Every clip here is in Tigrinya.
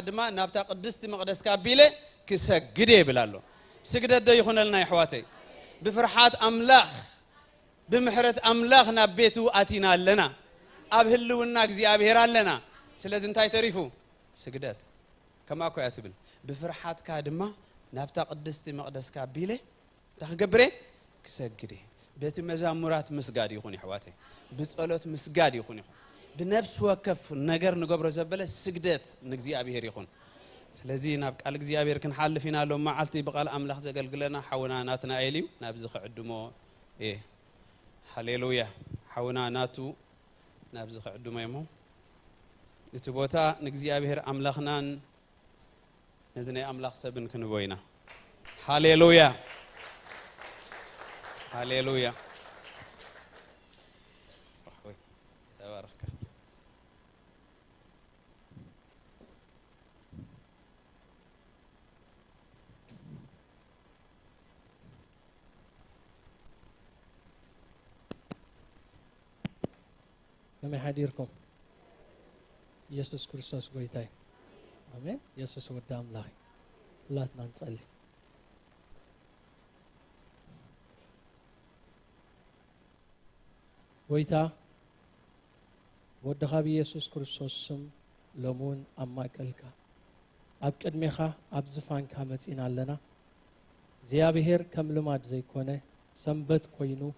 كادما نابتا قدست مقدس كابيله كسجدي بلالو سجدت دو يخونلنا يا حواتي بفرحات أملاخ بمحرة أملاخ نبيتو أتينا لنا أبهلونا እግዚአብሔር አለና ስለዚህ እንታይ ተሪፉ ስግደት ከማኮ ያትብል بفرحات كادما نابتا قدست مقدس كابيله تخغبري كسجدي بيت مزامرات مسجاد يخون حواتي بصلوت مسجاد يخون بنفس وكف ነገር ንገብሮ ዘበለ ስግደት ንግዚአብሔር ይኹን ስለዚህ ናብ ቃል እግዚአብሔር ክንሐልፊና ሎ ማዓልቲ በቃል አምላኽ ዘገልግለና ሓውና ናትና ኤሊው ናብ ዝኽዕድሞ ሃሌሉያ ሓውና ናቱ ናብ ዝኽዕድሞ ይሞ እቲ ቦታ ንግዚአብሔር አምላኽናን ነዝናይ አምላኽ ሰብን ክንቦይና ሃሌሉያ ሃሌሉያ ተባረክ لما يحديركم يسوع كريستوس قويتاي آمين يسوع قدام الله لا ننصلي قويتا ودخابي يسوع كريستوس سم لمون أما كلكا أبكد ميخا أبزفان كامتين علنا زيابهر كم لماد زي كونه سنبت كوينو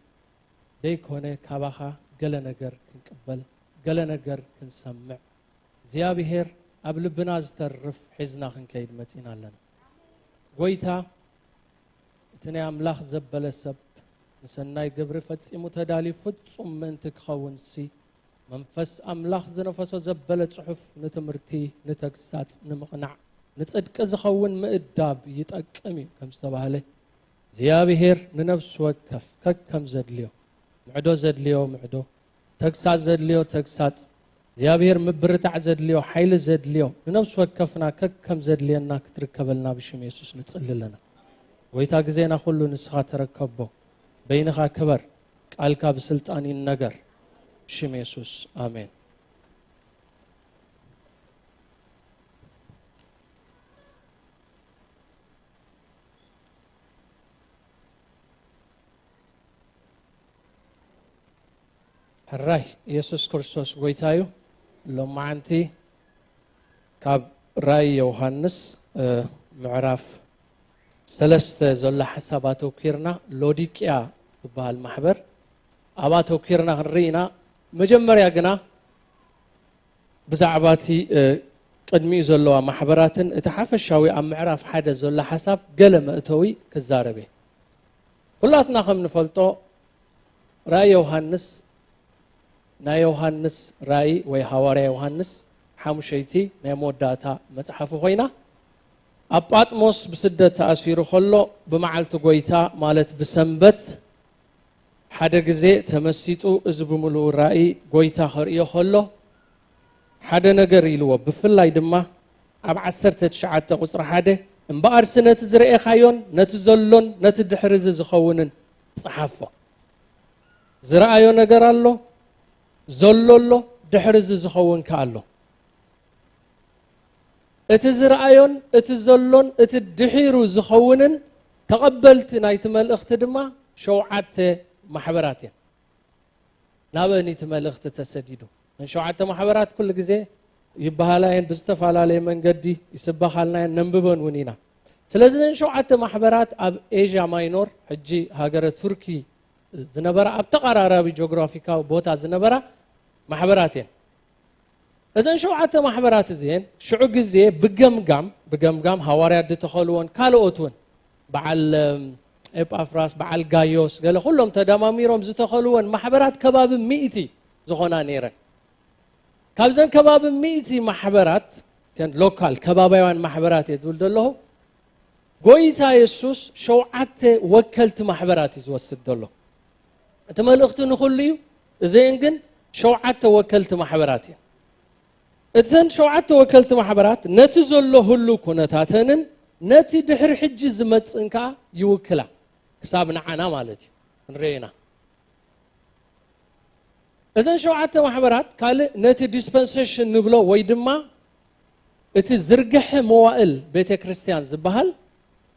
دي كونه كاباخا قال نجر كنقبل قال نجر كنسمع زيابهر قبل بناز ترف حزنا خنكيد متين علنا قويتا تني أملاخ زبل السب نسناي قبر فتسي متدالي فتسم من تكخون سي منفس أملاخ زنفسو زبلت صحف نتمرتي نتكسات نمقنع نتصدق زخون مقداب يتأكمي كم استباهله زيابهر ننفس وكف كم زدليو معدو زدليو معدو تكسات زدليو تكسات زيابهر مبرتع زدليو حيل زدليو ننفس وكفنا كم زدلينا كتركبلنا بشم يسوس نتصلي لنا ويتا غزينا كله نسخه تركبو بينها كبر قالك بسلطاني النجر بشم يسوس آمين الراي يسوس كريستوس قويتايو لما عنتي كاب راي يوحنس معراف ثلاثة زل حساباتو كيرنا لوديكيا بهالمحبر أباتو كيرنا هنرينا مجمّر يا جنا بزعباتي قدمي زلوا محبراتن اتحفش شوي أم معرف حدا زل حساب قلم اتوي كالزاربي كلاتنا خم نفلتو رأي يوحنس نا يوحنس رأي ويحوار يوحنس حمشيتي نمود داتا متحفو خوينا أباطموس بسدة تأثير خلو بمعلت قويتا مالت بسنبت حدا جزء تمسيتو إزب ملو رأي قويتا خريو خلو حدا نجر يلو بفلاي دمه أبعثرت تشعت قصر حدا انبار سنة زرق خايون نتزلون نتدحرز زخونن صحافة زرقايو نجر الله زلولو دحرز زخون كالله اتزرقايون اتزلون اتدحيرو زخونن تقبلت نايت ملأخت دما شوعت محبراتين نابني تملأخت تسديدو من شوعت محبرات كل جزء يبهالاين بستفعلالي من قدي يسبخالنا ننببن ونينا سلازن شوعت محبرات اب ايجا ماينور حجي هاجر تركي زنبرا اب تقرارابي جغرافيكا بوتا زنبرا محبراتين اذن شوعت محبرات زين شعو جزء بقمقام هواريات تخلون كالوتون بعل ابافراس بعل غايوس قال كلهم تدماميرهم زتخلون محبرات كباب مئتي زخونا نيرن كابزن كباب مئتي محبرات كان لوكال كبابايوان محبرات يتولد له قويتا يسوس شوعت وكلت محبرات يوسد له تملخت نخليو زين جن شوعت وكلت محبرات اذن شوعت وكلت محبرات نتزله هلو كنتاتن نتي دحر حج زمصنكا يوكلا حسابنا عنا مالتي نرينا اذن شوعت محبرات قال نتي ديسبنسيشن نبلو ويدما اتزرقح موائل بيت كريستيان زبهل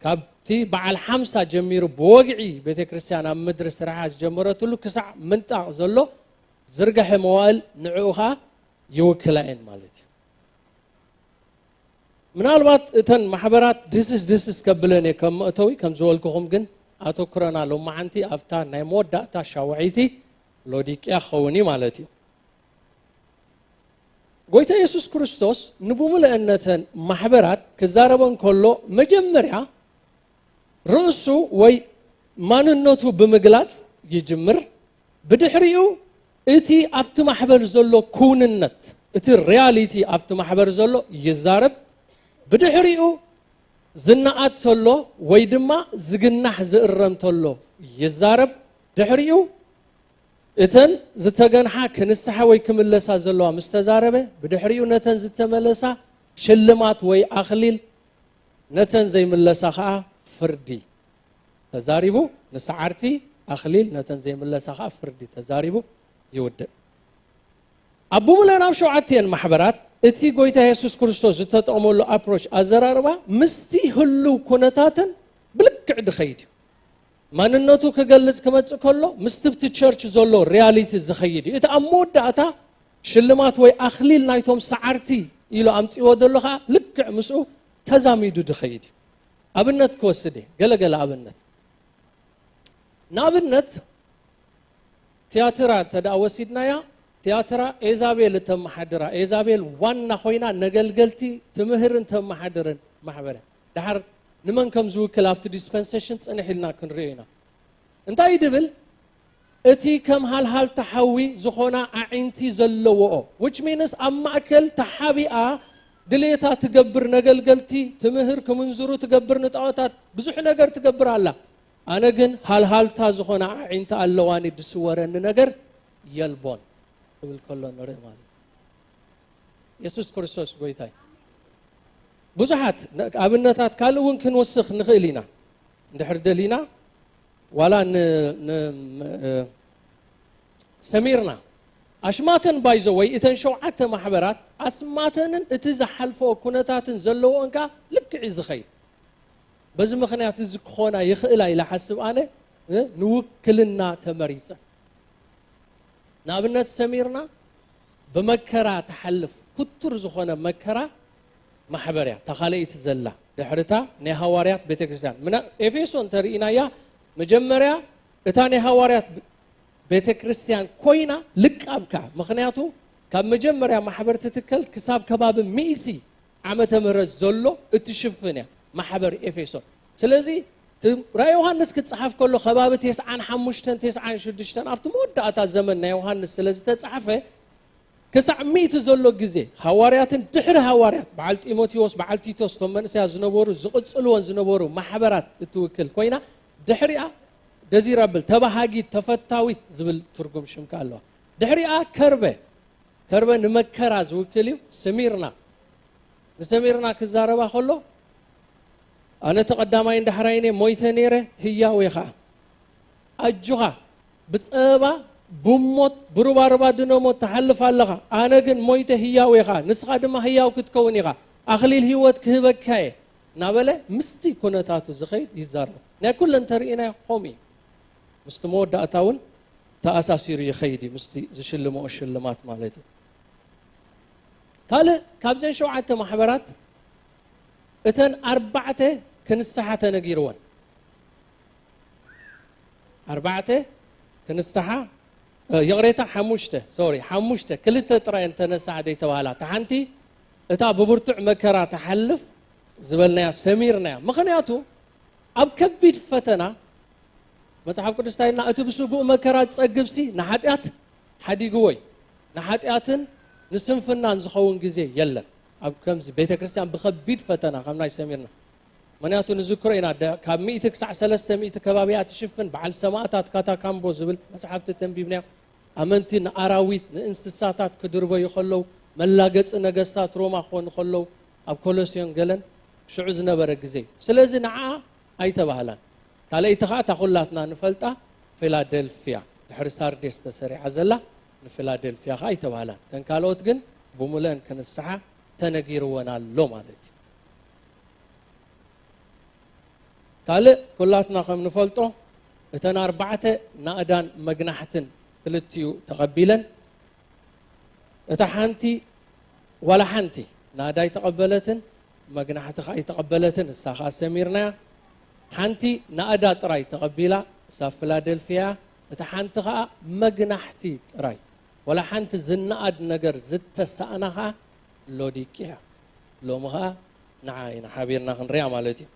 كابتي بعل 5 جميرو بوقعي بيت كريستيان ام مدرس رعاج جمرته له كسع منطق زلو زرقح موائل نعوها يوكلين مالتي ምናልባት እተን ማህበራት ዲስስ ከብለኔ ከመእተዊ ከም ዝወልኩኹም ግን አተኩረና ሎማዓንቲ አፍታ ናይ ሞዳእታ ሻውዒቲ ሎዲቅያ ኸውኒ ማለት እዩ ጎይታ ኢየሱስ ክርስቶስ ንቡምልእነተን ማህበራት ከዛረበን ከሎ መጀመሪያ ርዕሱ ወይ ማንነቱ ብምግላጽ ይጅምር ብድሕሪኡ እቲ አፍቲ ማህበር ዘሎ ኩንነት እቲ ሪያሊቲ አፍቲ ማህበር ዘሎ ይዛረብ بدحريو زناعات تلو ويدما زغناح زئرم تلو يزارب دحريو اتن زتغنحا كنسحا وي كملسا زلوا مستزاربه بدحريو نتن زتملسا شلمات وي اخليل نتن زي ملسا خا فردي تزاريبو نسعرتي اخليل نتن زي ملسا خا فردي تزاريبو يود ابو ملنا شوعتين محبرات اتي ጎይታ ኢየሱስ ክርስቶስ ዝተጠቀመሉ አፕሮች አዘራርባ ምስቲ ሁሉ ኮነታተን ብልክዕ ድኸይድ ማንነቱ ከገልጽ ከመጽ ከሎ ምስትብቲ ቸርች ዘሎ ሪያሊቲ ዝኸይድ እቲ አሞዳታ ሽልማት ወይ አኽሊል ናይቶም ሰዓርቲ ኢሎ አምጽዮ ደሎኻ ልክዕ ምስኡ ተዛሚዱ ድኸይድ አብነት ከወስደ ገለገለ አብነት ናብነት ቲያትራ ተዳወሲድናያ ቲያትራ ኢዛቤል ተመሐደራ ኢዛቤል ዋና ኾይና ነገልገልቲ ትምህርን ተመሐደረን ማህበረ ዳህር ንመን ከም ዝውክል አፍቲ ዲስፐንሴሽን ጽንሕልና ክንሪና እንታይ ይድብል እቲ ከም ሃልሃል ተሐዊ ዝኾና አዒንቲ ዘለዎ which means አማከል ተሐቢአ ድሌታ ትገብር ነገልገልቲ ትምህር ከመንዝሩ ትገብር ንጣውታት ብዙሕ ነገር ትገብር አላ አነ ግን ሃልሃልታ ዝኾና አዒንታ አለዋኒ ድስወረን ነገር የልቦን قبل كله نور مال يسوع كريستوس ጎይታይ ብዙሓት አብነታት ካልውን ክንወስኽ ንኽእሊና እንድሕር ደሊና ዋላ ሰሚርና አሽማተን ባይዘ ወይ እተን ሸውዓተ ማህበራት አስማተንን እቲ ዝሐልፎ ኩነታትን ዘለዎንካ ልክዕ ዝኸይ በዚ ምኽንያት እዚ ክኾና ይኽእል ኢላ ሓስብ አነ ንውክልና ተመሪጸ نابنت سميرنا بمكرا تحلف كتر زخونه مكرا محبريا تخاليت زلا دحرتا نهواريات بيتكريستيان من افيسون ترينا يا مجمريا اتاني هواريات بيتكريستيان كوينا لك ابكا مخنياتو كمجمريا محبر تتكل كساب كباب ميتي عمته مرز زلو اتشفنيا محبر افيسون سلازي راي يوحنس كتصحف كله خبابه 95 96 افت موداتا زمن يوحنس ስለዚህ ተጻፈ ከ100 ዘሎ ግዜ ሐዋርያትን ድሕሪ ሐዋርያት በዓል ጢሞቴዎስ በዓል ቲቶስ ተመንስ ያዝነበሩ ዝቅጽልዎን ዝነበሩ ማህበራት እትውክል ኮይና ድሕሪአ ደዚራብል ተባሃጊ ተፈታዊት ዝብል ትርጉም ሽምካ አለው ድሕሪአ ከርበ ንመከራ ዝውክል ሰሚርና ንሰሚርና ክዛረባ ከሎ أنا تقدمي عند حريني مويتنيره هي ويخا أجوها بتصابا بموت بروباربا دنومو تحلف الله أنا جن مويته هي ويخا نسخة دم هي وكتكونيها أخليل هيوت كهبكاي نابله مستي كونتاتو زخيد يزار نأكل لنترينا قومي مستمود داتاون تأساسير يخيدي مستي زشلمو الشلمات مالتي قال كابزين شو عدت محبرات اتن 4 كنسحه نغيرون 4 كنسحه يغريتا حموشته كلته طراين تنسعدي توالا تحنتي اتا ببرتع مكرا تحلف زبلنا سميرنا مخنياتو اب كبيد فتنا مصحف قدس تاينا اتبسو مكرا تصقبسي نحاتيات حديقوي نحاتياتن نسنفنا نزخون غزي يلا اب كمز بيت كريستيان بخبيد فتنا خمنا يسميرنا مناتو نذكرينا كاب 193 كبابيات تشفن بعل سماعات كاتا كامبو زبل مصحف تنبيبنا امنتي اراويت انسساتات كدربو يخلو ملاغص نغستات روما خون خلو اب كولوسيون غلن شعز نبر غزي سلازي نعا ايتبهلان قال ايتخا تخلاتنا نفلطا فيلادلفيا دحر سارديس تسري عزلا فيلادلفيا ايتبهلان تنكالوت جن بمولن كنسحه ተነጊርወና ኣሎ ማለት እዩ ካለ ኩላትና ከም ንፈልጦ እተን 4 ናእዳን መግናሕትን ክልቲኡ ተቐቢለን እታ ሓንቲ ወላ ሓንቲ ናእዳይ ተቐበለትን መግናሕቲ ኸ ተቐበለትን እሳኻ ሰሚርናያ ሓንቲ ናእዳ ጥራይ ተቐቢላ እሳ ፊላደልፊያ እታ ሓንቲ ኸኣ መግናሕቲ ጥራይ ወላ ሓንቲ ዝናኣድ ነገር ዝተሳእናኻ ሎዲቅያ ሎሚ ኸኣ ንዓ ኢና ሓቢርና ክንሪያ ማለት እዩ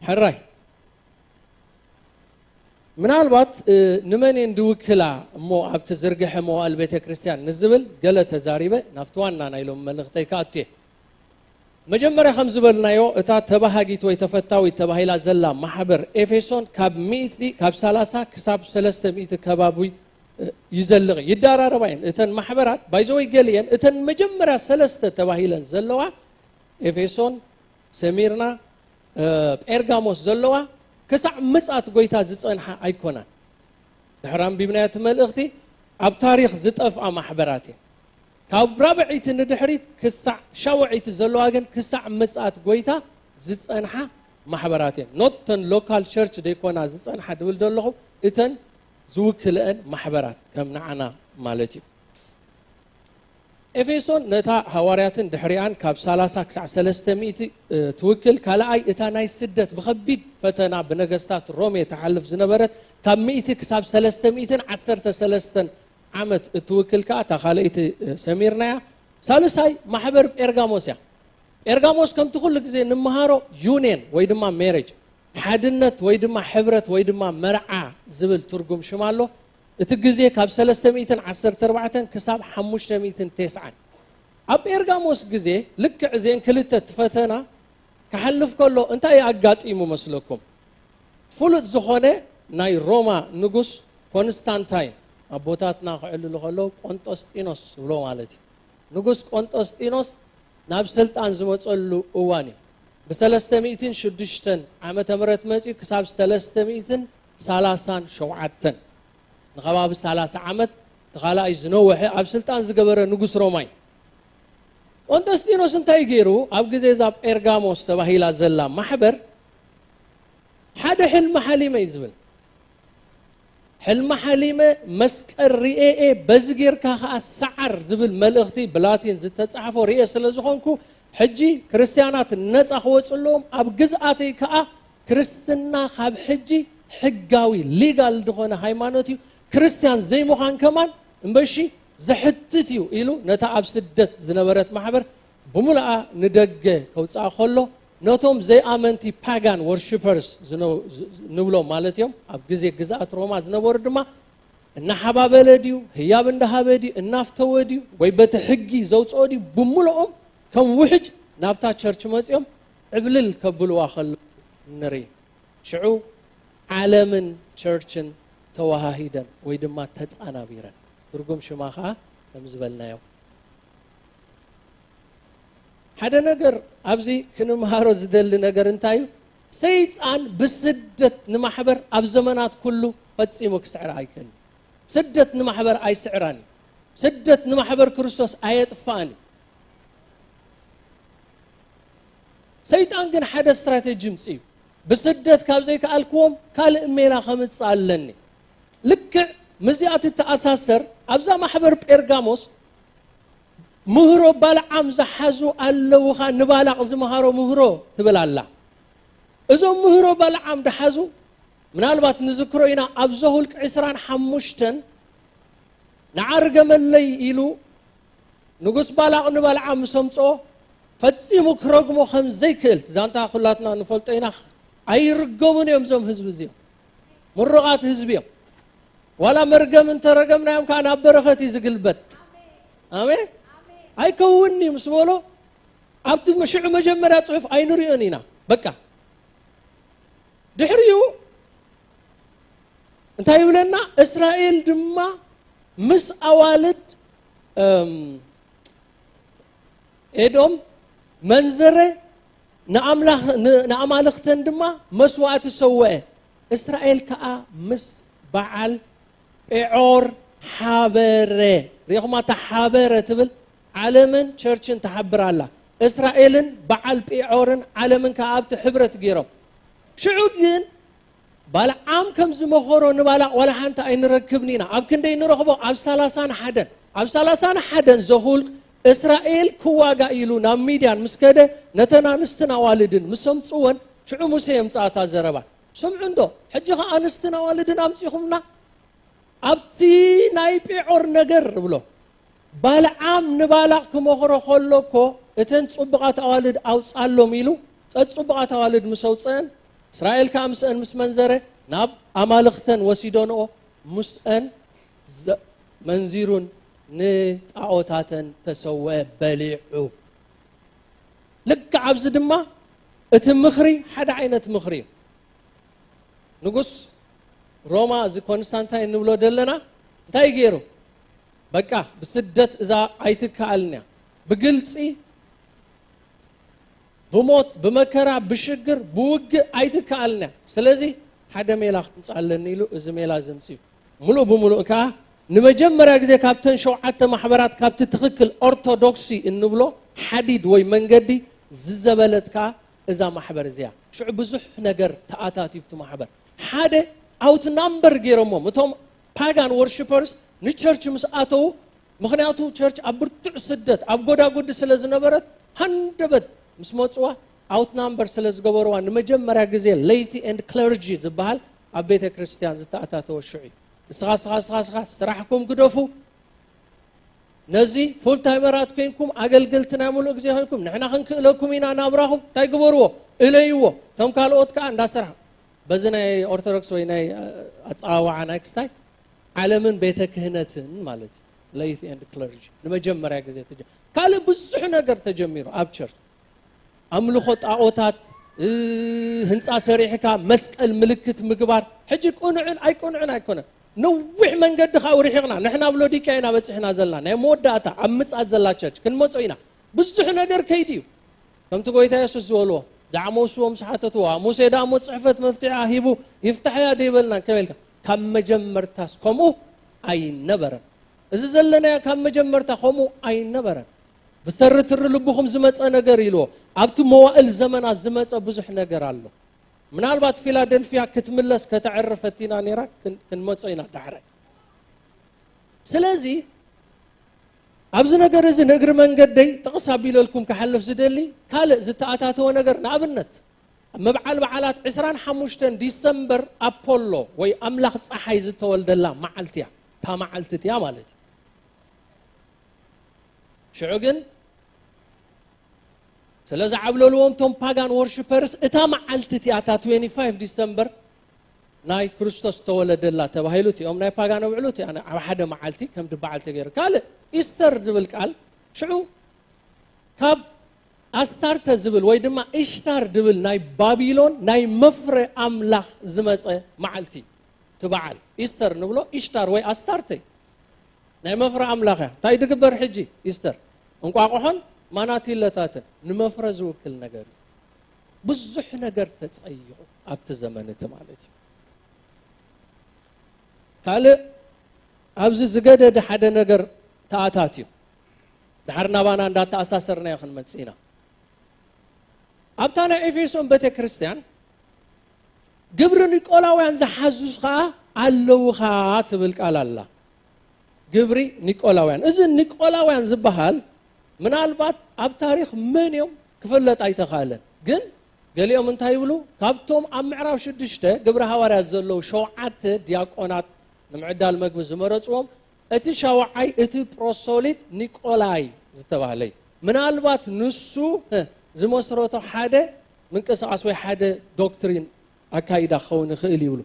ሕራይ ምናልባት ንመን እንድውክላ እሞ ኣብቲ ዝርግሐ መዋዕል ቤተ ክርስቲያን ንዝብል ገለ ተዛሪበ ናብቲ ዋና ናይሎም መልእኽተይ ከኣቱ እየ መጀመርያ ከም ዝበልናዮ እታ ተባሃጊት ወይ ተፈታዊት ተባሂላ ዘላ ማሕበር ኤፌሶን ካብ 30 ክሳብ 300 ከባቢ ይዘልቕ ይዳራረባ እየን እተን ማሕበራት ባይዘወይ ገሊአን እተን መጀመርያ 3 ተባሂለን ዘለዋ ኤፌሶን ሰሚርና ጴርጋሞስ ዘለዋ ክሳዕ ምጽኣት ጎይታ ዝጸንሐ ኣይኮናን ድሕራም ቢብናያት መልእኽቲ ኣብ ታሪኽ ዝጠፍኣ ማሕበራት እየን ካብ ራብዒት ንድሕሪት ክሳዕ ሻውዒት ዘለዋ ግን ክሳዕ ምጽኣት ጎይታ ዝጸንሐ ማሕበራት እየን ኖተን ሎካል ቸርች ደይኮና ዝጸንሐ ድብል ዘለኹ እተን ዝውክልአን ማሕበራት ከም ንዓና ማለት እዩ ኤፌሶን ነታ ሃዋርያትን ድሕሪአን ካብ 30 ክሳዕ 300 ትውክል ካልኣይ እታ ናይ ስደት ብኸቢድ ፈተና ብነገስታት ሮሜ ተሓልፍ ዝነበረት ካብ 100 ክሳብ 313 ዓመት እትውክል ከዓ እታ ካልአይቲ ሰሚርናያ ሳልሳይ ማሕበር ጴርጋሞስ እያ ጴርጋሞስ ከምቲ ኩሉ ግዜ ንምሃሮ ዩኒየን ወይ ድማ ሜሬጅ ሓድነት ወይ ድማ ሕብረት ወይ ድማ መርዓ ዝብል ትርጉም ሽም ኣሎ እቲ ግዜ ካብ 314 ክሳብ 509 ኣብ ጴርጋሞስ ግዜ ልክዕ ዜን ክልተ ትፈተና ክሓልፍ ከሎ እንታይ ኣጋጢሙ መስለኩም ፍሉጥ ዝኾነ ናይ ሮማ ንጉስ ኮንስታንታይን ኣቦታትና ክዕልሉ ከለዉ ቆንጦስጢኖስ ብሎ ማለት እዩ ንጉስ ቆንጦስጢኖስ ናብ ስልጣን ዝመፀሉ እዋን እዩ ብ306 ዓመተ ምህረት መፂኡ ክሳብ 337 ንኸባቢ 30 ዓመት ተኻልኣይ ዝነውሐ ኣብ ስልጣን ዝገበረ ንጉስ ሮማይ ቆንጦስጢኖስ እንታይ ገይሩ ኣብ ግዜ ዛ ጴርጋሞስ ተባሂላ ዘላ ማሕበር ሓደ ሕልሚ ሓሊመ እዩ ዝብል ሕልሚ ሓሊመ መስቀል ርኤ በዚ ጌርካ ከዓ ሰዓር ዝብል መልእኽቲ ብላቲን ዝተጻሕፎ ርኤ ስለ ዝኾንኩ ሕጂ ክርስቲያናት ነፃ ክወፅለዎም ኣብ ግዝኣተይ ከዓ ክርስትና ካብ ሕጂ ሕጋዊ ሊጋል ዝኾነ ሃይማኖት እዩ ክርስቲያን ዘይምዃን ከማን እምበሺ ዝሕትት እዩ ኢሉ ነታ ኣብ ስደት ዝነበረት ማሕበር ብሙልኣ ንደገ ከውፅኣ ከሎ ነቶም ዘይኣመንቲ ፓጋን ወርሺፐርስ ንብሎም ማለት እዮም ኣብ ግዜ ግዝኣት ሮማ ዝነበሩ ድማ እናሓባበለ ድዩ ህያብ እንዳሃበ ድዩ እናፍተወ ድዩ ወይ በቲ ሕጊ ዘውፅኦ ድዩ ብሙልኦም ከም ውሕጅ ናብታ ቸርች መፂኦም ዕብልል ከብልዋ ከሎ ንርኢ ሽዑ ዓለምን ቸርችን ተዋሃሂደን ወይ ድማ ተጻናቢረን ትርጉም ሽማ ከዓ ከም ዝበልናዮ ሓደ ነገር ኣብዚ ክንምሃሮ ዝደሊ ነገር እንታይ እዩ ሰይጣን ብስደት ንማሕበር ኣብ ዘመናት ኩሉ ፈጺሙ ክስዕር ኣይከኒ ስደት ንማሕበር ኣይስዕራን ስደት ንማሕበር ክርስቶስ ኣየጥፋእኒ ሰይጣን ግን ሓደ ስትራቴጂ ምፅዩ ብስደት ካብ ዘይከኣልክዎም ካልእ ሜላ ከምፅእ ኣለኒ ልክዕ ምዚኣት ተኣሳሰር ኣብዛ ማሕበር ጴርጋሞስ ምህሮ ባልዓም ዝሓዙ ኣለውኻ ንባላቕ ዝመሃሮ ምህሮ ትብል ኣላ እዞም ምህሮ ባልዓም ድሓዙ ምናልባት ንዝክሮ ኢና ኣብ ዘሁልቅ 25 ንዓርገመለይ ኢሉ ንጉስ ባላቕ ንባልዓም ሰምፅኦ ፈጺሙ ክረግሞ ከም ዘይክእል ዛንታ ኩላትና ንፈልጦ ኢና ኣይርገሙን እዮም ዞም ህዝቢ እዚኦም ምሩቓት ህዝቢ እዮም ዋላ መርገም እንተረገምናዮም ከዓ ናብ በረኸት እዩ ዝግልበት ኣሜን ኣይከውኒ ምስ በሎ ኣብቲ ሽዑ መጀመርያ ፅሑፍ ኣይንሪኦን ኢና በቃ ድሕሪኡ እንታይ ይብለና እስራኤል ድማ ምስ ኣዋልድ ኤዶም መንዘረ ንኣማልኽተን ድማ መስዋዕቲ ሰውዐ እስራኤል ከዓ ምስ በዓል ጴዖር ሓበረ ሪኹማ ተሓበረ ትብል ዓለምን ቸርችን ተሓብራላ እስራኤልን በዓል ጴዖርን ዓለምን ከኣብቲ ሕብረት ገይሮም ሽዑ ግን ባልዓም ከም ዝመኸሮ ንባላቅ ወላ ሓንቲ ኣይንረክብኒና ኣብ ክንደይ ንረኽቦ ኣብ 31 ዘሁልቅ እስራኤል ክዋጋ ኢሉ ናብ ሚድያን ምስ ከደ ነተን ኣንስትን ኣዋልድን ምስ ኣምፅወን ሽዑ ሙሴ የምፅኣታ ዘረባ ስምዑ እንዶ ሕጂ ኸ ኣንስትን ኣዋልድን ኣምፂኹምና ኣብቲ ናይ ጴዖር ነገር ብሎ ባልዓም ንባላቅ ክመኽሮ ከሎኮ እተን ፅቡቓት ኣዋልድ ኣውፃሎም ኢሉ ፅቡቓት ኣዋልድ ምስ ኣውፅአን እስራኤል ከዓ ምስአን ምስ መንዘረ ናብ ኣማልኽተን ወሲዶንኦ ምስአን መንዚሩን ንጣዖታተን ተሰውዐ በሊዑ ልክ ኣብዚ ድማ እቲ ምኽሪ ሓደ ዓይነት ምኽሪ እዩ ንጉስ ሮማ እዚ ኮንስታንታይን ንብሎ ደለና እንታይ ገይሩ በቃ ብስደት እዛ ኣይትከኣልንያ ብግልፂ ብሞት ብመከራ ብሽግር ብውግእ ኣይትከኣልንያ ስለዚ ሓደ ሜላ ክንፃለኒ ኢሉ እዚ ሜላ ዘምፅዩ ሙሉእ ብምሉእ ከዓ ንመጀመርያ ግዜ ካብተን 7 ማሕበራት ካብቲ ትኽክል ኦርቶዶክሲ እንብሎ ሓዲድ ወይ መንገዲ ዝዘበለት ከዓ እዛ ማሕበር እዚያ ሽዑ ብዙሕ ነገር ተኣታቲፍቲ ማሕበር ሓደ ኣውት ናምበር ገይሮሞም እቶም ፓጋን ወርሺፐርስ ንቸርች ምስ ኣተው ምክንያቱ ቸርች ኣብ ብርቱዕ ስደት ኣብ ጎዳጉዲ ስለ ዝነበረት ሃንደበት ምስ መፅዋ ኣውት ናምበር ስለ ዝገበርዋ ንመጀመርያ ግዜ ሌይቲ ኤንድ ክለርጂ ዝበሃል ኣብ ቤተ ክርስቲያን ዝተኣታተወ ሽዑ እስኻ ስራሕኩም ግደፉ ነዚ ፉል ታይመራት ኮይንኩም ኣገልገልትና ሙሉእ ግዜ ኮይንኩም ንሕና ክንክእለኩም ኢና ናብራኹም እንታይ ግበርዎ እለይዎ ቶም ካልኦት ከዓ እንዳስራሕ በዚ ናይ ኦርቶዶክስ ወይ ናይ ኣፀዋውዓ ናይ ክስታይ ዓለምን ቤተ ክህነትን ማለት ሌይቲ ኤንድ ክለርጂ ንመጀመርያ ግዜ ካልእ ብዙሕ ነገር ተጀሚሩ ኣብ ቸርች ኣምልኾ ጣዖታት ህንፃ ሰሪሕካ መስቀል ምልክት ምግባር ሕጂ ቁኑዕን ኣይኮነን ነዊሕ መንገዲ ካ ወሪሕና ንሕና ብሎ ዲካ ኢና በፅሕና ዘለና ናይ መወዳእታ ኣብ ምፅኣት ዘላ ቸርች ክንመፁ ኢና ብዙሕ ነገር ከይዲ እዩ ከምቲ ጎይታ የሱስ ዝበልዎ ዳዕሞስዎም ሰሓተትዋ ሙሴ ዳሞ ፅሕፈት መፍትሒ ሂቡ ይፍታሕያ ደይበልና ከበልካ ካብ መጀመርታስ ከምኡ ኣይነበረን እዚ ዘለናያ ካብ መጀመርታ ከምኡ ኣይነበረን ብተርትር ልብኹም ዝመፀ ነገር ኢልዎ ኣብቲ መዋእል ዘመናት ዝመፀ ብዙሕ ነገር ኣሎ ምናልባት ፊላደልፊያ ክትምለስ ከተዕርፈቲና ነራ ክንመፁ ኢና ዳሕራይ ስለዚ ኣብዚ ነገር እዚ ንእግሪ መንገደይ ጥቕስ ኣቢለልኩም ክሓልፍ ዝደሊ ካልእ ዝተኣታተወ ነገር ንኣብነት መብዓል በዓላት 25 ዲሰምበር ኣፖሎ ወይ ኣምላኽ ፀሓይ ዝተወልደላ መዓልቲ እያ እታ መዓልቲ እያ ማለት እዩ ሽዑ ግን ስለዚ ዓብለልዎም ቶም ፓጋን ወርሺፐርስ እታ መዓልቲ እያ እታ 25 ዲሰምበር ናይ ክርስቶስ ተወለደላ ተባሂሉ እቲኦም ናይ ፓጋን ውዕሉ ኣብ ሓደ መዓልቲ ከም በዓል ተገይሩ ካልእ ኢስተር ዝብል ቃል ሽዑ ካብ ኣስታርተ ዝብል ወይ ድማ ኢሽታር ድብል ናይ ባቢሎን ናይ መፍረ ኣምላኽ ዝመፀ መዓልቲ ትበዓል ኢስተር ንብሎ ኢሽታር ወይ ኣስታርተ ናይ መፍረ ኣምላኽ እያ እንታይ ድግበር ሕጂ ኢስተር እንቋቑሖን ማናቲለታትን ንመፍረ ዝውክል ነገር ብዙሕ ነገር ተፀይቑ ኣብቲ ዘመን እቲ ማለት እዩ ካልእ ኣብዚ ዝገደደ ሓደ ነገር ተኣታት እዩ ድሓርና ባና እንዳተኣሳሰርናዮ ክንመፅእ ኢና ኣብታ ናይ ኤፌሶን ቤተ ክርስቲያን ግብሪ ኒቆላውያን ዝሓዙስ ከዓ ኣለውኻ ትብል ቃል ኣላ ግብሪ ኒቆላውያን እዚ ኒቆላውያን ዝበሃል ምናልባት ኣብ ታሪክ መን እዮም ክፍለጥ ኣይተኻለን ግን ገሊኦም እንታይ ይብሉ ካብቶም ኣብ ምዕራፍ 6 ግብሪ ሃዋርያት ዘለው 7 ዲያቆናት ንምዕዳል መግቢ ዝመረፅዎም እቲ ሻውዓይ እቲ ፕሮሶሊት ኒቆላይ ዝተባሃለ ምናልባት ንሱ ዝመስረቶ ሓደ ምንቅስቃስ ወይ ሓደ ዶክትሪን ኣካይዳ ክኸውን ይኽእል ይብሉ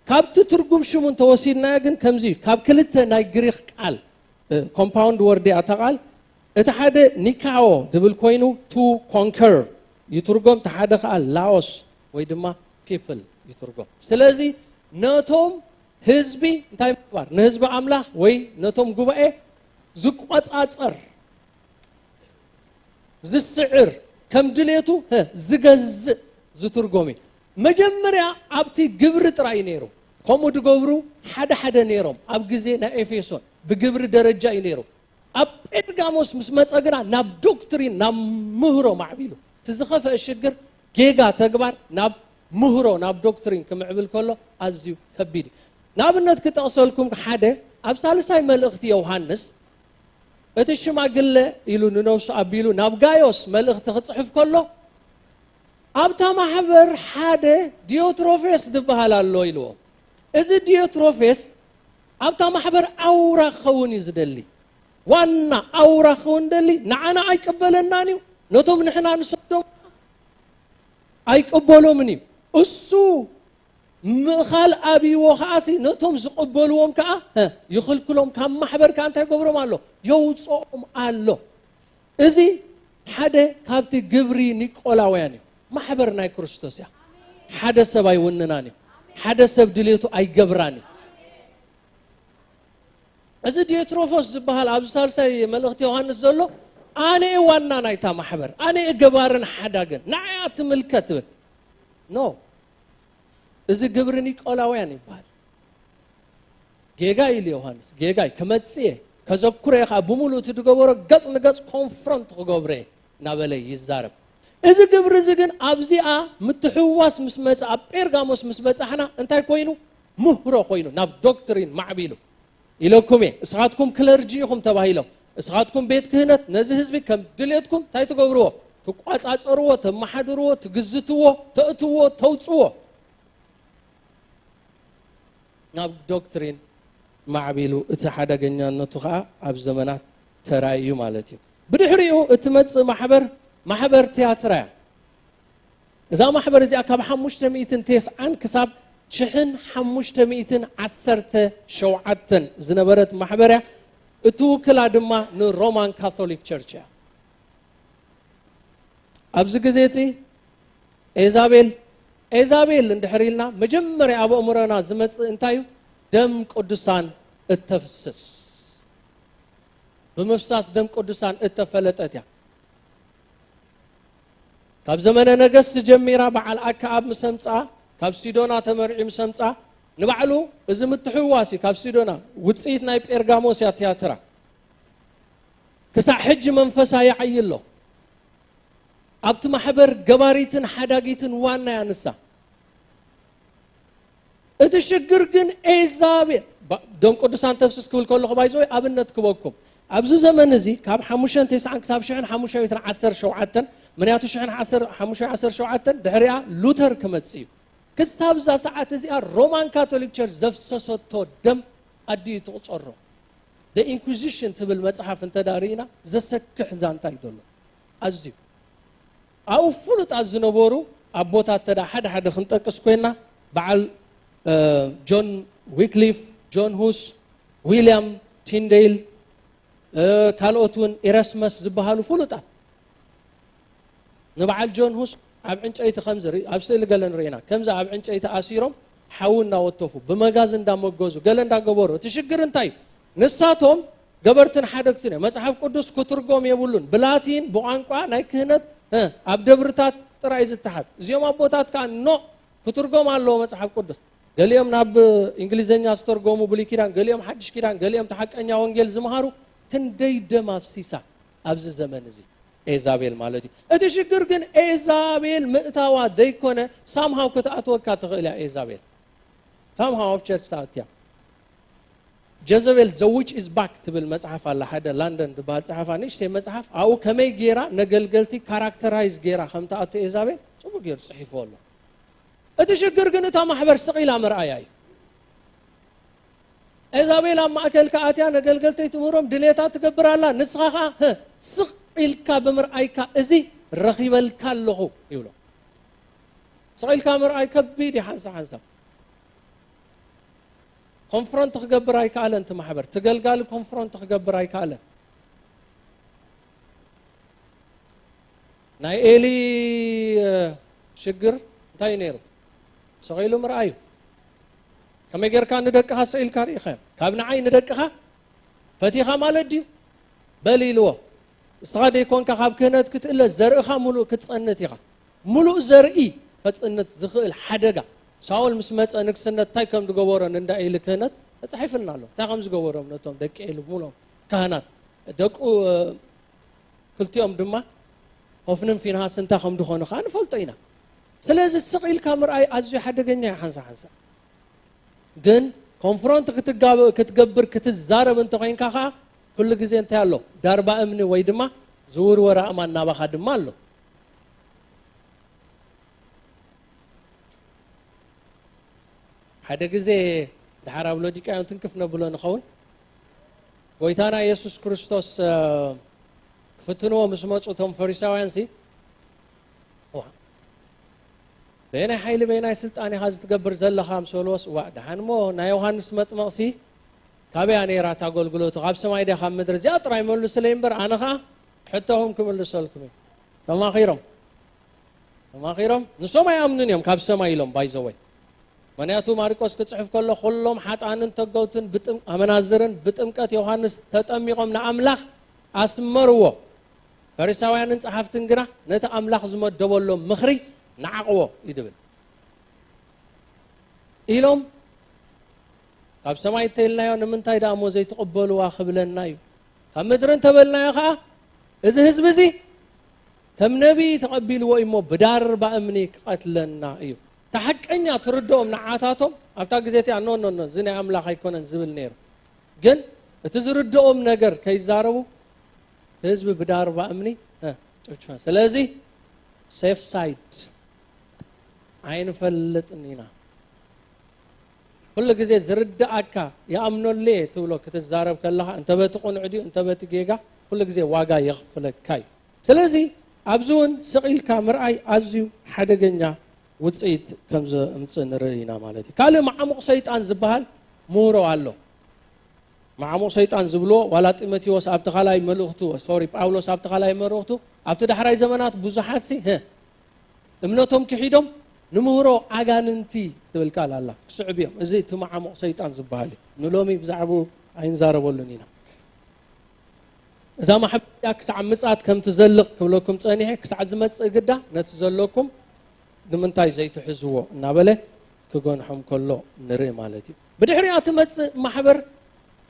ካብቲ ትርጉም ሽሙ ተወሲድና ግን ከምዚ ካብ ክልተ ናይ ግሪክ ቃል ኮምፓውንድ ወርድ ኣተቃል እቲ ሓደ ኒካኦ ድብል ኮይኑ ቱ ኮንከር ይትርጎም ተሓደ ከዓ ላኦስ ወይ ድማ ፒፕል ይትርጎም ስለዚ ነቶም ህዝቢ እንታይ ምግባር ንህዝቢ ኣምላኽ ወይ ነቶም ጉባኤ ዝቆፃፀር ዝስዕር ከም ድሌቱ ዝገዝእ ዝትርጎም መጀመርያ ኣብቲ ግብሪ ጥራይ ነይሩ ከምኡ ድገብሩ ሓደ ሓደ ነይሮም ኣብ ግዜ ናይ ኤፌሶን ብግብሪ ደረጃ እዩ ነይሩ ኣብ ጴርጋሞስ ምስ መፀግና ናብ ዶክትሪን ናብ ምህሮ ማዕቢሉ ትዝኸፈ ሽግር ጌጋ ተግባር ናብ ምህሮ ናብ ዶክትሪን ክምዕብል ከሎ ኣዝዩ ከቢድ ናብነት ክጠቕሰልኩም ሓደ ኣብ ሳልሳይ መልእኽቲ ዮሐንስ እቲ ሽማግለ ኢሉ ንነብሱ ኣቢሉ ናብ ጋዮስ መልእኽቲ ክጽሕፍ ከሎ ኣብታ ማሕበር ሓደ ዲዮትሮፌስ ዝበሃል ኣሎ ኢልዎ እዚ ዲዮትሮፌስ ኣብታ ማሕበር ኣውራ ክኸውን እዩ ዝደሊ ዋና ኣውራ ክኸውን ደሊ ንዓና ኣይቀበለናን እዩ ነቶም ንሕና ንሰዶም ኣይቀበሎምን እዩ እሱ ምኻል ኣብይዎ ከዓሲ ነቶም ዝቕበልዎም ከዓ ይኽልክሎም ካብ ማሕበር ከዓ እንታይ ገብሮም ኣሎ የውፅኦም ኣሎ እዚ ሓደ ካብቲ ግብሪ ኒቆላውያን እዩ ማሕበር ናይ ክርስቶስ እያ ሓደ ሰብ ኣይውንናን እዩ ሓደ ሰብ ድሌቱ ኣይገብራን እዩ እዚ ዲዮትሮፎስ ዝበሃል ኣብ ሳልሳይ መልእኽቲ ዮሐንስ ዘሎ ኣነ ዋና ናይታ ማሕበር ኣነ ገባርን ሓዳግን ንዓያ ትምልከት ብል ኖ እዚ ግብሪ ኒቆላውያን ይባሃል ጌጋይ ኢሉ ዮሐንስ ጌጋይ ከመጽየ ከዘኩረ ኻ ብሙሉእ ትገበሮ ገጽ ንገጽ ኮንፍሮንት ክገብረ ናበለይ ይዛረብ እዚ ግብሪ እዚ ግን ኣብዚኣ ምትሕዋስ ምስ መጽ ኣብ ጴርጋሞስ ምስ በጻሕና እንታይ ኮይኑ ምህሮ ኮይኑ ናብ ዶክትሪን ማዕቢሉ ኢለኩም እስኻትኩም ክለርጂ ኢኹም ተባሂሎም እስኻትኩም ቤት ክህነት ነዚ ህዝቢ ከም ድሌትኩም እንታይ ትገብርዎ ትቋጻጽርዎ ተመሓድርዎ ትግዝትዎ ተእትዎ ተውፅዎ ናብ ዶክትሪን ማዕቢሉ እቲ ሓደገኛነቱ ከዓ ኣብ ዘመናት ተራእዩ ማለት እዩ ብድሕሪኡ እቲ መጽእ ማሕበር ቲያትራ እዛ ማሕበር እዚኣ ካብ 590 ክሳብ 1517 ዝነበረት ማሕበርያ እቲ ውክላ ድማ ንሮማን ካቶሊክ ቸርች እያ ኣብዚ ግዜ እቲ ኤዛቤል እንድሕሪልና መጀመርያ ኣብ ኣእምሮና ዝመጽእ እንታይ እዩ ደም ቅዱሳን እተፍስስ ብምፍሳስ ደም ቅዱሳን እተፈለጠት እያ ካብ ዘመነ ነገስት ጀሚራ በዓል ኣክዓብ ምሰምፃ ካብ ሲዶና ተመርዒ ምሰምፃ ንባዕሉ እዚ ምትሕዋሲ ካብ ሲዶና ውፅኢት ናይ ጴርጋሞስ ያ ቲያትራ ክሳዕ ሕጂ መንፈሳ ይዓይሎ ኣብቲ ማሕበር ገባሪትን ሓዳጊትን ዋና ያንሳ እቲ ሽግር ግን ኤዛቤል ደም ቅዱሳን ተፍስስ ክብል ከለኹ ባይዘው ኣብነት ክበኩም ኣብዚ ዘመን እዚ ካብ 590 ክሳብ 1517 ምንያቱ 1517 ድሕሪኣ ሉተር ክመጽእ እዩ ክሳብ ዛ ሰዓት እዚኣ ሮማን ካቶሊክ ቸርች ዘፍሰሰቶ ደም ኣድዩ ትቁፀሮ the inquisition ትብል መጽሓፍ እንተዳሪና ዘሰክሕ ዛንታ ይደሎ ኣዝዩ ኣብ ፍሉጣት ዝነበሩ ኣቦታት ተዳ ሓደ ክንጠቅስ ኮይና በዓል ጆን ዊክሊፍ ጆን ሁስ ዊሊያም ቲንዴል ካልኦትን ኤራስመስ ዝበሃሉ ፍሉጣት ንበዓል ጆን ሁስ ኣብ ዕንጨይቲ ከምዝሪ ኣብ ስእሊ ገለ ንሪኢና ከምዛ ኣብ ዕንጨይቲ ኣሲሮም ሓው እናወተፉ ብመጋዝ እንዳመገዙ ገለ እንዳገበሩ እቲ ሽግር እንታይ ንሳቶም ገበርትን ሓደግትን መጽሓፍ ቅዱስ ክትርጎም የብሉን ብላቲን ብቋንቋ ናይ ክህነት ኣብ ደብርታት ጥራይ ዝተሓዝ እዚኦም ኣቦታት ከዓ ኖ ክትርጎም ኣለዎ መጽሓፍ ቅዱስ ገሊኦም ናብ እንግሊዘኛ ዝተርጎሙ ብሉይ ኪዳን ገሊኦም ሓድሽ ኪዳን ገሊኦም ተሓቀኛ ወንጌል ዝመሃሩ ክንደይ ደም ኣፍሲሳ ኣብዚ ዘመን እዚ ኤዛቤል ማለት እዩ እቲ ሽግር ግን ኤዛቤል ምእታዋ ዘይኮነ ሳምሃው ክትኣትወካ ትኽእል እያ ኤዛቤል ሳምሃው ኣብ ቸርች ተኣትያ ጀዘቤል ዘ ዊች ኢዝ ባክ ትብል መጽሓፍ ኣላ ሓደ ላንደን ትበሃል መጽሓፍ ንእሽተይ መጽሓፍ ኣብኡ ከመይ ጌራ ነገልገልቲ ካራክተራይዝ ጌራ ከም ተኣቱ ኤዛቤል ጽቡቕ ጌሩ ጽሒፉ ኣሎ እቲ ሽግር ግን እታ ማሕበር ስቕኢላ ምርኣያ እዩ ኤዛቤል ኣብ ማእከል ከኣትያ ነገልገልተይ ትምህሮም ድሌታት ትገብር ኣላ ንስኻ ኸ ስቕ ኢልካ ብምርኣይካ እዚ ረኺበልካ ኣለኹ ይብሎ ስቕኢልካ ምርኣይ ከቢድ ሓንሳ ኮንፍሮንት ክገብር ኣይከኣለን እቲ ማሕበር ትገልጋሊ ኮንፍሮንት ክገብር ኣይከኣለን ናይ ኤሊ ሽግር እንታይ ነይሩ ስቕኢሉ ምርኣዩ ከመይ ጌርካ ንደቅኻ ስቕኢልካ ርኢኻ ካብ ንዓይ ንደቅኻ ፈቲኻ ማለት ድዩ በል ኢልዎ እስኻ ደይኮንካ ካብ ክህነት ክትእለስ ዘርእኻ ሙሉእ ክትጸንት ኢኻ ሙሉእ ዘርኢ ከጽንት ዝኽእል ሓደጋ ሳውል ምስ መፀ ንግስነት እንታይ ከም ዝገበሮ እንዳ ኤሊ ክህነት ተጻሒፍና ኣሎ እንታይ ከም ዝገበሮም ነቶም ደቂ ኤሊ ሙሉኦም ካህናት ደቁ ክልቲኦም ድማ ሆፍንን ፊንሃስን ታኸም ድኾኑ ኸ ንፈልጦ ኢና ስለዚህ ስቕኢልካ ምርኣይ ኣዝዩ ሓደገኛ ሓንሳ ግን ኮንፍሮንት ክትገብር ክትዛረብ እንተ ኮይንካ ኸ ኩሉ ግዜ እንታይ ኣሎ ዳርባ እምኒ ወይ ድማ ዝውርወራ እማን ናባኻ ድማ ኣሎ ሓደ ግዜ ድሓር ኣብ ሎዲቃዮን ትንክፍ ነብሎ ንኸውን ጎይታና ኢየሱስ ክርስቶስ ክፍትንዎ ምስ መፁ እቶም ፈሪሳውያን ሲ በናይ ሓይሊ በናይ ስልጣን ኢኻ ዝትገብር ዘለኻ ምሰልዎስ ዋ ድሓንሞ ናይ ዮሃንስ መጥመቕሲ ካበያ ነይራ ኣገልግሎቱ ካብ ሰማይ ዲኻ ካብ ምድሪ እዚኣ ጥራይ መልሱለይ እምበር ኣነ ኸ ሕቶኹም ክምልሰልኩም እዩ ተማኺሮም ንሶም ኣይኣምኑን እዮም ካብ ሰማይ ኢሎም ባይዘወይ ምክንያቱ ማርቆስ ክፅሕፍ ከሎ ኩሎም ሓጣንን ተገውትን ኣመናዝርን ብጥምቀት ዮሃንስ ተጠሚቖም ንኣምላኽ ኣስመርዎ ፈሪሳውያንን ጸሓፍትን ግና ነቲ ኣምላኽ ዝመደበሎም ምኽሪ ንዓቕዎ ይድብል ኢሎም ካብ ሰማይ ተይልናዮ ንምንታይ ደኣ ሞ ዘይተቐበልዋ ክብለና እዩ ካብ ምድሪ እንተበልናዮ ከዓ እዚ ህዝቢ እዚ ከም ነቢይ ተቐቢልዎ እሞ ብዳርባ እምኒ ክቐትለና እዩ ተሓቀኛ ትርድኦም ንዓታቶም ኣብታ ግዜት ኖ እዚ ናይ ኣምላኽ ኣይኮነን ዝብል ነይሩ ግን እቲ ዝርድኦም ነገር ከይዛረቡ ህዝቢ ብዳርባ እምኒ ጭፍጭፋ ስለዚ ሴፍ ሳይድ ኣይንፈልጥን ኢና ኩሉ ግዜ ዝርድኣካ ይኣምኖለ ትብሎ ክትዛረብ ከለኻ እንተ በቲ ቁኑዕ ድዩ እንተ በቲ ጌጋ ኩሉ ግዜ ዋጋ የኽፍለካ እዩ ስለዚ ኣብዚ እውን ስቒልካ ምርኣይ ኣዝዩ ሓደገኛ ውፅኢት ከም ዘምፅእ ንርኢ ኢና ማለት እዩ ካልእ ማዕሙቕ ሰይጣን ዝበሃል ምሁሮ ኣሎ ማዕሙቕ ሰይጣን ዝብልዎ ዋላ ጢሞቴዎስ ኣብቲ ካልኣይ መልእኽቱ ጳውሎስ ኣብቲ ካልኣይ መልእኽቱ ኣብቲ ዳሕራይ ዘመናት ብዙሓት ሲ እምነቶም ክሒዶም ንምሁሮ ኣጋንንቲ ትብል ቃል ኣላ ክስዕብ እዮም እዚ እቲ ማዕሙቕ ሰይጣን ዝበሃል እዩ ንሎሚ ብዛዕባኡ ኣይንዛረበሉን ኢና እዛ ማሕበያ ክሳዕ ምፅኣት ከም ትዘልቕ ክብለኩም ፀኒሐ ክሳዕ ዝመፅእ ግዳ ነቲ ዘለኩም ንምንታይ ዘይትሕዝዎ እናበለ ክጎንሖም ከሎ ንርኢ ማለት እዩ ብድሕሪኣ ትመፅእ ማሕበር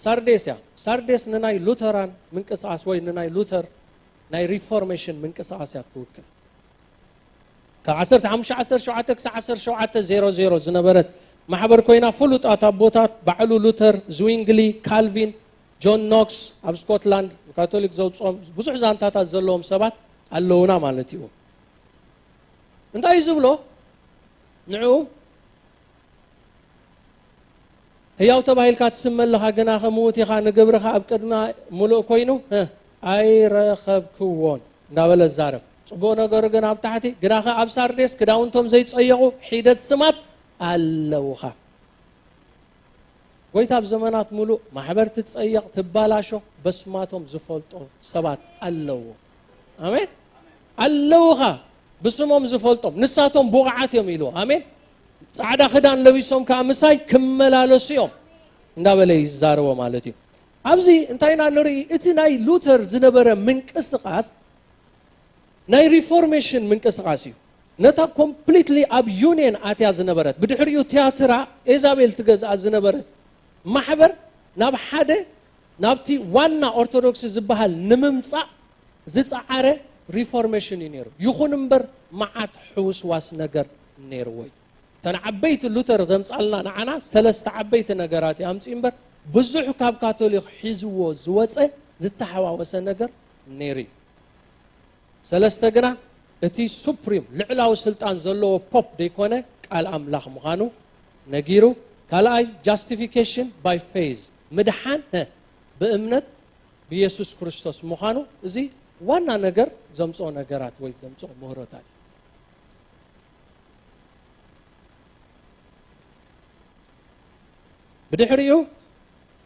ሳርዴስ እያ ሳርዴስ ንናይ ሉተራን ምንቅስቃስ ወይ ንናይ ሉተር ናይ ሪፎርሜሽን ምንቅስቃስ እያ ትውክል ካብ 1517 ክሳዕ 1700 ዝነበረት ማሕበር ኮይና ፍሉጣት ኣቦታት ባዕሉ ሉተር ዝዊንግሊ ካልቪን ጆን ኖክስ ኣብ ስኮትላንድ ካቶሊክ ዘውፅኦም ብዙሕ ዛንታታት ዘለዎም ሰባት ኣለውና ማለት እዩ እንታይ ዝብሎ ንዑ ህያው ተባሂልካ ትስመለኻ ግና ከምውት ኢኻ ንግብርኻ ኣብ ቅድማ ሙሉእ ኮይኑ ኣይረኸብክዎን እንዳበለ ዛረብ ጽቡቕ ነገሩ ግን ኣብ ታሕቲ ግናኸ ኣብ ሳርዴስ ክዳውንቶም ዘይፀየቑ ሒደት ስማት ኣለውኻ ጎይታ ኣብ ዘመናት ሙሉእ ማሕበር ትፀየቕ ትባላሾ በስማቶም ዝፈልጦ ሰባት ኣለዎ ኣሜን ኣለውኻ بسمهم زفلتهم نساتهم بوقعاتهم يلو آمين سعدا خدان لويسهم كامساي كملالوسيهم ندابله يزاروا مالتي أبزي انتينا نري اتناي لوتر زنبره من قسقاس ناي ريفورميشن من قسقاسيو نتا كومبليتلي اب يونين اتيا زنبره بدحريو تياترا ايزابيل تغزا زنبره محبر ناب حده نابتي وانا اورثودوكس زبحال نممصا زصعره ريفورميشن ينيرو يخون امبر معات حوس واس نجر نيروي تنعبيت لوتر زمصالنا نعنا ثلاث عبيت نجرات امصي امبر بزح كاب كاثوليك حزو زوصه زتحواوس نجر نيري ثلاثه غنا اتي سوبريم لعلاو سلطان زلو بوب ديكونه قال املاح مخانو نغيرو كالاي جاستيفيكيشن باي فيز مدحان بامنت بيسوع كريستوس مخانو ازي وانا نجر زمصو نجرات ወይ زمصو مهرታት بدحريو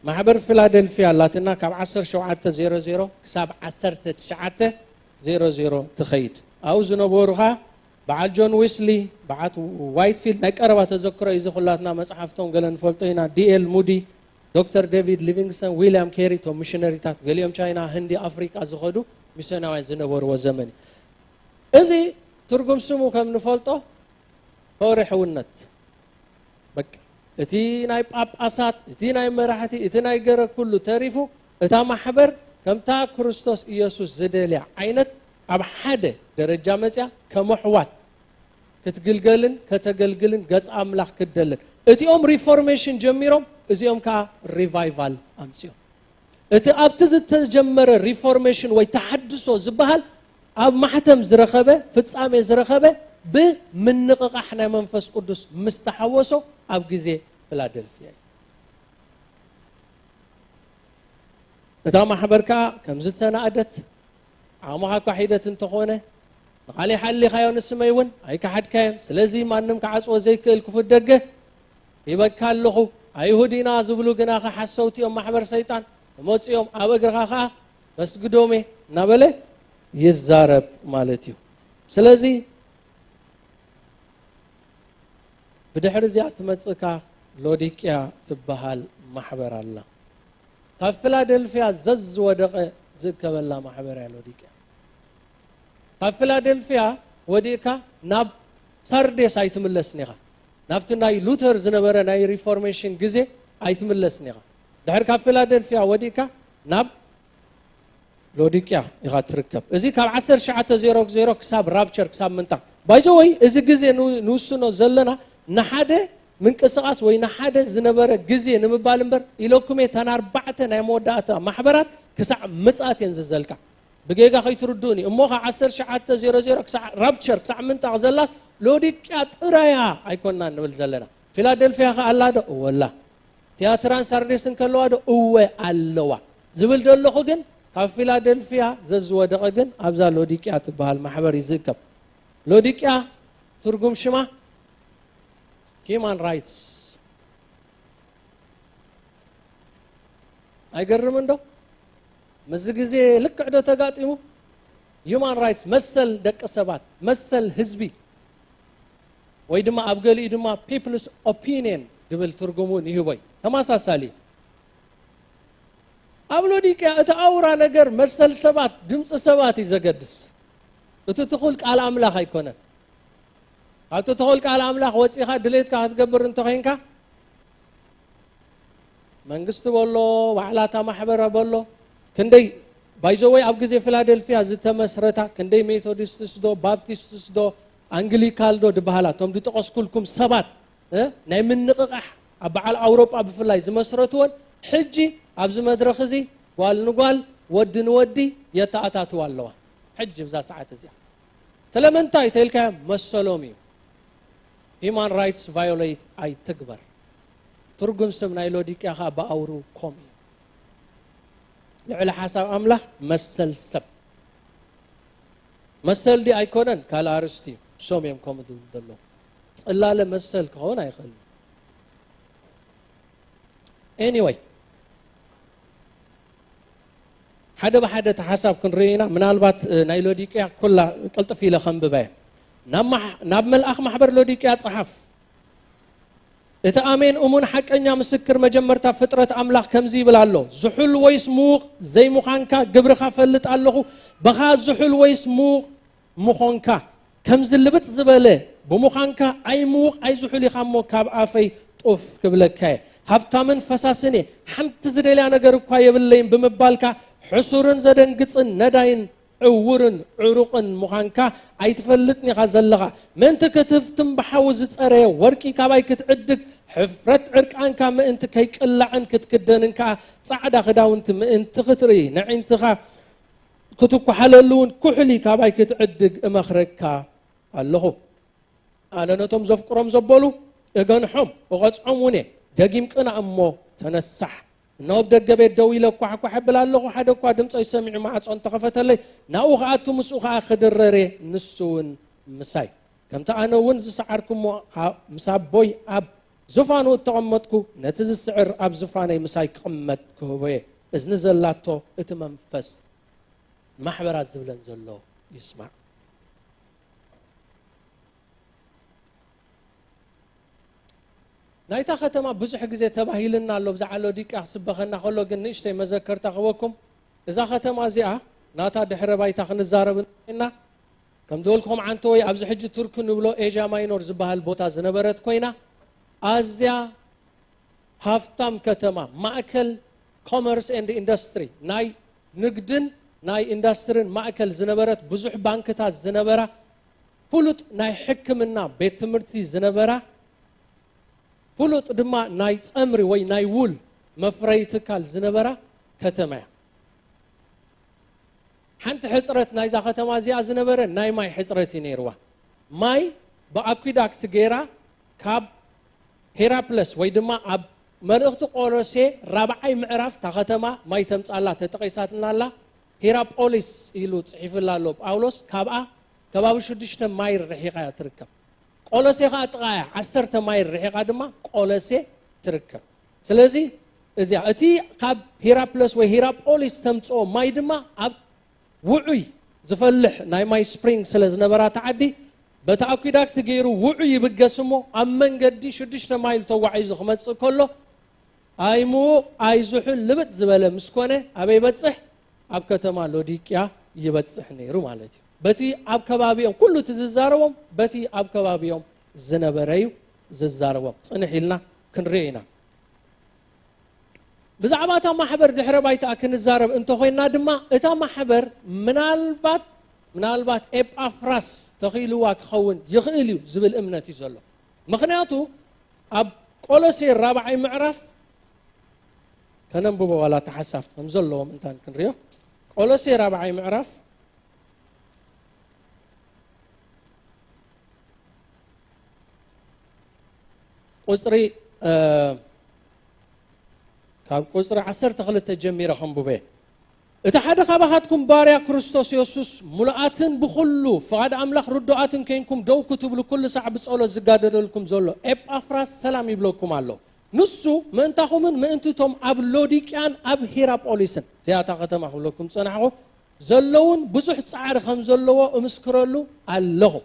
ማሕበር ፊላደልፊያ ላትና ካብ 1700 ክሳብ 1900 ትኸይድ ኣው ዝነበሩኻ በዓል ጆን ዊስሊ በዓል ዋይትፊልድ ናይ ቀረባ ተዘክሮ ይዝኹላትና መጽሓፍቶም ገለ ንፈልጦ ኢና ዲኤል ሙዲ ዶክተር ዴቪድ ሊቪንግስተን ዊሊያም ኬሪ ቶም ሚሽነሪታት ገሊኦም ቻይና ህንዲ አፍሪካ ዝኸዱ ሚስዮናውያን ዝነበርዎ ዘመን እዚ ትርጉም ስሙ ከም ንፈልጦ ፈሪሕውነት በቃ እቲ ናይ ጳጳሳት እቲ ናይ መራሕቲ እቲ ናይ ገረ ኩሉ ተሪፉ እታ ማሕበር كمتا كريستوس إيسوس زدليا عينت أب حدا درجة متى كمحوات كتقلقلن كتقلقلن قص أملاح كدلن اتيوم ريفورميشن جميرهم ازيوم كا ريفايفال أمسيوم اتي أبتز تجمر ريفورميشن ويتحدثوا زبهال أب محتم زرخبة فتسامي زرخبة بمنقق احنا منفس قدس مستحوسوا أب جزي فيلادلفيا إذا ما حبركا كم زتنا عدت عمها كحيدة تخونه علي حلي خيون السميون أي كحد كاين سلازي ما نم كعصو زي كل الدقة يبقى اللخو أيهودينا زبلو جناخ حسوت يوم محبر شيطان موت يوم أبغر خا بس قدومي نبله يزارب مالتيو سلازي بدحر زيات متصكا لوديكيا تبهال محبر الله كفيلادلفيا زز ودقه زكبلا محبر لوديكيا كفيلادلفيا وديكا ناب سارديس ايتملسنيغا نافتناي لوثر زنبره ناي ريفورميشن غزي ايتملسنيغا دحر كفيلادلفيا وديكا ناب لوديكيا يغا تركب ازي كاب 10:00 كساب رابتشر كساب منطق بايزوي ازي غزي نوسنو زلنا نحده من قصاص وين حدا زنبره غزي نمبال امبر الوكم تناربعته ناي موداتا محبرات كسع مصات ينزلكا بغيغا خيتردوني اموخا 10:00 كسع رابتشر كسع منطق زلاس لوديكيا طرايا ايكوننا نبل زلنا فيلادلفيا الله والله تياتران سارديسن كلوا ده اوه الله زبل دلخو ግን ካብ ፊላደልፊያ ዘዝወደቀ ግን ኣብዛ ሎዲቅያ ትበሃል ማሕበር ይዝከብ ሎዲቅያ ትርጉም ሽማ human rights አይገርም እንደው መዝ ጊዜ ልክ ዕዶ ተጋጥሙ human rights መሰል ደቀ ሰባት መሰል ህዝቢ ወይ ድማ ኣብገሊ ድማ people's opinion ድብል ትርጉሙን ይህቦይ ተማሳሳሊ አብሎዲቅያ እተአውራ ነገር መሰል ሰባት ድምጽ ሰባት ይዘገድስ እትትኹል ቃል አምላኽ አይኮነን አትትኹል ቃል አምላኽ ወጪኻ ድሌትካ ክትገብር እንተኸይንካ መንግስት በሎ ዋዕላታ ማሕበረ በሎ ክንደይ ባይዘወይ ኣብ ግዜ ፊላደልፊያ ዝተመስረታ ክንደይ ሜቶዲስትስ ዶ ባፕቲስትስ ዶ አንግሊካል ዶ ድበሃላቶም ድጠቀስኩልኩም ሰባት ናይ ምንቅቃሕ ኣብ በዓል አውሮጳ ብፍላይ ዝመስረትዎን ሕጂ ኣብዚ መድረኽ እዚ ጓል ንጓል ወዲ ንወዲ የተኣታትው ኣለዋ ሕጂ ብዛ ሰዓት እዚኣ ስለምንታይ ተልካ መሰሎም እዩ human rights violate ኣይትግበር ትርጉም ስም ናይ ሎዲቅያ ኻ በአውሩ ኮም እዩ ልዕሊ ሓሳብ ኣምላኽ መሰል ሰብ መሰል ዲ ኣይኮነን ካልኣርስቲ ሶም እዮም ከም ድብል ዘሎ ጽላለ መሰል ክኸውን ኣይኽእል anyway حدا بحدا تحسب كنرينا من البات ناي لوديكيا كلها قلت في لخم بباي ناب ملأخ محبر لوديكيا صحف اتامين امون حقنيا مسكر مجمرتا فطره املاح كمزي بلالو زحل ويسموق زي مخانكا قبرخا فلط الله بخا زحل ويسموق مخانكا كمز لبت زبله بمخانكا اي موق اي زحل يخمو كاب افي طوف كبلكاي هفتامن فساسني حمت زدليا ነገር እኮ የብለኝ በመባልካ حصورن زدنقصن نداين عورن عروقن مخانكا ايتفلطني خزلغا من تكتفتم بحوز صري ورقي كباي كتعدق حفرت عرقانكا ما انت كيقلعن كتكدننكا صعدا خداونت ما انت خطري نعينتخا كتب حللون كحلي كباي كتعدق مخركا الله انا نتم زفقرم زبلو اغنحم وغصعموني دقيم قنا امو تنسح نوب دغبيت دوي لكو حبل الله حدا كو دمص يسمع ما عصن تخفتلي ناو خاتو مسوخا خدرري نسون مساي كمت انا ونز سعركم مسابوي اب زفانو تقمطكو نتز السعر اب زفاني مساي قمتكو وي اذن زلاتو اتمنفس محبرات زبلن زلو يسمع نايتا ختما بزح غزي تباهيلنا الله بزع لوديقيا سبخنا خلو ግን ንሽተይ መዘከርታ ኸወኩም እዛ ختማ እዚኣ ናታ ድሕረ ባይታ ክንዛረብና ከም ደልኩም አንተ ወይ ኣብዚ ሕጂ ቱርክ ንብሎ ኤዥያ ማይኖር ዝበሃል ቦታ ዝነበረት ኮይና ኣዝያ ሃፍታም ከተማ ማእከል ኮመርስ ኤንድ ኢንዱስትሪ ናይ ንግድን ናይ ኢንዳስትሪን ማእከል ዝነበረት ብዙሕ ባንክታት ዝነበራ ፍሉጥ ናይ ሕክምና ቤት ትምህርቲ ዝነበራ ፍሉጥ ድማ ናይ ጸምሪ ወይ ናይ ውል መፍረይ ትካል ዝነበራ ከተማ እያ ሓንቲ ሕፅረት ናይዛ ከተማ እዚኣ ዝነበረ ናይ ማይ ሕፅረት ነይርዋ ማይ ብኣኩዳክት ገይራ ካብ ሄራፕለስ ወይ ድማ ኣብ መልእኽቲ ቆሎሴ ራብዓይ ምዕራፍ ታ ከተማ ማይ ተምጻላ ተጠቂሳትና ኣላ ሄራፖሊስ ኢሉ ጽሒፍላ ኣሎ ጳውሎስ ካብኣ ከባቢ 6 ማይ ርሒቓ ትርከብ ቆሎሴ ኸ ጥቓያ 10 ማይ ርሒቓ ድማ ቆሎሴ ትርከብ ስለዚ እዚኣ እቲ ካብ ሄራፕለስ ወይ ሄራፖሊስ ተምጽኦ ማይ ድማ ኣብ ውዑይ ዝፈልሕ ናይ ማይ ስፕሪንግ ስለ ዝነበራ ተዓዲ በታ ኣኩዳክት ገይሩ ውዑይ ይብገስሞ ኣብ መንገዲ 6 ማይል ተጓዒዙ ክመጽእ ከሎ ኣይሙ ኣይዙሑል ልብጥ ዝበለ ምስኮነ ኣበይ በጽሕ ኣብ ከተማ ሎዲቅያ ይበጽሕ ነይሩ ማለት እዩ በቲ ኣብ ከባቢኦም ኩሉ ትዝዛረቦም በቲ ኣብ ከባቢኦም ዝነበረዩ ዝዛረቦም ጽንሕ ኢልና ክንሪኦ ኢና ብዛዕባ እታ ማሕበር ድሕረ ባይታ ክንዛረብ እንተኾይና ድማ እታ ማሕበር ምናልባት ኤጳፍራስ ተኺልዋ ክኸውን ይኽእል እዩ ዝብል እምነት እዩ ዘሎ ምክንያቱ ኣብ ቆሎሴ 4ይ ምዕራፍ ከነንብቦ ዋላ ተሓሳብ ከም ዘለዎም እንታን ክንሪኦ ቆሎሴ 4ይ ምዕራፍ ቁጽሪ ካብ ቁጽሪ 12 ጀሚረ ከምብበ እቲ ሓደ ካባኻትኩም ባርያ ክርስቶስ ኢየሱስ ሙሉኣትን ብኹሉ ፍቓድ ኣምላኽ ርዱኣትን ኮይንኩም ደው ክትብሉ ኩሉ ሰዓት ብጸሎት ዝጋደለልኩም ዘሎ ኤጳፍራስ ሰላም ይብለኩም ኣሎ ንሱ ምእንታኹምን ምእንትቶም ኣብ ሎዲቅያን ኣብ ሂራጶሊስን እዚኣታ ከተማ ክብለኩም ጽናሕኹ ዘለውን ብዙሕ ጻዕሪ ከም ዘለዎ እምስክረሉ ኣለኹ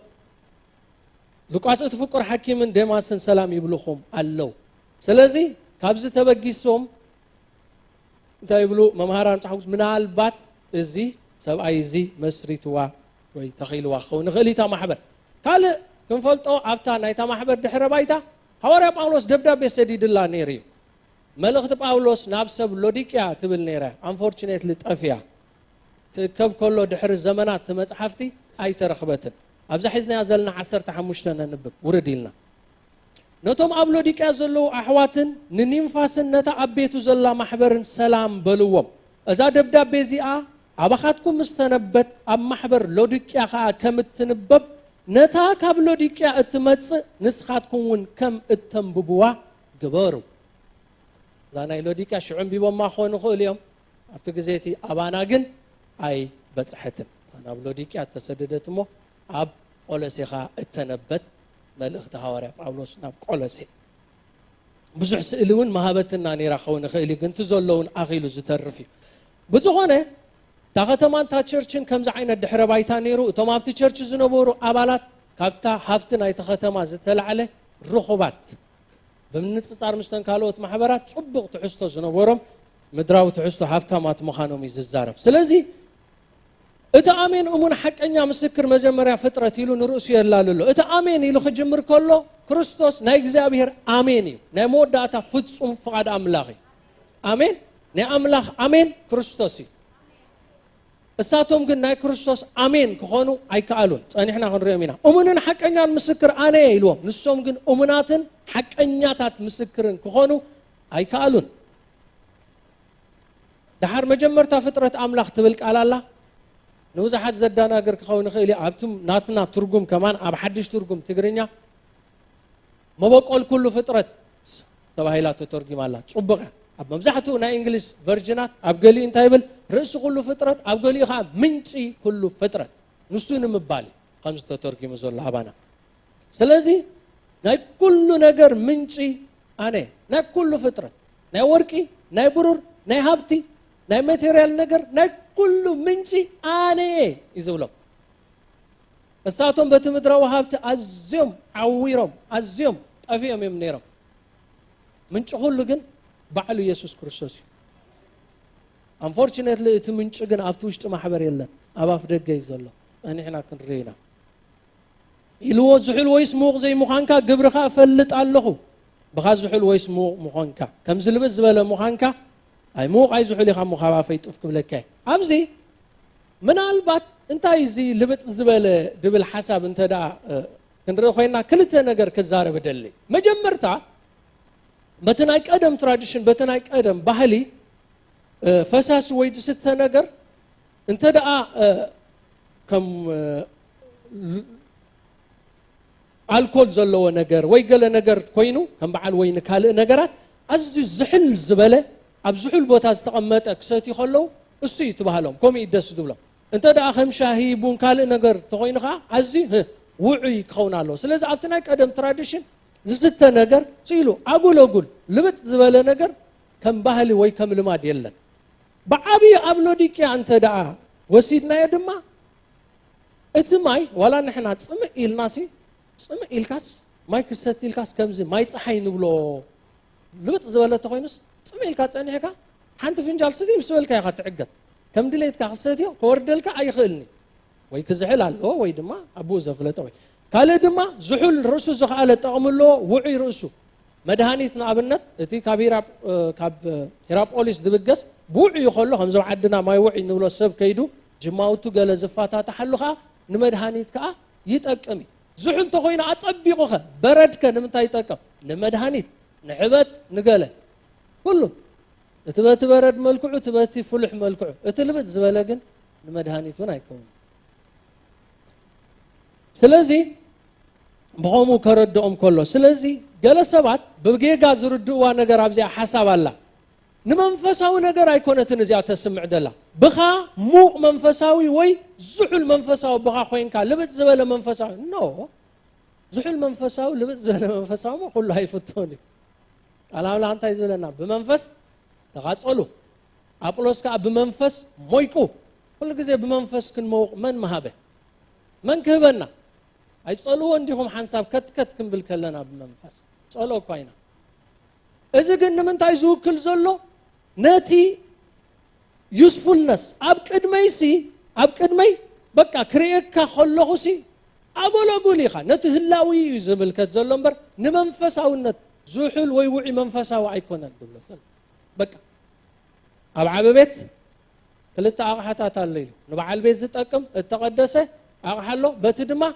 ሉቃስ እቲ ፍቁር ሓኪምን ዴማስን ሰላም ይብልኹም ኣለው ስለዚ ካብዚ ተበጊሶም እንታይ ይብሉ መምሃራን ጻሕፉስ ምናልባት እዚ ሰብኣይ እዚ መስሪትዋ ወይ ተኺልዋ ክኸውን ይኽእል እታ ማሕበር ካልእ ክንፈልጦ ኣብታ ናይታ ማሕበር ድሕረ ባይታ ሐዋርያ ጳውሎስ ደብዳቤ ሰዲድላ ነይሩ እዩ መልእኽቲ ጳውሎስ ናብ ሰብ ሎዲቅያ ትብል ነይራ አንፎርቹኔትሊ ጠፍያ ትከብ ከሎ ድሕሪ ዘመናት ተመጽሓፍቲ ኣይተረኽበትን ኣብዛ ሒዝናያ ዘለና 15 ነንብብ ውርድ ኢልና ነቶም ኣብ ሎዲቅያ ዘለዉ ኣሕዋትን ንኒምፋስን ነታ ኣብ ቤቱ ዘላ ማሕበርን ሰላም በልዎም እዛ ደብዳቤ እዚኣ ኣባኻትኩም ምስ ተነበት ኣብ ማሕበር ሎዲቅያ ከዓ ከም እትንበብ ነታ ካብ ሎዲቅያ እትመጽእ ንስኻትኩም እውን ከም እተንብብዋ ግበሩ እዛ ናይ ሎዲቅያ ሽዑም ቢቦማ ክኾኑ ይኽእሉ እዮም ኣብቲ ግዜ እቲ ኣባና ግን ኣይ በጽሐትን ናብ ሎዲቅያ ተሰደደት እሞ ኣብ ቆሎሴ ኸ እተነበት መልእኽቲ ሐዋርያ ጳውሎስ ናብ ቆሎሴ ብዙሕ ስእሊ እውን ማሃበትና ነይራ ክኸውን ይኽእል እዩ ግን እቲ ዘለውን ኣኺሉ ዝተርፍ እዩ ብዝኾነ እታ ከተማን እታ ቸርችን ከምዚ ዓይነት ድሕረ ባይታ ነይሩ እቶም ኣብቲ ቸርች ዝነበሩ ኣባላት ካብታ ሃፍቲ ናይቲ ከተማ ዝተላዕለ ርኹባት ብምንጽጻር ምስተን ካልኦት ማሕበራት ጽቡቕ ትሕዝቶ ዝነበሮም ምድራዊ ትሕዝቶ ሃፍታማት ምዃኖም እዩ ዝዛረብ ስለዚ እቲ ኣሜን እሙን ሓቀኛ ምስክር መጀመርያ ፍጥረት ኢሉ ንርእሱ የላልሎ እቲ ኣሜን ኢሉ ክጅምር ከሎ ክርስቶስ ናይ እግዚአብሔር ኣሜን እዩ ናይ መወዳእታ ፍጹም ፍቓድ ኣምላኽ እዩ ኣሜን ናይ ኣምላኽ ኣሜን ክርስቶስ እዩ እሳቶም ግን ናይ ክርስቶስ ኣሜን ክኾኑ ኣይከኣሉን ጸኒሕና ክንሪኦም ኢና እሙንን ሓቀኛን ምስክር ኣነ ኢልዎም ንሶም ግን እሙናትን ሓቀኛታት ምስክርን ክኾኑ ኣይከኣሉን ድሓር መጀመርታ ፍጥረት ኣምላኽ ትብል ቃል ኣላ ንውዛሓት ዘዳናገር ክኸውን ይኽእል እዩ ኣብቲ ናትና ትርጉም ከማን ኣብ ሓድሽ ትርጉም ትግርኛ መበቆል ኩሉ ፍጥረት ተባሂላ ተተርጊማ ኣላ ጽቡቕ ኣብ መብዛሕትኡ ናይ እንግሊዝ ቨርጅናት ኣብ ገሊኡ እንታይ ይብል ርእሲ ኩሉ ፍጥረት ኣብ ገሊኡ ከዓ ምንጪ ኩሉ ፍጥረት ንሱ ንምባል ከም ዝተተርጊሙ ዘሎ ኣባና ስለዚ ናይ ኩሉ ነገር ምንጪ ኣነ ናይ ኩሉ ፍጥረት ናይ ወርቂ ናይ ብሩር ናይ ሃብቲ ናይ ማቴሪያል ነገር ናይ ኩሉ ምንጪ ኣነ ይዝብሎም እሳቶም በቲ ምድራዊ ሃብቲ ኣዝዮም ዓዊሮም ኣዝዮም ጠፊኦም እዮም ነይሮም ምንጪ ኩሉ ግን ባዕሉ ኢየሱስ ክርስቶስ እዩ አንፎርቹኔትሊ እቲ ምንጪ ግን ኣብቲ ውሽጢ ማሕበር የለን ኣብ ኣፍ ደገ እዩ ዘሎ ጸኒሕና ክንሪኦ ኢና ኢልዎ ዝሑል ወይስ ምዉቕ ዘይምዃንካ ግብርኻ እፈልጥ ኣለኹ ብኻ ዝሑል ወይስ ምዉቕ ምዃንካ ከም ዝልብስ ዝበለ ምዃንካ أي مو عايز حلي خام مخابا فيتوف كبلكاي أبزي من البات أنت عايزي لبت زبالة دبل حساب أنت دا كنرى خوينا كلتا نجار كزارة بدلي ما جمرتها بتنايك أدم تراديشن بتنايك أدم بحالي فساس ويد ست نجار أنت دا كم الكول زلوا نجار ويقال نجار كوينو كم بعال وين كال نجارات أزج زحل الزبالة أبزحل بوتاز تقمت أكساتي خلوا استي تبهلهم كم يدرس دولا أنت دا أخم شاهي بون كال نجار تقوينها عزي وعي كونا له سلز عفتنا كأدم تراديشن زت نجار سيلو أقول لبت زبالة نجار كم بهلي وي كم لما ديلن بعبي أبلودي كي أنت دا وسيدنا يدما اتماي ولا نحن نسمع الناسي سمع الكاس ما يكسر الكاس كم زي ما يتصحي نبلو لبت زبالة تقوينس سمع الكاس أنا هيك حنت فنجال سدي مسؤول كي تعقد كم دليت كاستيو كوردلك أي خلني ويكزحل على ويدما أبو زفلته وي قال دما زحل رأسه زخالة تعمله وعي رأسه مدهانيتنا أبنت تي كبيرة كاب هراب أوليس دبجس بوعي يخلو هم زو عدنا ما يوعي نقول السب كيدو جماعته قال زفاتها تحلها نمدهانيت كا يتأكمي زحل تقوين أتصبيقه برد كنمتا يتأكم نمدهانيت نعبت نقاله كله تبات برد ملكعو تباتي فلح ملكعو اتلبت زبالجن نمدهانيت وين يكون سلازي بقومو كردهم كله سلازي قال سبات ببقيقا زردوا نجار عبزي حساب الله نمنفساوي نجار يكون تنزيع تسمع دلا بخا مو منفساوي وي زحل منفساوي بخا خوين كان لبت زبالة منفساوي نو زحل منفساوي لبت زبالة منفساوي ما كله هيفتوني قال لا أنت يزولنا بمنفس تغاصلو أبولوس كا بمنفس مويكو كل جزء بمنفس كن موق من مهابه من كهبنا أي صلوا عندهم حنساب كت كم بالكلنا بمنفس صلوا كوينا إذا قلنا من تعيزوا كل زلوا ناتي usefulness أبكد ما يسي أبكد ما بقى كريك كخلّه سي أقولي خا نتهلاوي يزبل كتزلمبر نمنفس أو نت زحل ويوعي منفس أو عيكونا الدولة سل بقى أبعب بيت كلتا أغحتا تالليل نبع البيت زت أكم التقدسه أغحلو بتدما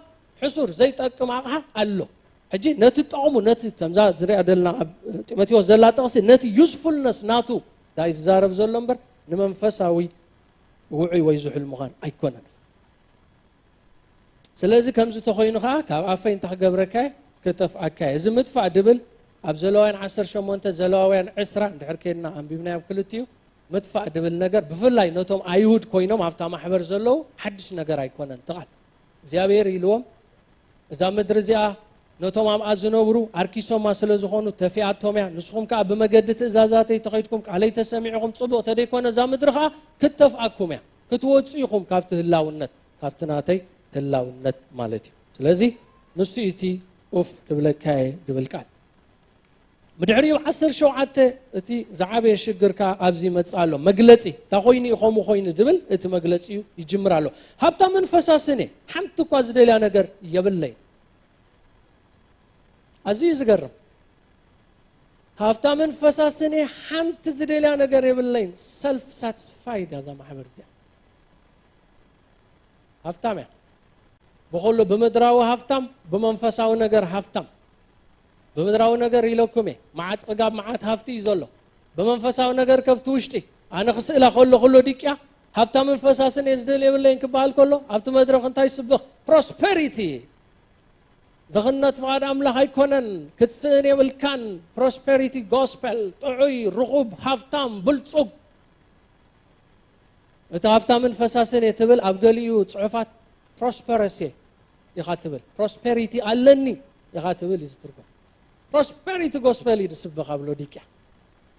حصور زي تأكم أغحى قالو حجي نتي طعمو نتي كم زاد زري أدلنا تيموثيوس زلا تقصي نتي usefulness ناتو دايس زارب زلمبر نمنفساوي وعي ويزحل مغان أيكونا سلازي كم زي تخوينوها كاب عفين تحقبركاي كتف أكاي إذا مدفع دبل أبزلوين 10 شمونتا زلوين 10 دحركينا عم بيبناي بكلتيو مدفع دبل نجار بفلاي نتوم أيهود كوينهم عفتا محبر زلو حدش نجار أيكونا انتقال زيابير يلوم إذا مدرزيا نتوم عم أزنورو أركيسهم ما سلزخونو تفيعتهم يعني نسخهم كعب بمجدة إزازاتي تقيتكم عليه تسمعهم صبوا تديكونا إذا مدرخا كتفعكم يعني كتوجيهم كافته الله والنت كافتناتي الله والنت مالتي لذي نسيتي أوف قبلكاي قبلكاي مدعري عصر شو عته أتي زعابي شجر كا أبزي متصالو مجلتي تخويني خامو خويني دبل أنت مجلتي يجمرالو هبتا من فساسني حمت قاز دليل نجر يبلي عزيز قرب هبتا من فساسني حمت زدليل نجر يبلي سلف ساتسفايد هذا ما حبر زي هبتا ما بقوله بمدراو هفتم بمنفساو نجر هفتم بمدراو نجر يلوكمي معات صقاب معات هفتي يزلو بمنفساو نجر كفتوشتي أنا خسئلة خلو ديكيا هفتا من فساسن يزدل يبلين كبال كله هفتا مدراو خنتاي سبخ prosperity دخلنا تفعل أملا هايكونن كتسن يبلكان prosperity gospel طعوي رغوب هفتام بلتصق هفتا من فساسن يتبل أبقليو تعفات prosperity يخاتبل prosperity علني يخاتبل يستركم prosperity gospel يدسبخ قبلو ديكيا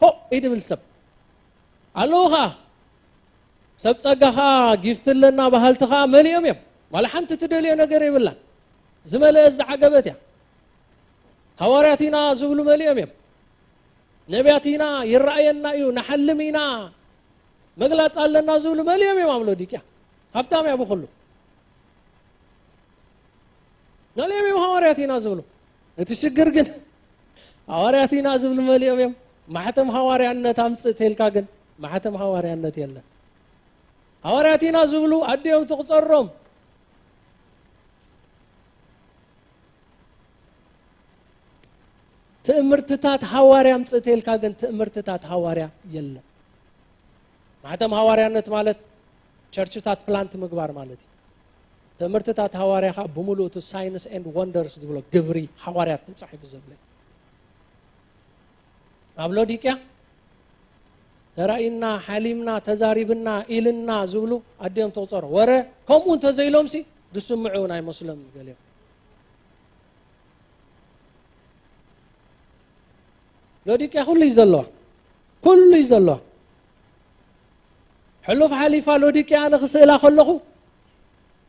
هو إيدي بالسب ألوها سبتقها جفت لنا بهالتخا مليم يوم ولا حنت تدلي نجري بالله زملاء الزعقبتيا حوارياتنا زبلو مليم يوم نبياتنا يرأينا يو نحلمينا مغلات علنا زبلو مليم يوم عملو ديكيا هفتام يا أبو خلو نليم يوم حوارياتنا زبلو نتشجر جن حوارياتنا زبلو مليم يوم ما حتم حواري عنا تامس تلكاجن ማህተም ሐዋርያነት የለን ሐዋርያቲና ዝብሉ አዲዮም ተቆጸሮም ትእምርትታት ሐዋርያ ምጽቴልካ ግን ትእምርትታት ሐዋርያ የለን ማህተም ሐዋርያነት ማለት ቸርችታት ፕላንት ምግባር ማለት ትእምርትታት ሐዋርያ በሙሉቱ ሳይንስ ኤንድ ወንደርስ ዝብሎ ግብሪ ሐዋርያት ተጻሒፉ ዘብለ አብሎዲቂያ ተራይና ሐሊምና ተዛሪብና ኢልና ዝብሉ አዲዮም ተቆጸሮ ወረ ከምኡን ተዘይሎምሲ ድስምዑን አይ ሙስሊም ገለም ሎዲቂያ كل يزلوا حلوف حليفة لوديكي أنا خسئلا خلقو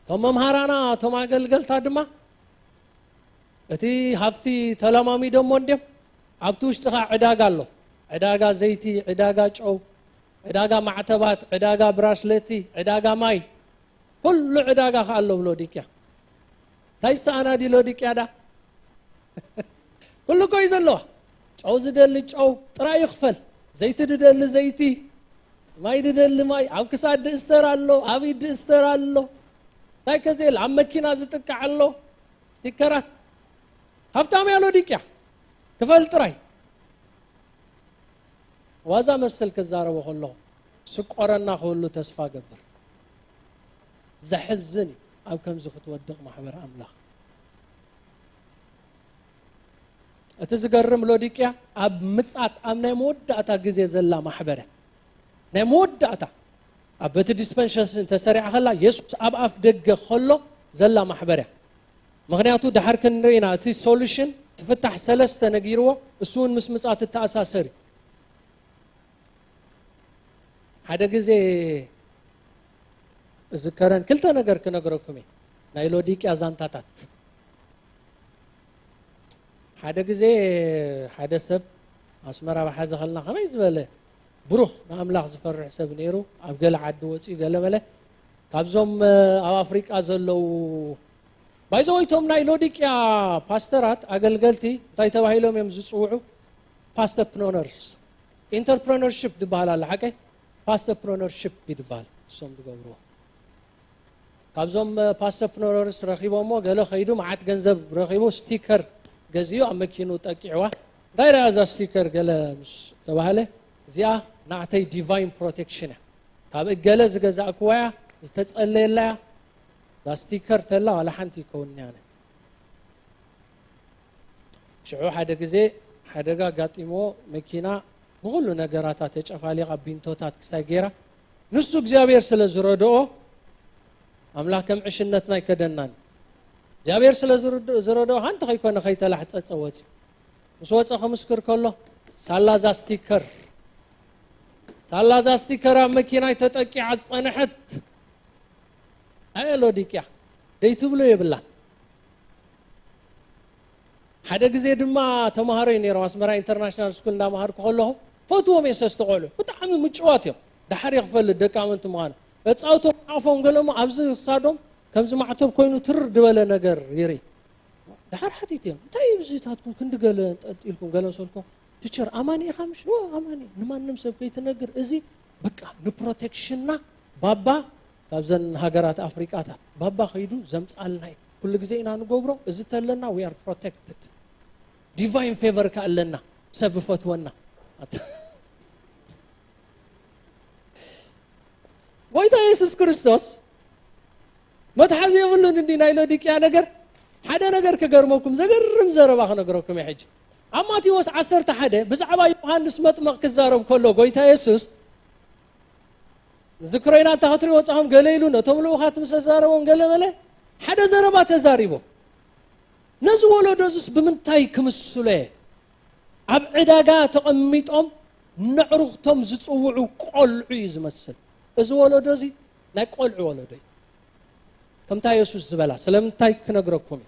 ثم مهارانا ثم قلقل تادما اتي هفتي تلامامي دمون دم عبتوش تخا عداقا له عداقا زيتي عداقا جو عداقا معتبات عداقا براشلتي عداقا ماي كل عداقا خالو بلوديكيا تايسا أنا دي لوديكيا دا كله كو يزلوا جو زدل جو ترى يخفل زيت ددل زيتي ماي ددل ماي عبكسا دستر الله عبي دستر الله لا كزيل عمكينا زتقع الله ستيكرات هفتام يالو ديكيا كفل تراي وازا مسل كزاره وخلو سقورنا خلو تسفا قبر زحزني او كم زخت ودق محبر املاح اتزقرم لوديكيا اب مصات امنا موداتا غزي زلا محبره نموداتا ابت ديسبنشن تسرع خلا يسوس اب اف دغ خلو زلا محبره مغنياتو دحر كنرينا تي سوليوشن تفتح ثلاثه نغيرو اسون مسمصات التاساسري هذا غزي ذكرن كلتا ነገር كنغركم نايلوديكيا زانتاتات هذا غزي هذا سب اسمرا بحاز خلنا خميس بله بروح املاح زفرع سب نيرو ابقل عد وصي قلمله كابزوم او افريقيا زلو بايزويتهم نايلوديكيا باسترات اغلغلتي تايتبايلوم يمزصوعو باستربرونرز انتربرونرشيب دبالا لحقه باستربرونرشيب يدبال سوم دغبرو كابزوم باستربرونرز رخيبومو قالو خيدو معات ገንዘብ رخيبو ستيكر غزيو امكينو طقيوا دايره از ستيكر قالمش تباله زيا نعتي ديفاين بروتكشن كاب قاله زغزا اكوايا استتصليلا دا ستيكر تلا ولا حنتي كون يعني شعو حدا غزي حداغا غاطيمو مكينا بكل نغراتا تچفالي قبينتوتات كساغيرا نسو እግዚአብሔር ስለዝረደኦ አምላክም ዕሽነትና ይከደናን እግዚአብሔር ስለዝረደኦ አንተ ከይኮነ ከይተላህ ጸጸወት መስወጽ خمسكر كله ሳላዛ ستيكر مكينه تطقي عصنحت ايلوديكيا ديتو بلو يبلا حدا غزي دما تمهاري نيرو اسمرا انترناشنال سكول دا مهار كله فوتوم يستقولوا بطعم مچواتيو دحر يخفل دقامنت مان اصاوتو عفون قالوا ابز يخصادهم كم زمعتو كوينو ترد ولا نجر يري دحر حتيتيم طيب زيتاتكم كند قال انطيلكم قالوا سولكم تشر اماني خمش هو اماني نمانم سب كيتنجر ازي بقى بروتكشننا بابا كابزن هاجرات افريقاتا بابا خيدو زمصالناي كل غزي انا نغبرو ازي تلنا وي ار بروتكتد ديفاين فيفر كالنا سب فتونا ويدا يسوع كريستوس ما تحزي يقولون اني نايلوديكيا ነገር حدا ነገር كغرمكم زغرم زربا خنغركم يحج اما تيوس 10 حدا بزعبا يوحنس مطمق كزارم كله غويتا يسوع ذكرينا تاخري وصهم غليلو نتملو خات مسزارون غلمله حدا زربا تزاريبو نزولو دوزس بمنتاي كمسله اب عداغا تقميطوم نعرختم زصوعو قلعو يزمسل ازولو دوزي لا قلعو ولدي كمتا يسوس زبلا سلامتاي كنغركم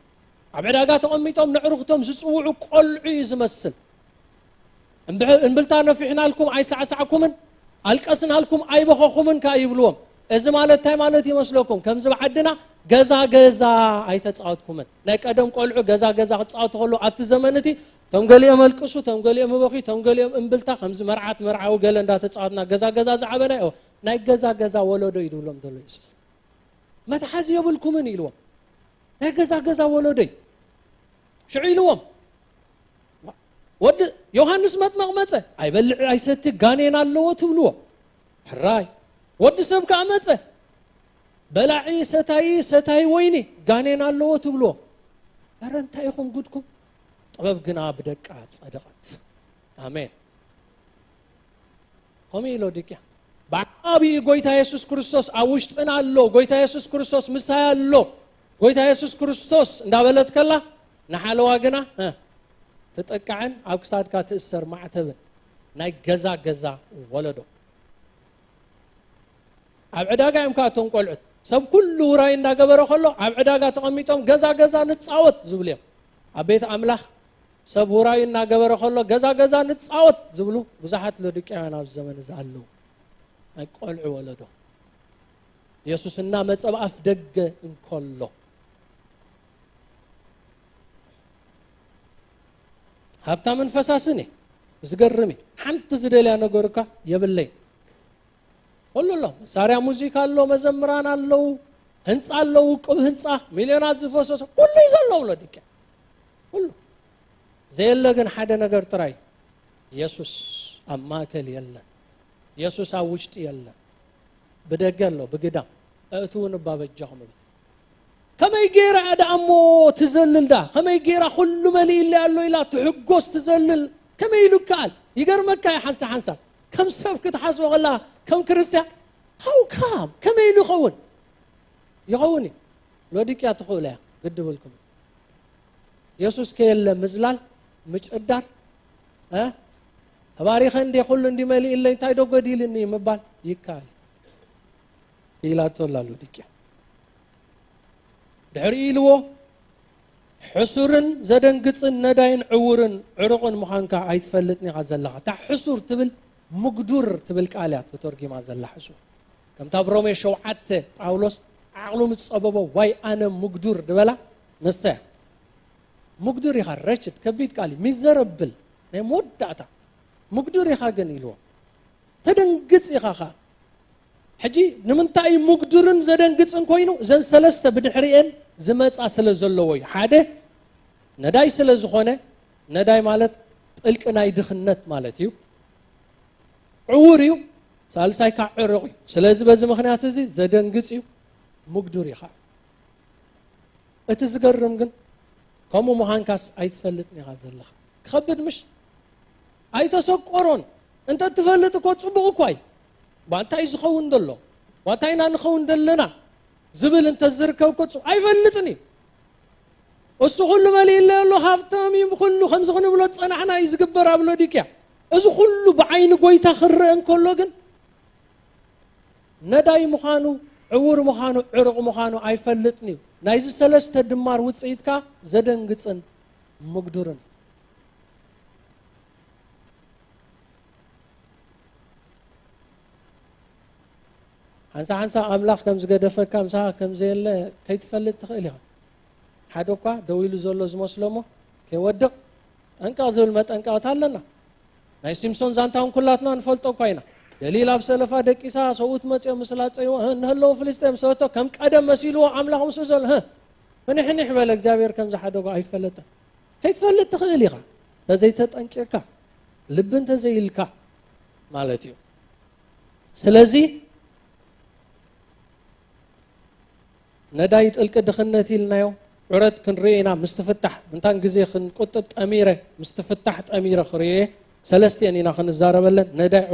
عبداغا تقميطوم نعرختم زصوعو قلعو يزمسل انبلتا نفعنا لكم اي ساعسعكم القسنا لكم اي بخخومن كايبلوم اذا مالتاي مالتي مسلوكم كم زبعدنا غزا اي تصاوتكم لا قدم قلعو غزا تصاوت خلو ات زمنتي تم قاليهم القصو تم قاليهم بخي تم قاليهم انبلتا خمس مرعات مرعاو قال اندا تصعدنا غزا زعبنا ناي غزا ولودو يدولهم دلو يسوس ما تحاز يبلكم من يلوم ناي غزا ولودي شعيلوهم ود يوحنس مطمق مصه ايبلع ايستي غانينا لو تبلو حراي ود سبك امصه بلاعي ستاي ويني غانينا لو تبلو ارنتا يكون غدكم طبب غنا بدقا صدقات امين قوميلو ديكيا ባቢ ጎይታ ኢየሱስ ክርስቶስ አውሽጥና አሎ ጎይታ ኢየሱስ ክርስቶስ ምሳያ አሎ ጎይታ ኢየሱስ ክርስቶስ እንዳበለት ከላ ነሐለዋ ግና ተጠቃዕን አብክሳድካ ትእሰር ማዕተብን ናይ ገዛ ወለዶ ኣብ ዕዳጋ ይምካቶም ቆልዑት ሰብ ኩሉ ራይ እንዳገበረ ከሎ ኣብ ዕዳጋ ተቀሚጦም ገዛ ንጻወት ዝብልዮም ኣብ ቤት አምላኽ ሰብ ራይ እንዳገበረ ከሎ ገዛ ንጻወት ዝብሉ ብዙሓት ለድቂያን ኣብ ዘመን ዘአሉ አይቆልዑ ወለዶ ኢየሱስና መጸባፍ ደገ እንኮሎ ሀብታ መንፈሳስኔ ዝገርሚ ሓንቲ ዝደልያ ነገርካ የብለይ ሁሉሎ መሳሪያ ሙዚቃ አሎ መዘምራን አለው ህንጻ አለው ቁብ ህንጻ ሚሊዮናት ዝፈሰሰ ሁሉ ይዘለው ለድቀ ሁሉ ዘይለ ግን ሓደ ነገር ጥራይ ኢየሱስ አማከል የለ ኢየሱስ አውሽጥ የለ በደገሎ በግዳም እቱን ባበጃሁም ከመይ ጌራ አዳሞ ትዘልልዳ ከመይ ጌራ ሁሉ መልይ ያለው ኢላ ትሕጎስ ትዘልል ከመይ ይልካል ይገርመካ ያሐንሳ ከም ሰብክ ተሐስበ ወላ ከም ክርስቲያን how come ከመይ ይኸውን ሎዲቂያ ተቆላ ግድብልኩም ኢየሱስ ከየለ ምዝላል ምጭዳር ተባሪኸ እንደ ሁሉ እንዲመልይ ኢለኝ ታይዶ ጎዲልኒ መባል ይካል ኢላቶላ ሎዲቂያ ድሕሪልዎ حسورن زدنقصن نداين عورن عرقن مخانكا ايتفلتني غزلها تا حسور تبل مقدور تبل قاليات تترجم غزلها حسور كم تبرومي شوعت باولوس عقلو متصببو واي انا مقدور دبلا نسا مقدور يخرجت كبيت قالي ميزربل نموداتا مقدور يخاغن يلو تدنقص يخاخا حجي نمنتاي مقدورن زدنقصن كوينو زن سلسته بدحريين زمص ስለዘለወይ ሓደ ነዳይ ስለዝኾነ ነዳይ ማለት ጥልቅ ናይ ድኽነት ማለት እዩ ዕውር እዩ ሳልሳይ ካዕረቕ እዩ ስለዚህ በዚ ምኽንያት እዚ ዘደንግጽ እዩ ሙግዱር ይኻ እቲ ዝገርም ግን ከምኡ መሃንካስ ኣይትፈልጥኒ ኢኻ ዘለኻ ክኸብድ ምሽ ኣይተሰቆሮን እንተ ትፈልጥ እኮ ጽቡቕ እኮ ኣይ ባንታይ ዝኸውን ደሎ ባንታይና ንኸውን ደለና زبل انت زركو كتسو اي فلتني اسو كله مالي الا له هافتامي كله خمس خنو بلو تصنعنا يزقبر ابلو ديكيا اسو كله بعين قويتا خرئن كله جن نداي مخانو عور مخانو عرق مخانو اي فلتني نايز سلسته دمار وصيتكا زدنقصن مقدورن አንሳ አምላክ ከም ዝገደፈካ ምሳ ከም ዘለ ከይትፈልጥ ትኽእል ሓዶካ ደውይሉ ዘሎ ዝመስለሞ ከይወድቕ ጠንቃ ዝብል መጠንቃት ኣለና ናይ ሲምሶን ዛንታውን ኩላትና ንፈልጦ ኮይና ደሊል ኣብ ሰለፋ ደቂሳ ሰውት መጽዮ መስላጸዮ እንህለው ፍልስጤም ሰውቶ ከም ቀደም መሲልዎ አምላክ ምስ ዘሎ ምንሕንሕ በለ እግዚአብሔር ከም ዝሓደጎ ኣይፈለጠ ከይትፈልጥ ትኽእል ኢኻ ተዘይተጠንቂርካ ልብን ተዘይልካ ማለት እዩ ስለዚህ نداي ጥልቅ ድኽነት ይልናዮ ዕረት ክንሪና ምስትፍታሕ እንታን ግዜ ክንቆጥብ ጠሚረ ምስትፍታሕ ጠሚረ ክሪየ ሰለስቴን ኢና ክንዛረበለን ነዳይ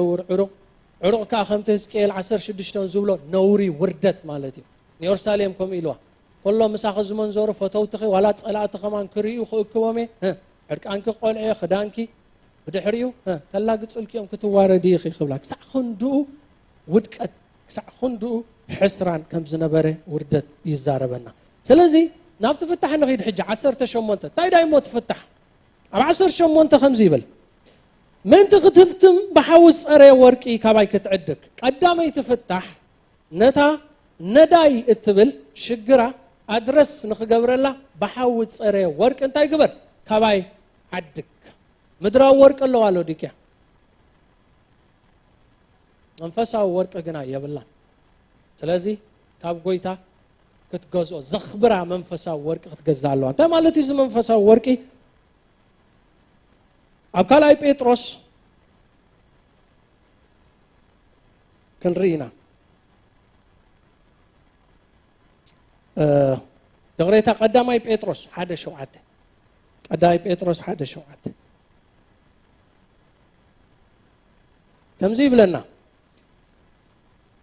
ዕሩቅ ካ ከምተ ሕዝቅኤል 16 ዝብሎ ነውሪ ውርደት ማለት እዩ ኢየሩሳሌም ከም ኢልዋ ኩሎ ምሳኺ ዝመንዘሩ ፈተውትኺ ዋላ ጸላእቲ ኸማን ክሪኡ ክእክቦሜ ዕርቃንኪ ቆልዐ ክዳንኪ ብድሕሪኡ ከላ ግጽልኪኦም ክትዋረዲ ይኺ ክብላ ክሳዕ ክንድኡ ውድቀት ክሳዕ ክንድኡ حسران كم زنبره وردت يزاربنا سلازي نافت فتح نغيد حجة 10 شمونته تاي داي موت فتح 10 شمونته 5 يبل من تغتفتم بحوس اري ورقي كباي كتعدك قدامي تفتح نتا نداي اتبل شجرة ادرس نخغبرلا بحوس اري ورق انتاي قبر كباي عدك ምድራዊ ወርቅ አለው ላውዲቅያ መንፈሳዊ ወርቅ ግና የብላን ስለዚህ ካብ ጎይታ ክትገዝኦ ዘኽብራ መንፈሳዊ ወርቅ ክትገዛለዋ እንታይ ማለት እዩ መንፈሳዊ ወርቂ ኣብ ካልኣይ ጴጥሮስ ክንሪኢና ደغريታ ቀዳማይ ጴጥሮስ 1:7 ቀዳማይ ጴጥሮስ 1:7 ከምዚ ይብለና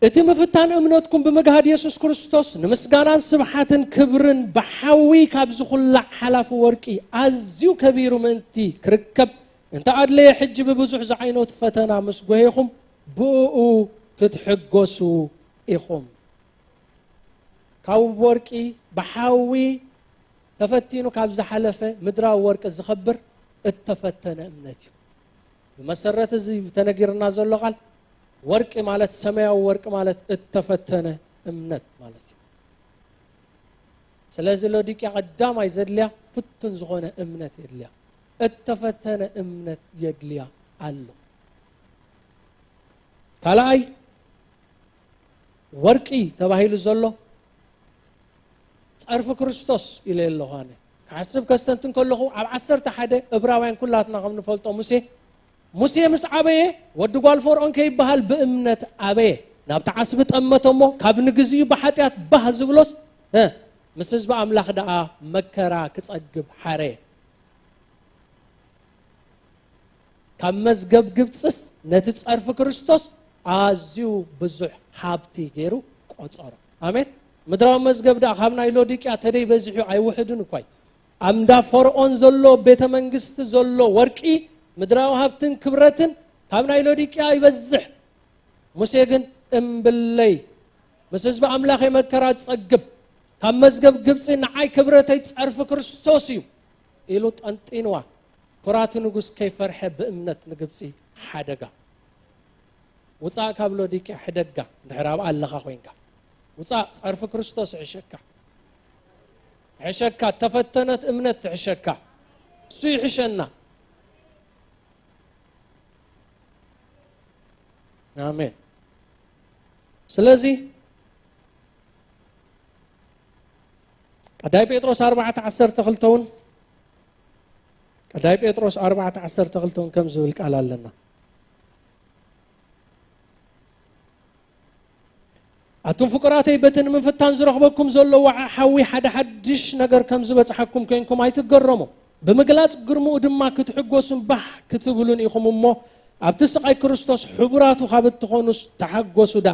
እቲ ምፍታን እምነትኩም ብምግሃድ ኢየሱስ ክርስቶስ ንምስጋናን ስብሓትን ክብርን ብሓዊ ካብ ዝኹላዕ ሓላፊ ወርቂ ኣዝዩ ከቢሩ ምእንቲ ክርከብ እንተ ኣድለየ ሕጂ ብብዙሕ ዝዓይኖት ፈተና ምስ ጎሄኹም ብኡ ክትሕገሱ ኢኹም ካብ ወርቂ ብሓዊ ተፈቲኑ ካብ ዝሓለፈ ምድራዊ ወርቂ ዝኸብር እተፈተነ እምነት እዩ ብመሰረት እዚ ተነጊርና ዘሎ ቃል ወርቂ ማለት ሰማያዊ ወርቂ ማለት እተፈተነ እምነት ማለት እዩ ስለዚ ላውዲቅያ ቀዳማይ ዘድልያ ፍቱን ዝኾነ እምነት የድልያ እተፈተነ እምነት የድልያ ኣሎ ካልኣይ ወርቂ ተባሂሉ ዘሎ ጸርፊ ክርስቶስ ኢለ ኣለኻነ ክሓስብ ከስተንትን ከለኹ ኣብ 11 ዕብራውያን ኩላትና ከም ንፈልጦ ሙሴ ምስ ዓበየ ወዲ ጓል ፈርዖን ከይበሃል ብእምነት ዓበየ ናብቲ ዓስቢ ጠመቶሞ ካብ ንግዚኡ ብሓጢኣት ባህ ዝብሎስ ምስ ህዝቢ ኣምላኽ ደኣ መከራ ክጸግብ ሓረየ ካብ መዝገብ ግብፅስ ነቲ ጸርፊ ክርስቶስ ኣዝዩ ብዙሕ ሃብቲ ገይሩ ቆፀሮ ኣሜን ምድራዊ መዝገብ ደኣ ካብ ናይ ላውዲቅያ ተደይ በዚሑ ኣይውሕድን እኳይ ኣምዳ ፈርዖን ዘሎ ቤተ መንግስቲ ዘሎ ወርቂ ምድራዊ ሃብትን ክብረትን ካብ ናይ ላውዲቅያ ይበዝሕ ሙሴ ግን እምብለይ ምስ ህዝቢ ኣምላኽ መከራ ዝጸግብ ካብ መዝገብ ግብፂ ንዓይ ክብረተይ ጸርፊ ክርስቶስ እዩ ኢሉ ጠንጢንዋ ኩራት ንጉስ ከይፈርሐ ብእምነት ንግብፂ ሓደጋ ውፃእ ካብ ላውዲቅያ ሕደጋ ድሕራብ ኣለኻ ኮይንካ ውፃእ ጸርፊ ክርስቶስ ሕሸካ ተፈተነት እምነት ሕሸካ እሱ ይሕሸና አሜን ስለዚህ ቀዳይ ጴጥሮስ 4:12 ቀዳይ ጴጥሮስ 4:12 ከም ዝብል ቃል ኣለና ኣቱም ፍቅራተይ በትን ምፍታን ዝረኽበኩም ዘሎ ሓዊ ሓደ ሓድሽ ነገር ከም ዝበፅሐኩም ኮይንኩም ኣይትገረሙ ብምግላጽ ግርሙኡ ድማ ክትሕጎሱን ባህ ክትብሉን ኢኹም እሞ ኣብቲ ስቃይ ክርስቶስ ሕቡራቱ ካብ እትኾኑስ ተሓጎሱ ዳ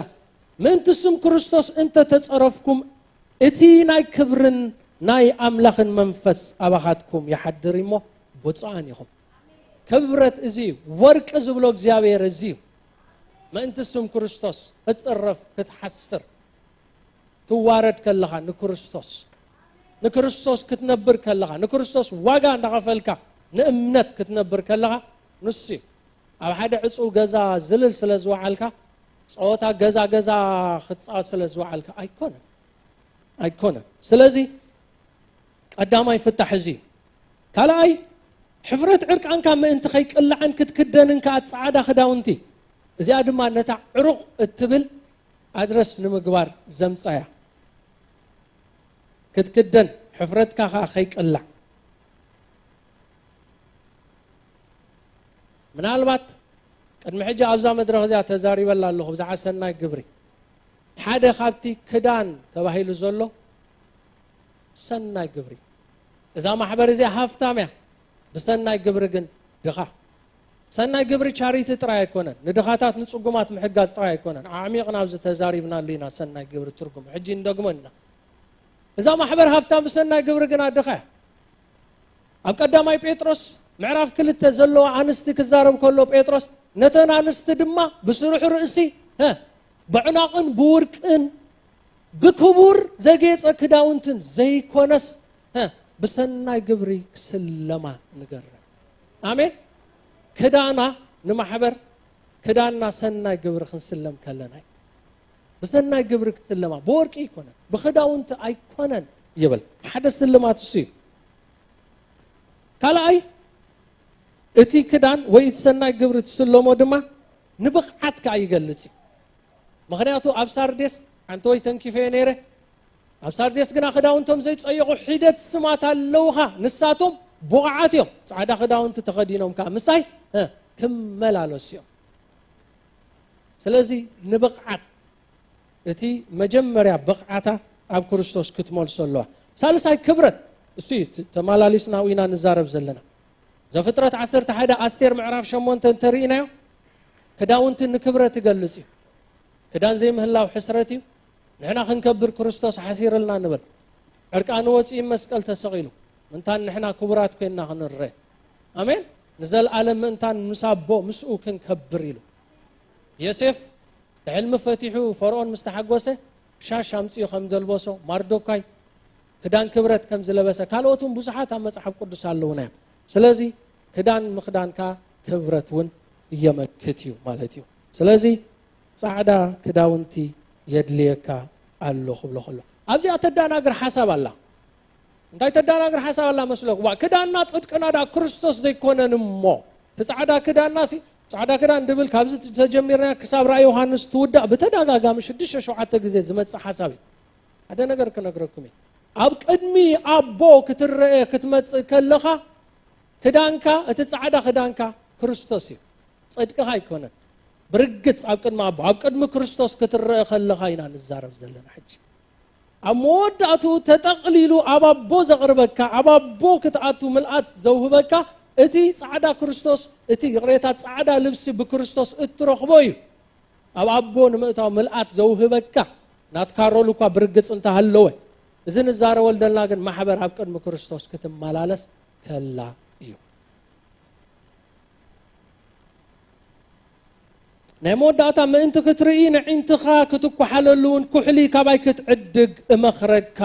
ምእንቲ ስም ክርስቶስ እንተ ተጸረፍኩም እቲ ናይ ክብርን ናይ ኣምላኽን መንፈስ ኣባኻትኩም ይሓድር እሞ ብፁዓን ኢኹም ክብረት እዚ ወርቂ ዝብሎ እግዚአብሔር እዚ ምእንቲ ስም ክርስቶስ እትጸረፍ ክትሓስር ትዋረድ ከለኻ ንክርስቶስ ክትነብር ከለኻ ንክርስቶስ ዋጋ እንዳኸፈልካ ንእምነት ክትነብር ከለኻ ንሱ ኣብ ሓደ ዕፁብ ገዛ ዝልል ስለ ዝወዓልካ ጾታ ገዛ ክትጻወት ስለ ዝወዓልካ ኣይኮነን ስለዚ ቀዳማይ ፍታሕ እዚ ካልኣይ ሕፍረት ዕርቃንካ ምእንቲ ከይቅልዓን ክትክደንን ጻዕዳ ክዳውንቲ እዚኣ ድማ ነታ ዕሩቕ እትብል ኣድረስ ንምግባር ዘምጻያ ክትክደን ሕፍረትካ ከይቅልዕ ምናልባት ቅድሚ ሕጂ ኣብዛ መድረኽ እዚኣ ተዛሪበላ ኣለኹ ብዛዕባ ሰናይ ግብሪ ሓደ ካብቲ ክዳን ተባሂሉ ዘሎ ሰናይ ግብሪ እዛ ማሕበር እዚኣ ሃፍታም እያ ብሰናይ ግብሪ ግን ድኻ ሰናይ ግብሪ ቻሪቲ ጥራይ ኣይኮነን ንድኻታት ንጽጉማት ምሕጋዝ ጥራይ ኣይኮነን ዓሚቕና ኣብዚ ተዛሪብናሉ ኢና ሰናይ ግብሪ ትርጉም ሕጂ እንደግሞና እዛ ማሕበር ሃፍታም ብሰናይ ግብሪ ግን ድኻ ኣብ ቀዳማይ ጴጥሮስ ምዕራፍ 2 ዘለዎ ኣንስቲ ክዛረብ ከሎ ጴጥሮስ ነተን ኣንስቲ ድማ ብስሩሕ ርእሲ ብዕናቕን ብውርቅን ብክቡር ዘጌፀ ክዳውንትን ዘይኮነስ ብሰናይ ግብሪ ክስለማ ንገር ኣሜን ክዳና ንማሕበር ክዳና ሰናይ ግብሪ ክንስለም ከለና ብሰናይ ግብሪ ክትለማ ብወርቂ ይኮነን ብክዳውንቲ ኣይኮነን ይብል ሓደ ስልማት እሱ ካልኣይ እቲ ክዳን ወይ ሰናይ ግብሪ ትስለሞ ድማ ንብቕዓትካ ይገልጽ ምኽንያቱ ኣብ ሳርዴስ አንተ ወይ ተንኪፈ ነይረ ኣብ ሳርዴስ ግና ክዳውንቶም ዘይጸየቁ ሒደት ስማት ኣለውኻ ንሳቶም ቡቕዓት እዮም ጻዕዳ ክዳውንቲ ተኸዲኖም ከዓ ምሳይ ክመላለሱ እዮም ስለዚ ንብቕዓት እቲ መጀመርያ ብቕዓታ ኣብ ክርስቶስ ክትመልሶ ኣለዋ ሳልሳይ ክብረት እሱ ተማላሊስና ኢና ንዛረብ ዘለና ዘፍጥረት 11 ኣስቴር ምዕራፍ 8 ተሪእናዮ ክዳውንቲ ንክብረት ይገልጽ እዩ ክዳን ዘይምህላው ሕስረት እዩ ንሕና ክንከብር ክርስቶስ ሓሲርልና ንብል ዕርቃኑ ወፂኢ መስቀል ተሰቂሉ እንታን ንሕና ክቡራት ኮይንና ክንርአ ኣሜን ንዘለዓለም ምእንታን ምሳቦ ምስኡ ክንከብር ኢሉ ዮሴፍ ሕልሚ ፈቲሑ ፈርዖን ምስተሓጎሰ ሻሽ ኣምፂኡ ከም ዘልበሶ ማርዶካይ ክዳን ክብረት ከም ዝለበሰ ካልኦቱም ብዙሓት ኣብ መጽሓፍ ቅዱስ ኣለውና ስለዚ ክዳን ምኽዳንካ ክብረት እውን እየመክት እዩ ማለት እዩ ስለዚ ጻዕዳ ክዳውንቲ የድልየካ ኣሎ ክብሎ ከሎ ኣብዚኣ ተዳናግር ሓሳብ ኣላ እንታይ ተዳናግር ሓሳብ ኣላ መስለኩ ክዳንና ጽድቅና ዳ ክርስቶስ ዘይኮነን እሞ ጻዕዳ ክዳንና ጻዕዳ ክዳን ድብል ካብዚ ተጀሚርና ክሳብ ራእይ ዮሐንስ ትውዳእ በተደጋጋሚ 6-7 ጊዜ ዝመጽእ ሓሳብ እዩ ሓደ ነገር ክነግረኩም ኣብ ቅድሚ ኣቦ ክትረአ ክትመጽእ ከለኻ ክዳንካ እቲ ጻዕዳ ክዳንካ ክርስቶስ እዩ ጽድቅኻ ኣይኮነን ብርግጽ ኣብ ቅድሚ ኣቦ ኣብ ቅድሚ ክርስቶስ ክትረአ ከለኻ ኢና ንዛረብ ዘለና ሕጂ ኣብ መወዳእቱ ተጠቕሊሉ ኣብ ኣቦ ዘቕርበካ ኣብ ኣቦ ክትኣቱ ምልኣት ዘውህበካ እቲ ጻዕዳ ክርስቶስ እቲ ቅሬታት ጻዕዳ ልብሲ ብክርስቶስ እትረኽቦ እዩ ኣብ ኣቦ ንምእታው ምልኣት ዘውህበካ ናትካረሉ እኳ ብርግጽ እንተሃለወ እዚ ንዛረበ ዘለና ግን ማሕበር ኣብ ቅድሚ ክርስቶስ ክትመላለስ ከላ እዩ ናይ መወዳእታ ምእንቲ ክትርኢ ንዒንትኻ ክትኳሓለሉን ኩሕሊ ካባይ ክትዕድግ እመኽረካ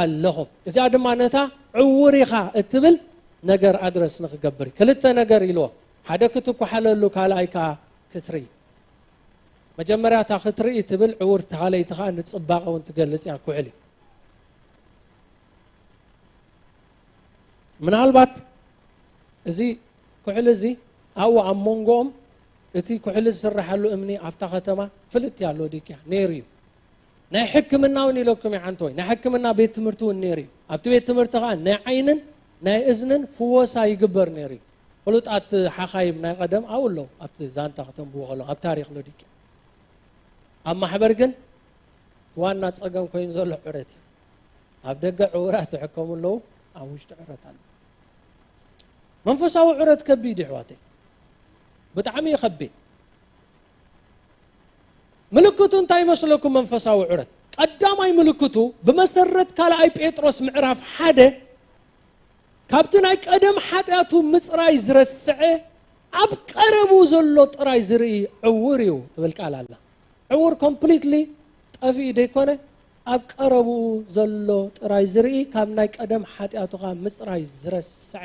ኣለኹም እዚኣ ድማ ነታ ዕውር ኢኻ እትብል ነገር ኣድረስ ንክገብር ክልተ ነገር ኢልዎ ሓደ ክትኳሓለሉ ካልኣይ ከዓ ክትርኢ መጀመርያ እታ ክትርኢ ትብል ዕውር ተኻለይትኻ ንጽባቐ እውን ትገልጽ እያ ኩሕሊ ምናልባት እዚ ኩሕሊ እዚ ኣብኡ ኣብ መንጎኦም እቲ ኩሕሊ ዝስራሓሉ እምኒ ኣብታ ከተማ ፍልጥ ያለው ዲክያ ነይሩ እዩ ናይ ሕክምና እውን ኢለኩም ይሓንቲ ወይ ናይ ሕክምና ቤት ትምህርቲ እውን ነይሩ እዩ ኣብቲ ቤት ትምህርቲ ከዓ ናይ ዓይንን ናይ እዝንን ፍወሳ ይግበር ነይሩ እዩ ፍሉጣት ሓኻይም ናይ ቀደም ኣብኡ ኣብቲ ዛንታ ከተንብዎ ከለዉ ኣብ ታሪክ ሎዲክያ ኣብ ማሕበር ግን ዋና ፀገም ኮይኑ ዘሎ ዕረት እዩ ኣብ ደገ ዕውራት ዝሕከሙ ኣለዉ ኣብ ውሽጢ ዕረት ኣሎ መንፈሳዊ ዕረት ከቢድ ይሕዋተይ ብጣዕሚ ይኸቢድ ምልክቱ እንታይ ይመስለኩም መንፈሳዊ ዕረት ቀዳማይ ምልክቱ ብመሰረት ካልኣይ ጴጥሮስ ምዕራፍ 1 ካብቲ ናይ ቀደም ሓጢአቱ ምጽራይ ዝረስዐ ኣብ ቀረቡ ዘሎ ጥራይ ዝርኢ ዕውር እዩ ትብል ቃል ኣላ ዕውር ኮምፕሊትሊ ጠፊኡ ደይኮነ ኣብ ቀረቡ ዘሎ ጥራይ ዝርኢ ካብ ናይ ቀደም ሓጢአቱኻ ምጽራይ ዝረስዐ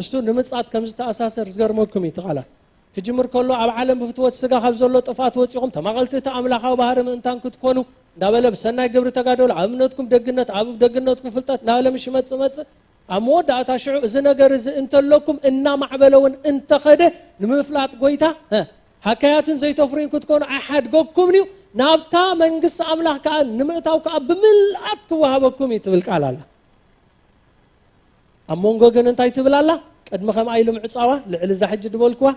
እሱ ንምጻት ከም ዝተኣሳሰር ዝገርመኩም እዩ ትቃላት ክጅምር ከሎ ኣብ ዓለም ብፍትወት ስጋ ካብ ዘሎ ጥፋት ወፂኹም ተማቐልቲ ተኣምላኻዊ ባህሪ ምእንታን ክትኮኑ እንዳበለ ብሰናይ ግብሪ ተጋደሉ ኣብ እምነትኩም ደግነት ኣብ ደግነትኩም ፍልጠት እንዳበለ ምሽ መጽእ ኣብ መወዳእታ ሽዑ እዚ ነገር እዚ እንተለኩም እናማዕበለውን እንተኸደ ንምፍላጥ ጎይታ ሓካያትን ዘይተፍሩን ክትኮኑ ኣይሓድገኩም እዩ ናብታ መንግስቲ ኣምላኽ ከዓ ንምእታው ከዓ ብምልኣት ክወሃበኩም እዩ ትብል ቃል ኣላ ኣብ መንጎ ግን እንታይ ትብል ኣላ ቅድሚ ከም ኣይሉ ምዕፃዋ ልዕሊ ዛሕጂ ድበልክዋ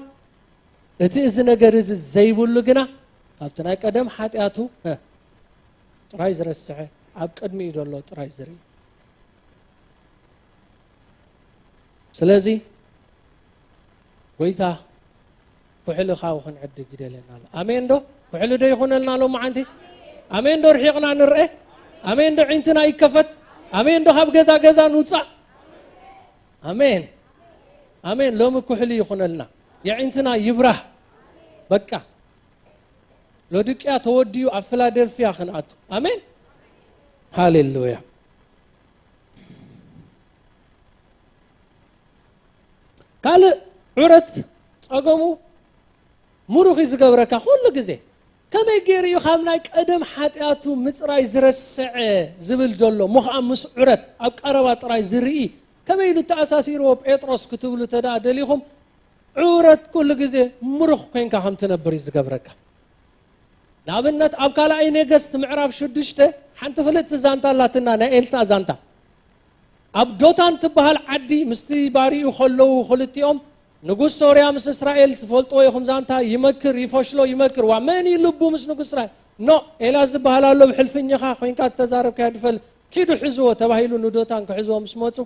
እቲ እዚ ነገር እዚ ዘይብሉ ግና ካብቲ ናይ ቀደም ሓጢአቱ ጥራይ ዝረስዐ ኣብ ቅድሚ እዩ ዘሎ ጥራይ ዝርኢ ስለዚ ጎይታ ኩሕልኻ ክንዕድግ ይደለና ኣሎ ኣሜን ዶ ኩሕሊ ዶ ይኹነልና ኣሎ መዓንቲ ኣሜን ዶ ርሒቕና ንርአ ኣሜን ዶ ዒንትና ይከፈት ኣሜን ዶ ካብ ገዛ ገዛ ንውፃእ ኣሜን ኣሜን ሎሚ ኩሕሊ ይኹነልና የዒንትና ይብራህ በቃ ሎዲቅያ ተወዲዩ ኣብ ፊላደልፊያ ክንኣቱ ኣሜን ሃሌሉያ ካልእ ዕረት ፀገሙ ሙሩኺ ዝገብረካ ኩሉ ግዜ ከመይ ገይሩ እዩ ካብ ናይ ቀደም ሓጢአቱ ምፅራይ ዝረስዐ ዝብል ዘሎ ሙኽዓ ምስ ዕረት ኣብ ቀረባ ጥራይ ዝርኢ كما يلو تأساسيرو بيتروس كتبلو تدا دليهم عورت كل جزء مرخ كين كهم تنبري زقبرك نابنت أبكال أي نجست معرف شو دشته حنت فلت زانتا لاتنا نإلسا زانتا أبدوتان تبهال عدي مستي باري يخلو خلتيهم نقول سوريا مس إسرائيل تفلتوا يخم زانتا يمكر يفشلو يمكر ومن يلبو مس نقول إسرائيل نو إلا زبهال الله بحلفين يخا خوين كات تزارب كهدفل كيدو حزوه تبهيلو ندوتان كحزوه مسموتو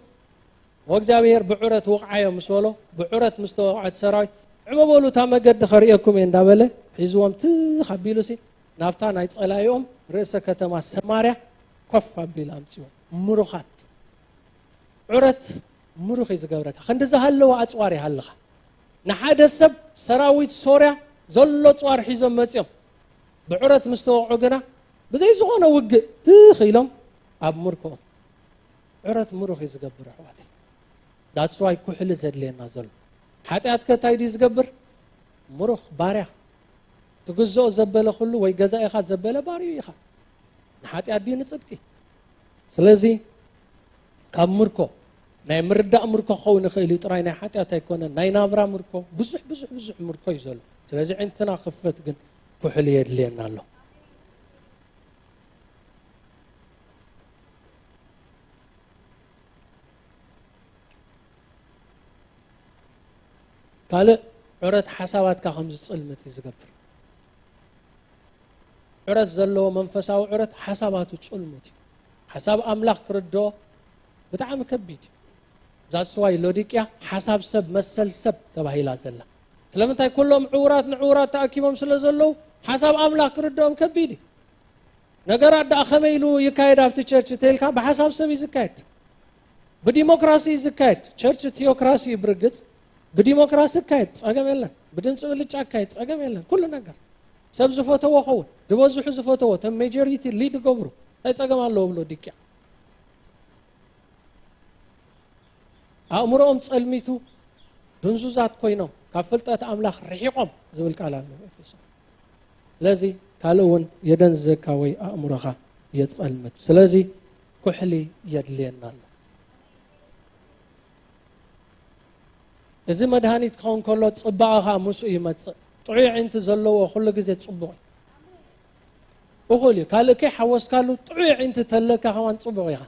وإجابير بعورة وقعية مسولو بعورة مستوعد سراي عم بقولوا تام قد خريئكم إن دابله حزوهم تخبيلوسي نافتان هاي تصلا يوم رئيس كتما سماريا كف بيلامسيو مروخات عورة مروخ يزقبرك خند زهلو أتصواري هلخ نحاد السب سراويت سوريا زلو تصوار حزم متيم بعورة مستوعدنا بزي زغنا وق تخيلهم أب مركو عورة مروخ يزقبر حواتي That's why كحل زدلين نازل حتى أتكتاي دي زقبر مروخ بارع تجزء زبالة خلو ويجزاء يخاد زبالة باريو يخاد حتى أدين تصدقي سلازي كم مركو ناي مرد مركو خو نخيلي تراي ناي حتى أتايكون ناي نابرا مركو بزح مركو يزول سلازي عندنا خفت جن كحل يدلين نالو قال عرض حسابات كخمس صلمت يزقبر عرض زلو منفساو عرض حسابات تصلمت حساب أملاك كردو بتعم كبيد زاسواي لوديكيا حساب سب مسل سب تبعي لا زلا سلامتاي كلهم عورات تأكيبهم سلازلو حساب أملاك كردو مكبيد نقرأ دا خميلو يكايد أفتي تشرش تيلكا بحساب سب يزكايد بديمقراسي يزكايد تشرش تيوكراسي برقت بديمقراسي كايت أجمع لنا بدن سؤال كايت أجمع لنا كل نجار سب زفوته وخون دوزح زفوته تم ماجوريتي ليد قبره هاي أجمع الله بلو ديكيا أمرهم تسألميتو دنزوزات كوينهم كفلت أملاخ رحيقهم زول كلامه لذي قالون يدن زكاوي أمرها يتسألمت سلازي كحلي يدلينا إذا ما دهانيت كون كله تصبعها مسؤول ما طعي أنت زلوا وخلق جزء تصبعي وخلي قال كي حوس قالوا طعي أنت تلك هوان تصبعيها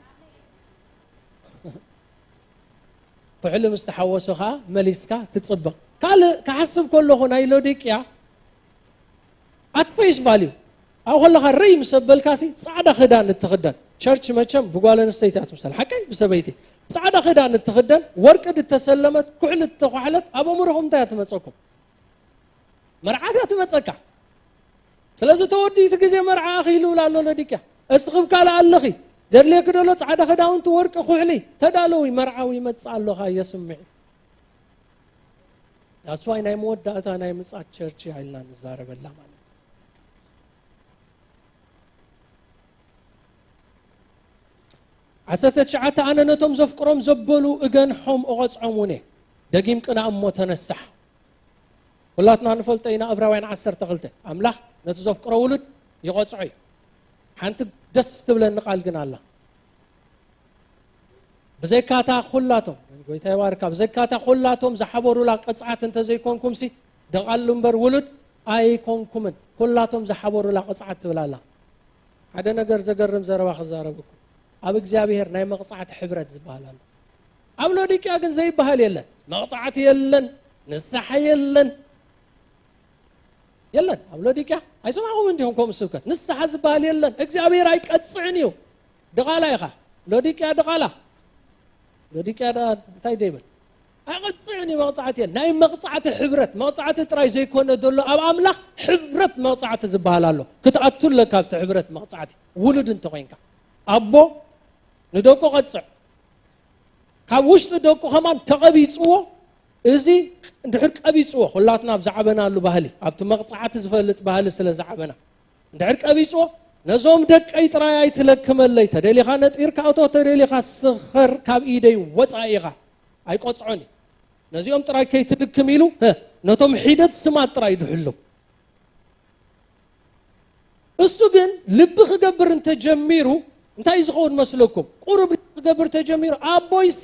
فعلم استحوسها مليسكا تتصبع قال كحسب كله هنا يلوديك يا أتفيش باليو أو خلها الريم سبل كاسي صعد خدان التخدان شرش ما كم بقول أنا استيتات مثلا حكي بسبيتي صعد خدان التخدان ورقد التسلمت كحل التقعلت أبو مرهم تاعت متصكم مرعات متصكع سلازة تودي تجزي مرعى أخي لولا لوديك استخف قال علخي در لي كده صعد خدان تورق خحلي تدالوي مرعى ويمتصال له هاي يسمع أسوأ ناي مودة ناي مسات شرشي عيلنا نزار بالله ما عسات شعات أنا نتم زفقرم زبلو إجن حم أغاز عمونه دقيم كنا أمو تنسح ولاتنا نفلت أين أبراوين عسر تغلته أملاح نتزفقر ولد يغاز عي حانت دس تبلن نقال قنا الله بزكاتا خلاتهم قويت هاي واركا بزكاتا خلاتهم زحبورو لا قصعات انت زي كونكم سي دقال لنبر ولد أي كونكمن خلاتهم زحبورو لا قصعات ولا لا هذا نقر زقرم زرواخ زاربكم أب إجابير ناي مقطعة حبرة زبالة أولو ديك أجن زي بهال يلن مقطعة يلن نصح يلن أولو ديك أي سمعوا من ديهم كوم السكت نصح زبال يلن إجابير أي كتصعنيو دقالة يا خا لو ديك يا دقالة لو ديك يا تاي ديبل أي كتصعني مقطعة يلن ناي مقطعة حبرة مقطعة تراي زي كون دولو أب أملاخ حبرة مقطعة زبالة له كتقتل لك كابت حبرة مقطعة ولد انت وينك أبو ندوكو قدسع كاوشت دوكو كمان تقبيصو ازي ندحر قبيصو خلاتنا بزعبنا له بهلي ابت مقصعات زفلت بهلي سلا زعبنا ندحر قبيصو نزوم دق اي تراي اي تلكملي تدلي خا نطير كاوتو تدلي خا سخر كاب ايدي وصايغا اي قصعوني نزيوم تراي كي تدكميلو نتوم حيدت سمات تراي دحلو እሱ ግን ልብህ ገብር እንተ ጀሚሩ እንታይ ዝኸውን መስለኩም ቁርብ ገብር ተጀሚሩ አቦይሲ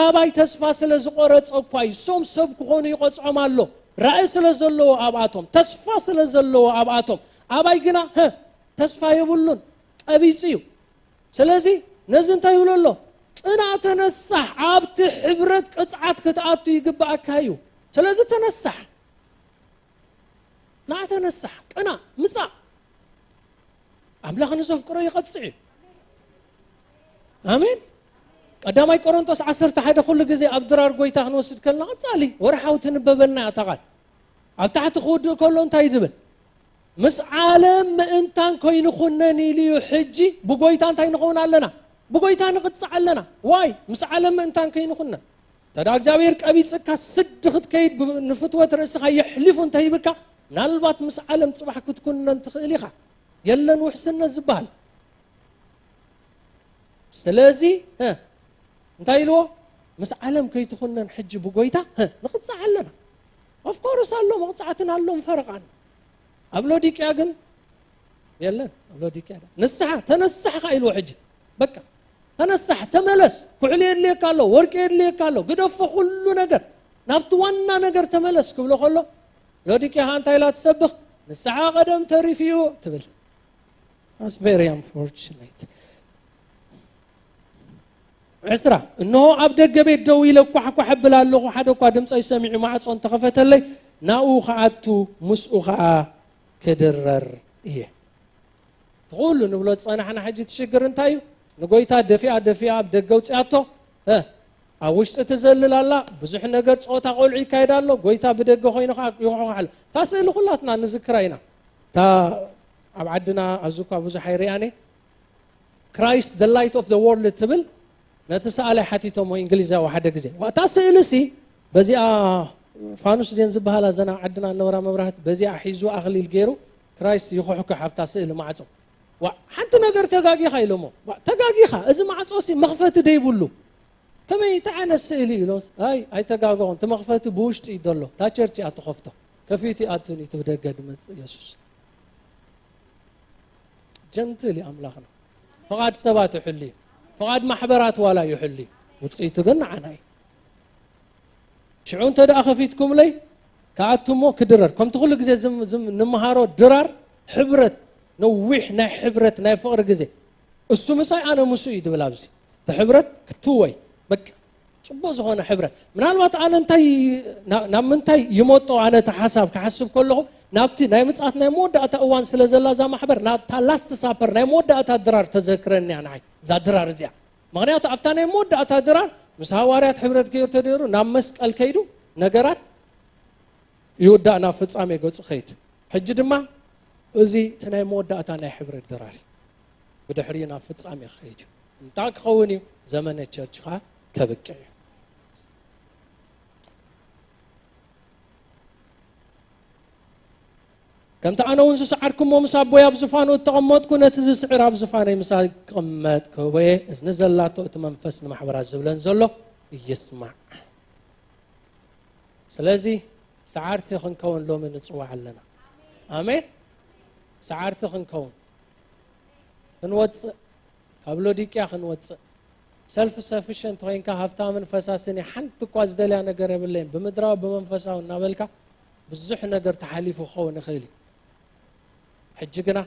ኣባይ ተስፋ ስለ ዝቆረጽ እኳይ ሶም ሰብ ክኾኑ ይቆጽዖም ኣሎ ራእይ ስለ ዘለዎ ኣብኣቶም ተስፋ ስለ ዘለዎ ኣብኣቶም ኣባይ ግና ተስፋ የብሉን ቀቢጽ እዩ ስለዚ ነዚ እንታይ ይብሉ ኣሎ ቅና ተነሳሕ ኣብቲ ሕብረት ቅጽዓት ክትኣቱ ይግባእካ እዩ ስለዚ ተነሳሕ ናተነሳሕ ቅና ምጻእ ኣምላኽ ንዘፍቅሮ ይቐጽዕ ኣሜን ቀዳማይ ቆሮንቶስ 11 ኩሉ ግዜ ኣብ ድራር ጎይታ ክንወስድ ከለና ጻሊ ወርሓው ትንበበልና ያታቃል ኣብ ታሕቲ ክውድእ ከሎ እንታይ ዝብል ምስ ዓለም ምእንታን ኮይንኹነን ኢልዩ ሕጂ ብጎይታ እንታይ ንኸውን ኣለና ብጎይታ ንቕጽዕ ኣለና ዋይ ምስ ዓለም ምእንታን ኮይንኹነን ተዳ እግዚአብሔር ቀቢጽካ ስድ ክትከይድ ንፍትወት ርእስኻ ይሕሊፉ እንተይብካ ምናልባት ምስ ዓለም ጽባሕ ክትኩነን ትኽእል ኢኻ የለን ውሕስነት ዝበሃል ስለዚ እንታይ ኢልዎ ምስ ዓለም ከይትኹነን ሕጂ ብጎይታ ንቕጽዕ ኣለና ኦፍ ኮርስ ኣሎ መቕጽዓትን ኣሎ ምፈረቓን ኣብ ሎዲቅያ ግን የለን ኣብ ሎዲቅያ ንስሓ ተነሳሕካ ኢልዎ ሕጂ በቃ ተነሳሕ ተመለስ ኩዕል የድልየካ ኣሎ ወርቂ የድልየካ ኣሎ ግደፎ ኩሉ ነገር ናብቲ ዋና ነገር ተመለስ ክብሎ ከሎ ሎዲቅያ እንታይ ኢላ ትሰብኽ ንስሓ ቀደም ተሪፍዩ ትብል That's very unfortunate ዕስራ እንሆ ኣብ ደገ ቤት ደው ኢለ ኳሕ ብል ኣለኹ ሓደ እኳ ድምፀይ ሰሚዑ ማዕፆን ተኸፈተለይ ናኡ ከኣቱ ምስኡ ከዓ ክድረር እየ ትኹሉ ንብሎ ፀናሕና ሕጂ ትሽግር እንታይ እዩ ንጎይታ ደፊኣ ኣብ ደገ ውፅኣቶ ኣብ ውሽጢ ትዘልል ኣላ ብዙሕ ነገር ፆታ ቆልዑ ይካየድ ኣሎ ጎይታ ብደገ ኮይኑ ይኾሓል ታስእሊ ኩላትና ንዝክራ ኢና ታ ኣብ ዓድና ኣብዙኳ ብዙሕ ኣይርኣነ Christ the light of the world ትብል ነቲ ሰኣላይ ሓቲቶም እንግሊዛዊ ሓደ ግዜ ዋታ ስእልሲ በዚኣ ፋኑስ ደን ዝበሃላ ዘና ዓድና ነብራ መብራህት በዚኣ ሒዙ ኣኽሊል ገይሩ ክራይስት ይኹሕኩ ሓፍታ ስእሊ ማዕጾ ሓንቲ ነገር ተጋጊኻ ኢሎሞ ተጋጊኻ እዚ ማዕጾሲ መኽፈቲ ደይብሉ ከመይ ተዓነስ ስእሊ ኢሎስ ኣይተጋግኹን ተመኽፈቲ ብውሽጢ ይደሎ ታ ቸርች ኣትኸፍቶ ከፊቲ ኣቱኒ ትብደገ ድመጽ ኢየሱስ ጀንትል ኣምላኽና ፈቃድ ሰባት ይሕሊ فقد محبرات ولا يحلي وتصيتو قلنا عناي شعون تدا خفيتكم لي كاتمو كدرر كم تقول لك زم نمهارو درار حبرت نوح نا حبرت نا فقر جزي السمساي انا مسويد بلابسي تحبرت كتوي بك صبوز هنا حبرت من الوقت انا انتي نامنتي يموتوا انا تحسب كحسب كله نابتي ناي مصات ناي موداتا اوان سلازلا زا محبر نا تالاست سافر ناي موداتا درار تذكرني انا ዛ ድራር እዚያ ምክንያቱ ኣብታ ናይ መወዳእታ ድራር ምስ ሃዋርያት ሕብረት ገይሩ ተደይሩ ናብ መስቀል ከይዱ ነገራት ይወዳእና ፍጻሜ ገጹ ኸይድ ሕጂ ድማ እዚ ናይ መወዳእታ ናይ ሕብረት ድራር ብድሕሪና ፍጻሜ ኸይድ እንታይ ክኸውን እዩ ዘመነ ቸርችኻ ከብቅዕ እዩ كنت أنا ونسعركم ومسابوي أبزفان وتقمطكم نتزسعر أبزفان مساء قمت كوي نزل لا تؤتمن فسن محبر الزولان زلو يسمع سلازي سعرت خنكون لو من نصوع لنا آمين سعرت خنكون نوتص قبل ديك يا خنوتص سلف سفيشنت وين كهفتا من فساسني حنت كواز دلي أنا قرب اللين بمدرا بمنفسا ونابلكا بزح نقر تحاليف وخون خيلي حجنا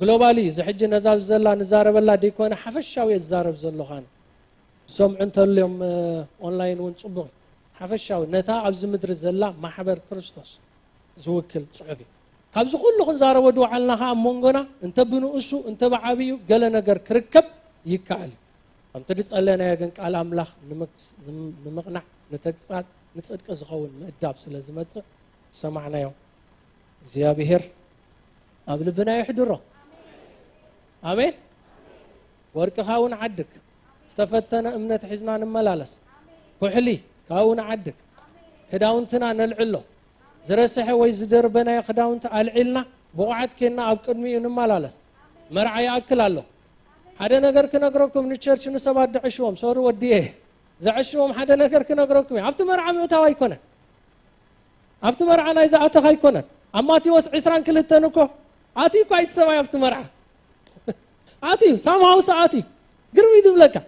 جلوبالي إذا حج نزار زلا نزارب الله ديكونا حفشاوي الزارب زلو خان سمع انت اليوم اونلاين ونصبغ حفشاوي نتا عبز مدر زلا ما حبر كريستوس زوكل صحبي كابز كله خنزار ودو علناها مونغنا انت بنؤسو انت بعابيو قال نجر كركب يكال ام تدص علينا يا قال املاح نمقنع نتقصات نتصدق زخون مداب سلازمت سمعنا يوم እግዚአብሔር ኣብ ልብና ይሕድሮ አሜን ወርቅኻውን ዓድክ ዝተፈተነ እምነት ሒዝና ንመላለስ ኩሕሊ ካውን ዓድክ ክዳውንትና ነልዕሎ ዝረስሐ ወይ ዝደርበና ክዳውንት አልዒልና ብቑዓት ከና ኣብ ቅድሚኡ ንመላለስ መርዓ ያክል ኣሎ ሓደ ነገር ክነግረኩም ንቸርች ንሰባት ድዕሽዎም ሶሪ ወዲየ ዝዕሽዎም ሓደ ነገር ክነግረኩም ኣብቲ መርዓ ምእታው ኣይኮነን ኣብቲ መርዓ ናይ ዝኣተኻ ኣይኮነን أماتيوس عسران كلتنكو آتي كويت سواي أفت مرعى آتي سامعوا سآتي قرمي دبلكا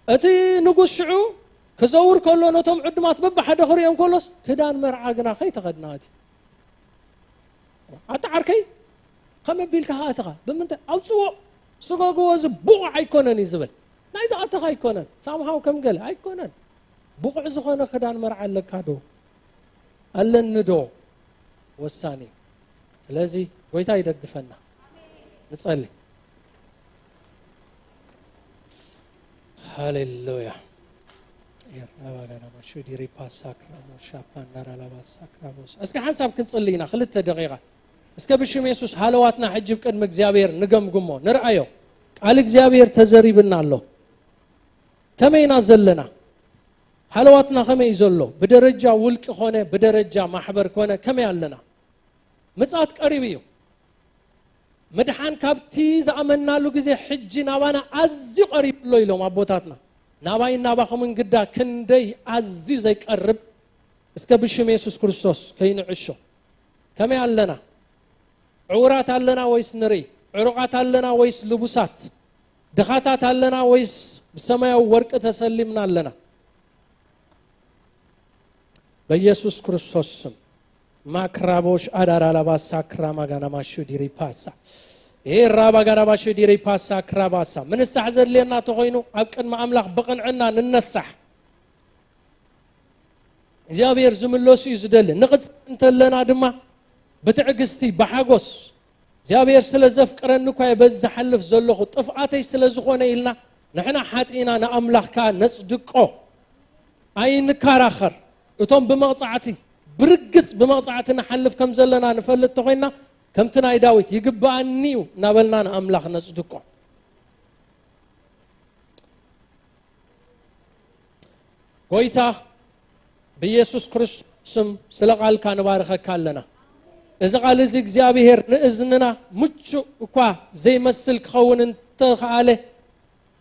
أتي نقول شعو كزور كله نتوم عدمات ببحد خريم كلس كدان مرعاقنا خي تغدناتي أتعركي خم بيلك هاتها بمنت أوصو سوق جواز بوع يكونن يزبل نايز أتها يكونن سامحوا كم قال يكونن بوع زخانة كدان مرعى لك هادو ألا الندو والثاني لازم ويتا يدقفنا نصلي هاليلويا يا رب انا مشو ديري باساكرا مشابان نرا لا باساكرا بوس اسكي حساب كنصلينا 2 دقيقه اسكي بشم يسوس حالواتنا حجب قدم እግዚአብሔር ንገምግሞ ንርአዮ ቃል እግዚአብሔር ተዘሪብና አለ ከመይና ዘለና حالواتنا ከመይ ይዘሎ በደረጃ ውልቅ ሆነ በደረጃ ማህበር ሆነ ከመይ አለና ምጽአት ቀሪብ እዩ مدحان كابتي زعمنا له جزء حج نابانا عزي قريب له يلوم أبوتاتنا ناباين نابخو من قدا كندي عزي زي قرب اسكبشم يسوس كريستوس كين عشو كم يعلنا عورات علنا ويس نري عروقات علنا ويس لبوسات دخاتات علنا ويس بسماء ورق تسلمنا لنا بيسوس كريستوس ما كرابوش أدارا لباسا كراما غانا ماشو ديري باسا إيه رابا غانا ماشو ديري باسا كراباسا من استحزر لنا تغينو أبقن ما أملاق بقن عنا ننسح جابير زملوس يزدل نقد انت لنا دما بتعقستي بحاقوس جابير سلزف قرنكو يبز حلف زلوخو طفعاتي سلزخونا إلنا نحنا حاتينا نأملاق كان نصدقو أي نكاراخر اتوم بمقصعتي برقص بمقصعتنا حلف كم زلنا نفلت تغينا كم تناي داويت يقبع النيو نابلنا أملاخ نصدقه قويتا بيسوس كريستوس سلقال كان بارخة كالنا إذا قال إزيك زيابيهر نئذننا مجو اكوا زي مسلك خون انتخ عليه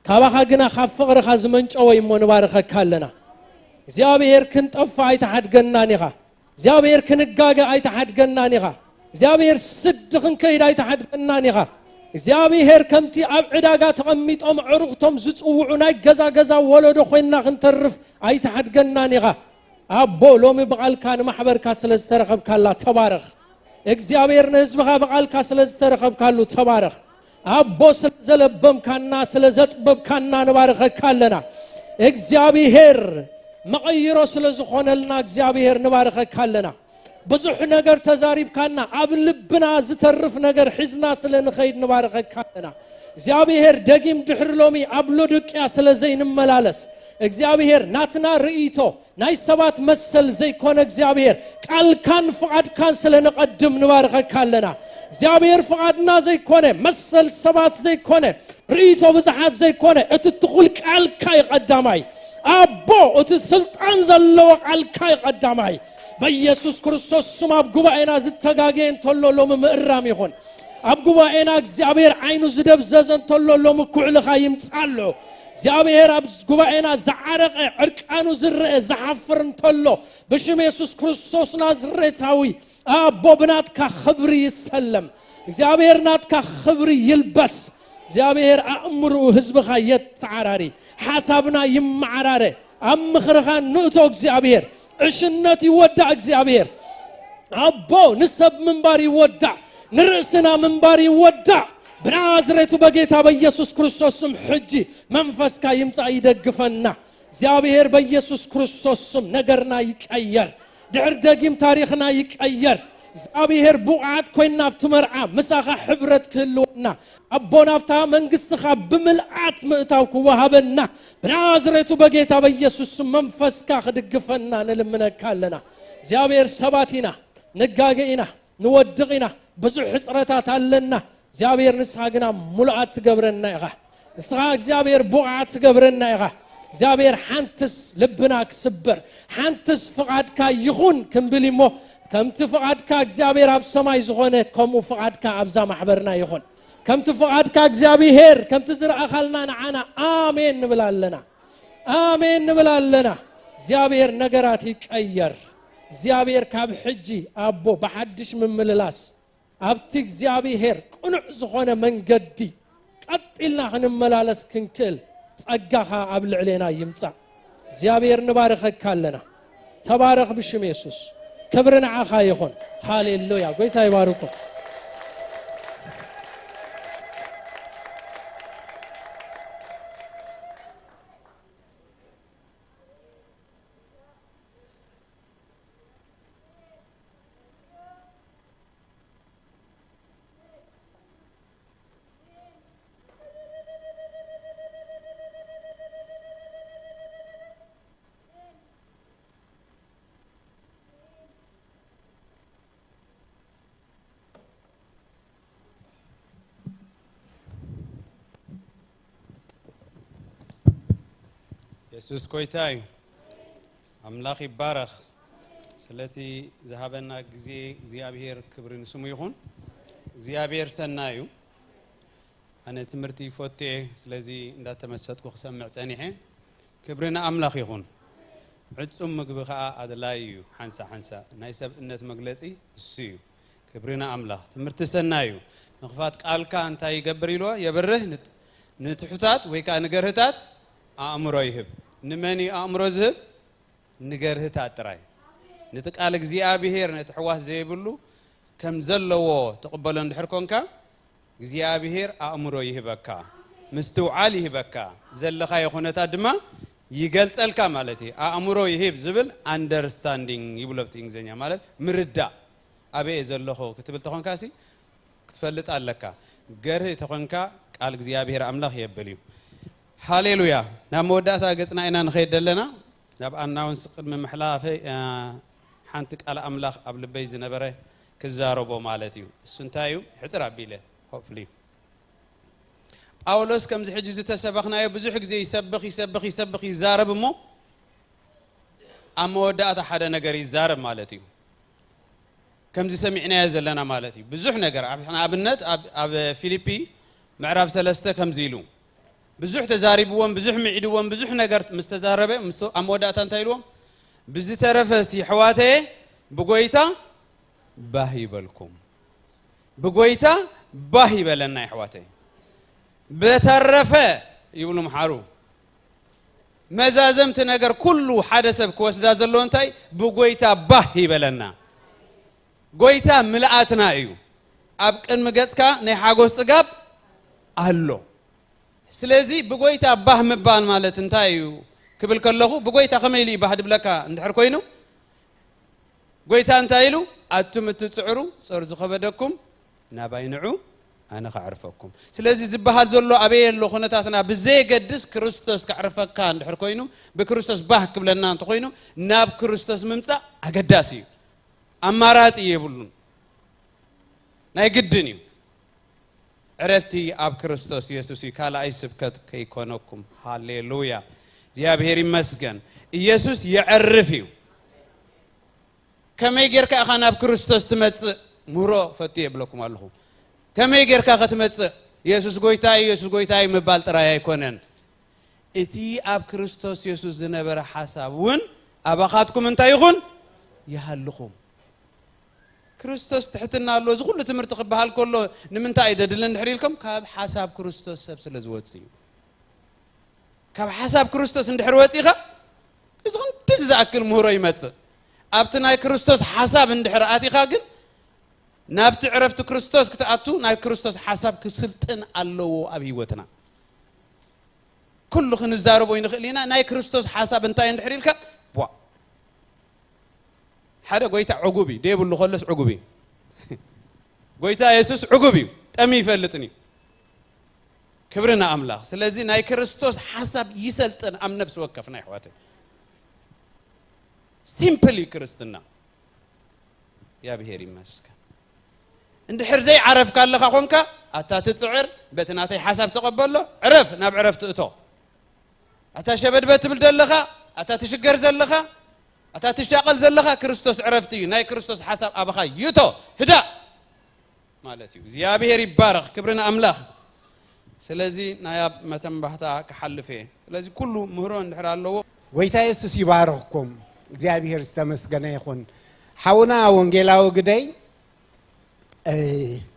كاباخا قنا خافغر خازمنج اوي مون بارخة كالنا زيابيهر كنت أفعي تحد قنانيغا زيابير كنقاقا اي تحد قنانيغا زيابير صدقن كيد اي تحد قنانيغا زيابير كمتي ابعداقا تغميتهم عرقتهم زصوعوناي غزا غزا ولدو خوينا خنترف اي تحد قنانيغا ابو لومي بقال كان محبر كاسلز ترخب كالا تبارخ اكزيابير نزبغا بقال كاسلز ترخب كالو تبارخ ابو سلزلبم كانا سلزطبب كانا نبارخ كالنا اكزيابير مغيرو سلازخونه لنا እግዚአብሔር نبارخ كالنا بزح ነገር ተዛሪብ ካና አብ ልብና ዝተርፍ ነገር ሒዝና ስለንኸይድ نبارخ كالنا እግዚአብሔር ደጊም ድሕር ሎሚ አብሎ ድቅያ ስለዘይ ንመላለስ እግዚአብሔር ናትና ርእይቶ ናይ ሰባት መሰል ዘይኮነ እግዚአብሔር ቃልካን ፍቃድካን ስለንቀድም نبارخ كالنا እግዚአብሔር ፍቃድና ዘይኮነ መሰል ሰባት ዘይኮነ ርእይቶ ብዛሓት ዘይኮነ እትትኹል ቃልካ ይቀዳማይ أبو وتسلطان زلوا عالكاي قدامي بيسوس كريستوس سم أبقبائنا زتقاقين تولو لهم مئرام يخون أبقبائنا እግዚአብሔር عينو زدب ززن تولو لهم كعل خايم تعالو እግዚአብሔር أبقبائنا زعرق عرقانو زرق زحفرن تولو بشم يسوس كريستوس نازرتاوي أبو بناتك خبري يسلم እግዚአብሔር ناتك خبري يلبس እግዚአብሔር أمرو هزبخا يتعراري حسابنا يمعراره أم خرخان نؤتو እግዚአብሔር عشنات يودع እግዚአብሔር أبو نسب منبار يودع نرأسنا منبار يودع بنازرته بقيتا بيسوس كريستوس حجي منفسكا يمتع يدقفنا እግዚአብሔር بيسوس كريستوس نقرنا يكأير دعر دقيم تاريخنا يكأير እግዚአብሔር بوعات كوينا فتمرعا مساخا حبرت كلونا أبونا فتا منقصخا بملعات مئتاوك وهبنا بنازرته بقيتا بيسوس منفسكا خدقفنا نلمنا كالنا እግዚአብሔር سباتنا نقاقينا نودغينا بزح حسرتات لنا እግዚአብሔር نسخاقنا ملعات تقبرنا يغا نسخا እግዚአብሔር بوعات تقبرنا يغا እግዚአብሔር حانتس لبناك سبر حانتس فقادكا يخون كنبليمو كم تفقدك እግዚአብሔር አብ ሰማይ ዝኾነ ከምኡ ፍቃድካ ኣብዛ ማሕበርና ይኹን ከም ትፍቃድካ እግዚአብሔር ከም ትዝራእኻልና ንዓና አሜን ንብላለና አሜን ንብላለና እግዚአብሔር ነገራት ይቀየር እግዚአብሔር ካብ ሕጂ አቦ በሐድሽ ምምልላስ ኣብቲ እግዚአብሔር ቁኑዕ ዝኾነ መንገዲ ቀጥልና ክንመላለስ ክንክል ጸጋኻ ኣብ ልዕሌና ይምጻእ እግዚአብሔር ንባረኸካ ኣለና ተባረኽ ብሽም ኢየሱስ ክብር ንዓኻ ይኹን ሃሌሉያ ጌታ ይባርኩ ኢየሱስ ኮይታይ አምላክ ይባረክ ስለቲ ዘሃበና ጊዜ እግዚአብሔር ክብርን ስሙ ይሁን እግዚአብሔር ሰናዩ አነ ትምርቲ ፎቴ ስለዚህ እንዳተመሰጥኩ ሰምዕ ጸኒሐ ክብርና አምላክ ይሁን ዕጹም ምግብኻ አድላዩ ሓንሳ ናይ ሰብእነት መግለጺ እሱ ክብርና አምላክ ትምርቲ ሰናዩ መኽፋት ቃልካ እንታይ ይገብር ኢልዋ የበርህ ንትሑታት ወይ ካ ንገርህታት አእምሮ ይህብ ንመኒ አእምሮ ዝህብ ንገርህታት ጥራይ ንትቃል እግዚአብሔር ነትሕዋስ ዘይብሉ ከም ዘለዎ ተቀበሎ እንድሕር ኮንካ እግዚአብሔር አእምሮ ይህበካ ምስትውዓል ይህበካ ዘለኻ የኾነታት ድማ ይገልጸልካ ማለት እዩ አእምሮ ይህብ ዝብል አንደርስታንዲንግ ይብለብት እንግሊዝኛ ማለት ምርዳ አበይ ዘለኹ ክትብል ተኾንካሲ ክትፈልጥ ኣለካ ገርህ ተኾንካ ቃል እግዚአብሔር አምላክ ይብል እዩ ሃሌሉያ ናመወዳታ ገጽና ኢና ንኸይድ ደለና ናብ ኣናውን ቅድሚ ምሕላፍ ሓንቲ ቃል አምላክ ኣብ ልበይ ዝነበረ ክዛረቦ ማለት እዩ እሱ እንታይ እዩ ሕፅር ኣቢለ ሆፕሊ ጳውሎስ ከምዚ ሕጂ ዝተሰበኽናዮ ብዙሕ ግዜ ይሰብኽ ይዛረብ እሞ ኣብ መወዳእታ ሓደ ነገር ይዛረብ ማለት እዩ ከምዚ ሰሚዕናዮ ዘለና ማለት እዩ ብዙሕ ነገር ኣብነት ኣብ ፊሊፒ ምዕራፍ 3 ከምዚ ኢሉ ብዙሕ ተዛሪብዎም ብዙሕ ሚዕድዎም ብዙሕ ነገር ምስተዛረበ ኣመወዳእታ እንታይ ኢልዎም ብዝተረፈሲ ሕዋተየ ብጎይታ ባህ ይበልኩም ብጎይታ ባህ ይበለና ሕዋተየ በተረፈ ይብሉ ምሓሩ መዛዘምቲ ነገር ኩሉ ሓደ ሰብ ክወስዳ ዘሎ እንታይ ብጎይታ ባህ ይበለና ጎይታ ምልኣትና እዩ ኣብ ቅድሚ ገጽካ ናይ ሓጎስ ጽጋብ ኣሎ ስለዚህ በጎይታ ባህ መባል ማለት እንታይ እዩ ክብል ከለኹ በጎይታ ከመይሊ ባህ ድብለካ እንድሕር ኮይኑ ጎይታ እንታይ ኢሉ ኣቱም እትጽዕሩ ጽር ዝኸበደኩም ናባይንዑ ኣነ ካዕርፈኩም ስለዚህ ዝበሃል ዘሎ ኣበይ ኣሎ ኹነታትና ብዘይገድስ ክርስቶስ ካዕርፈካ እንድሕር ኮይኑ ብክርስቶስ ባህ ክብለና እንተ ኮይኑ ናብ ክርስቶስ ምምጻእ ኣገዳሲ እዩ ኣማራጺ የብሉን ናይ ግድን እዩ عرفتي اب كريستوس يسوع قال اي سبكت كيكونكم هاليلويا እግዚአብሔር ይመስገን ኢየሱስ ይعرفው ከመይ ጌርካ አኻና اب ክርስቶስ ትመጽ ሙሮ ፈት ይብለኩም አለሁ ከመይ ጌርካ ከተመጽ ኢየሱስ ጎይታዬ መባል ጥራይ አይኮነን እቲ اب ክርስቶስ ኢየሱስ ዝነበረ ሐሳቡን አባኻትኩም እንታይ ይኹን ይሃልኹም ክርስቶስ ትሕትና ኣሎ እዚ ሁሉ ትምርቲ ክበሃል ከሎ ንምንታይ አይደድልን እንድሕሪልኩም ካብ ሐሳብ ክርስቶስ ሰብ ስለዝወጽ እዩ ካብ ሐሳብ ክርስቶስ እንድሕር ወጽኢኻ እዚ ክንድዚ ዝኣክል ምህሮ ይመጽእ ኣብቲ ናይ ክርስቶስ ሐሳብ እንድሕር ኣቲኻ ግን ናብቲ ዕረፍቲ ክርስቶስ ክትኣቱ ናይ ክርስቶስ ሐሳብ ክስልጥን ኣለዎ ኣብ ህይወትና ኩሉ ክንዛረቦ ይንኽእል ኢና ናይ ክርስቶስ ሐሳብ እንታይ እንድሕር ኢልካ ሓደ ጎይታ ዕጉቢ ደይብሉ ኸለስ ዕጉቢ ጎይታ ኢየሱስ ዕጉቢ ጠሚ ይፈልጥኒ ክብርና አምላክ ስለዚህ ናይ ክርስቶስ ሐሳብ ይሰልጥን ኣብ ነፍስ ወከፍና ይሕዋት ሲምፕሊ ክርስትና ያ ብሄር ይመስከን እንድሕር ዘይ ዓረፍካ ኣለኻ ኾንካ ኣታ ትጽዕር በትናተይ ሐሳብ ተቀበሎ ዕረፍ ናብ ዕረፍ ትእቶ ኣታ ሸበድበት ትብል ዘለኻ ኣታ ትሽገር ዘለኻ ኣታ ትሻቀል ዘለኻ ክርስቶስ ዕረፍቲ ናይ ክርስቶስ ሐሳብ ኣበኻ ይቶ ህዳ ማለት እዩ እግዚአብሔር ይባረክ ክብርና አምላክ ስለዚህ ናይ መተንባህታ ከሐልፈ ስለዚህ ኩሉ ምህሮ እንድሕር ኣለዎ ጎይታ ኢየሱስ ይባረክኩም እግዚአብሔር ዝተመስገነ ይኹን ሓውና ወንጌላዊ ግደይ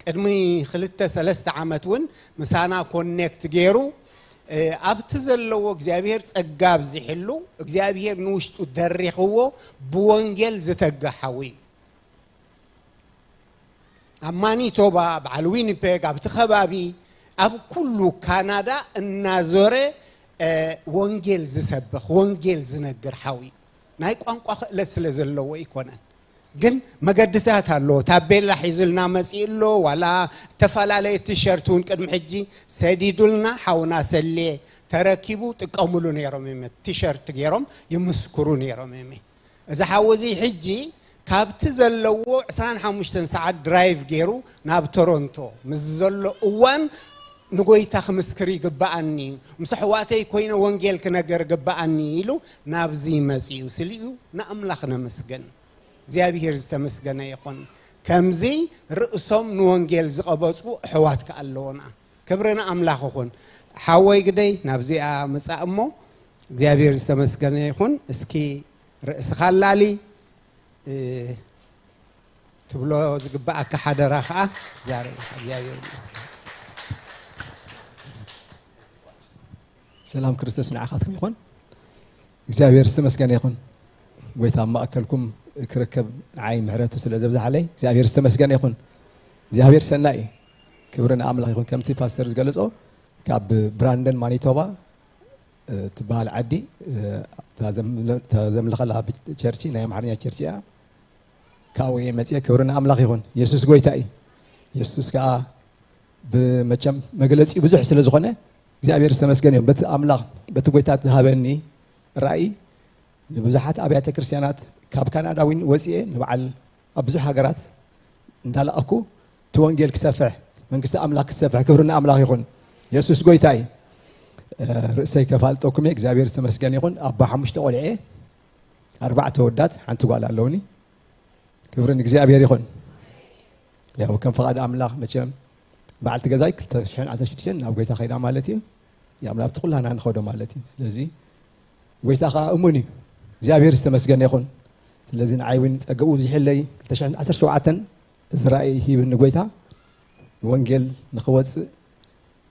ቅድሚ 2-3 ዓመት ውን ምሳና ኮኔክት ገይሩ ኣብትዘለዎ እግዚአብሔር ጸጋብ ዝሕሉ እግዚአብሔር ንውሽጡ ደሪኽዎ ብወንጌል ዝተጋሐዊ አማኒቶባ በዓል ዊኒፔግ ኣብቲ ከባቢ ኣብ ኩሉ ካናዳ እናዞረ ወንጌል ዝሰብኽ ወንጌል ዝነግር ሓዊ ናይ ቋንቋ ክእለት ስለ ዘለዎ ይኮነን ግን መገድታት አሎ ታቤላ ሒዝልና መጽኢሎ ዋላ ተፈላለየ ቲሸርቱን ቅድም ሕጂ ሰዲዱልና ሓውና ሰሌ ተረኪቡ ጥቀሙሉ ነይሮም ቲሸርት ገይሮም ይምስክሩ ነይሮም እዛ ሓወዚ ሕጂ ካብቲ ዘለዎ 25 ሰዓት ድራይቭ ገይሩ ናብ ቶሮንቶ ምስ ዘሎ እዋን ንጎይታ ክምስክር ይግባአኒ ምስ ሕዋተይ ኮይነ ወንጌል ክነገር ይግባአኒ ኢሉ ናብዚ መጽኡ ስልዩ ንኣምላኽ ነመስገን እግዚአብሔር ዝተመስገነ ይኹን ከምዚ ርእሶም ንወንጌል ዝቀበጹ ሕዋት ከኣለውና ክብርና ኣምላኽ ይኹን ሓወይ ግደይ ናብዚኣ መጻእሞ እግዚአብሔር ዝተመስገነ ይኹን እስኪ ርእስኻ ላሊ ትብሎ ዝግባአካ ሓደራ ከዓ ዛሬ እግዚአብሔር ይመስገን ሰላም ክርስቶስ ንዓኻትኩም ይኹን እግዚአብሔር ዝተመስገነ ይኹን ጎይታ ማእከልኩም ክርከብ ዓይ ምሕረቱ ስለ ዘብዛሓለይ እግዚአብሔር ዝተመስገነ ይኹን እግዚአብሔር ሰናይ ክብርን ኣምላኽ ይኹን ከምቲ ፓስተር ዝገለጾ ካብ ብራንደን ማኒቶባ ትባል ዓዲ ተዘምልኸላ ቸርቺ ናይ አምሓርኛ ቸርቺ እያ ካወይ መጽእ ክብርን ኣምላኽ ይኹን ኢየሱስ ጎይታ እዩ ኢየሱስ ከዓ በመቸም መግለጺ ብዙሕ ስለ ዝኾነ እግዚአብሔር ዝተመስገነ ይኹን በቲ ኣምላኽ በቲ ጎይታ ዝሃበኒ ራእይ ንብዙሓት ኣብያተ ክርስቲያናት ካብ ካናዳዊን ወጽእ ንበዓል ኣብ ብዙሕ ሃገራት እንዳለኣኩ ትወንጌል ክሰፍሕ መንግስቲ ኣምላኽ ክሰፍሕ ክብርና ኣምላኽ ይኹን ኢየሱስ ጎይታ እዩ ርእሰይ ከፋልጦኩም እግዚአብሔር ዝተመስገነ ይኹን ኣባ 5 ቆልዑ 4 ወዳት ሓንቲ ጓል ኣለውኒ ክብርን እግዚአብሔር ይኹን ያው ከም ፈቃድ ኣምላኽ መቸም በዓልቲ ገዛይ 2016 ናብ ጎይታ ኸይዳ ማለት እዩ ያምላብቲ ኩላና ንኸዶ ማለት እዩ ስለዚ ጎይታ ከዓ እሙን እዩ እግዚአብሔር ዝተመስገነ ይኹን ስለዚ ንዓይውን ፀገቡ ዝሕለይ 2017 ዝራእይ ሂብኒ ጎይታ ወንጌል ንኽወፅእ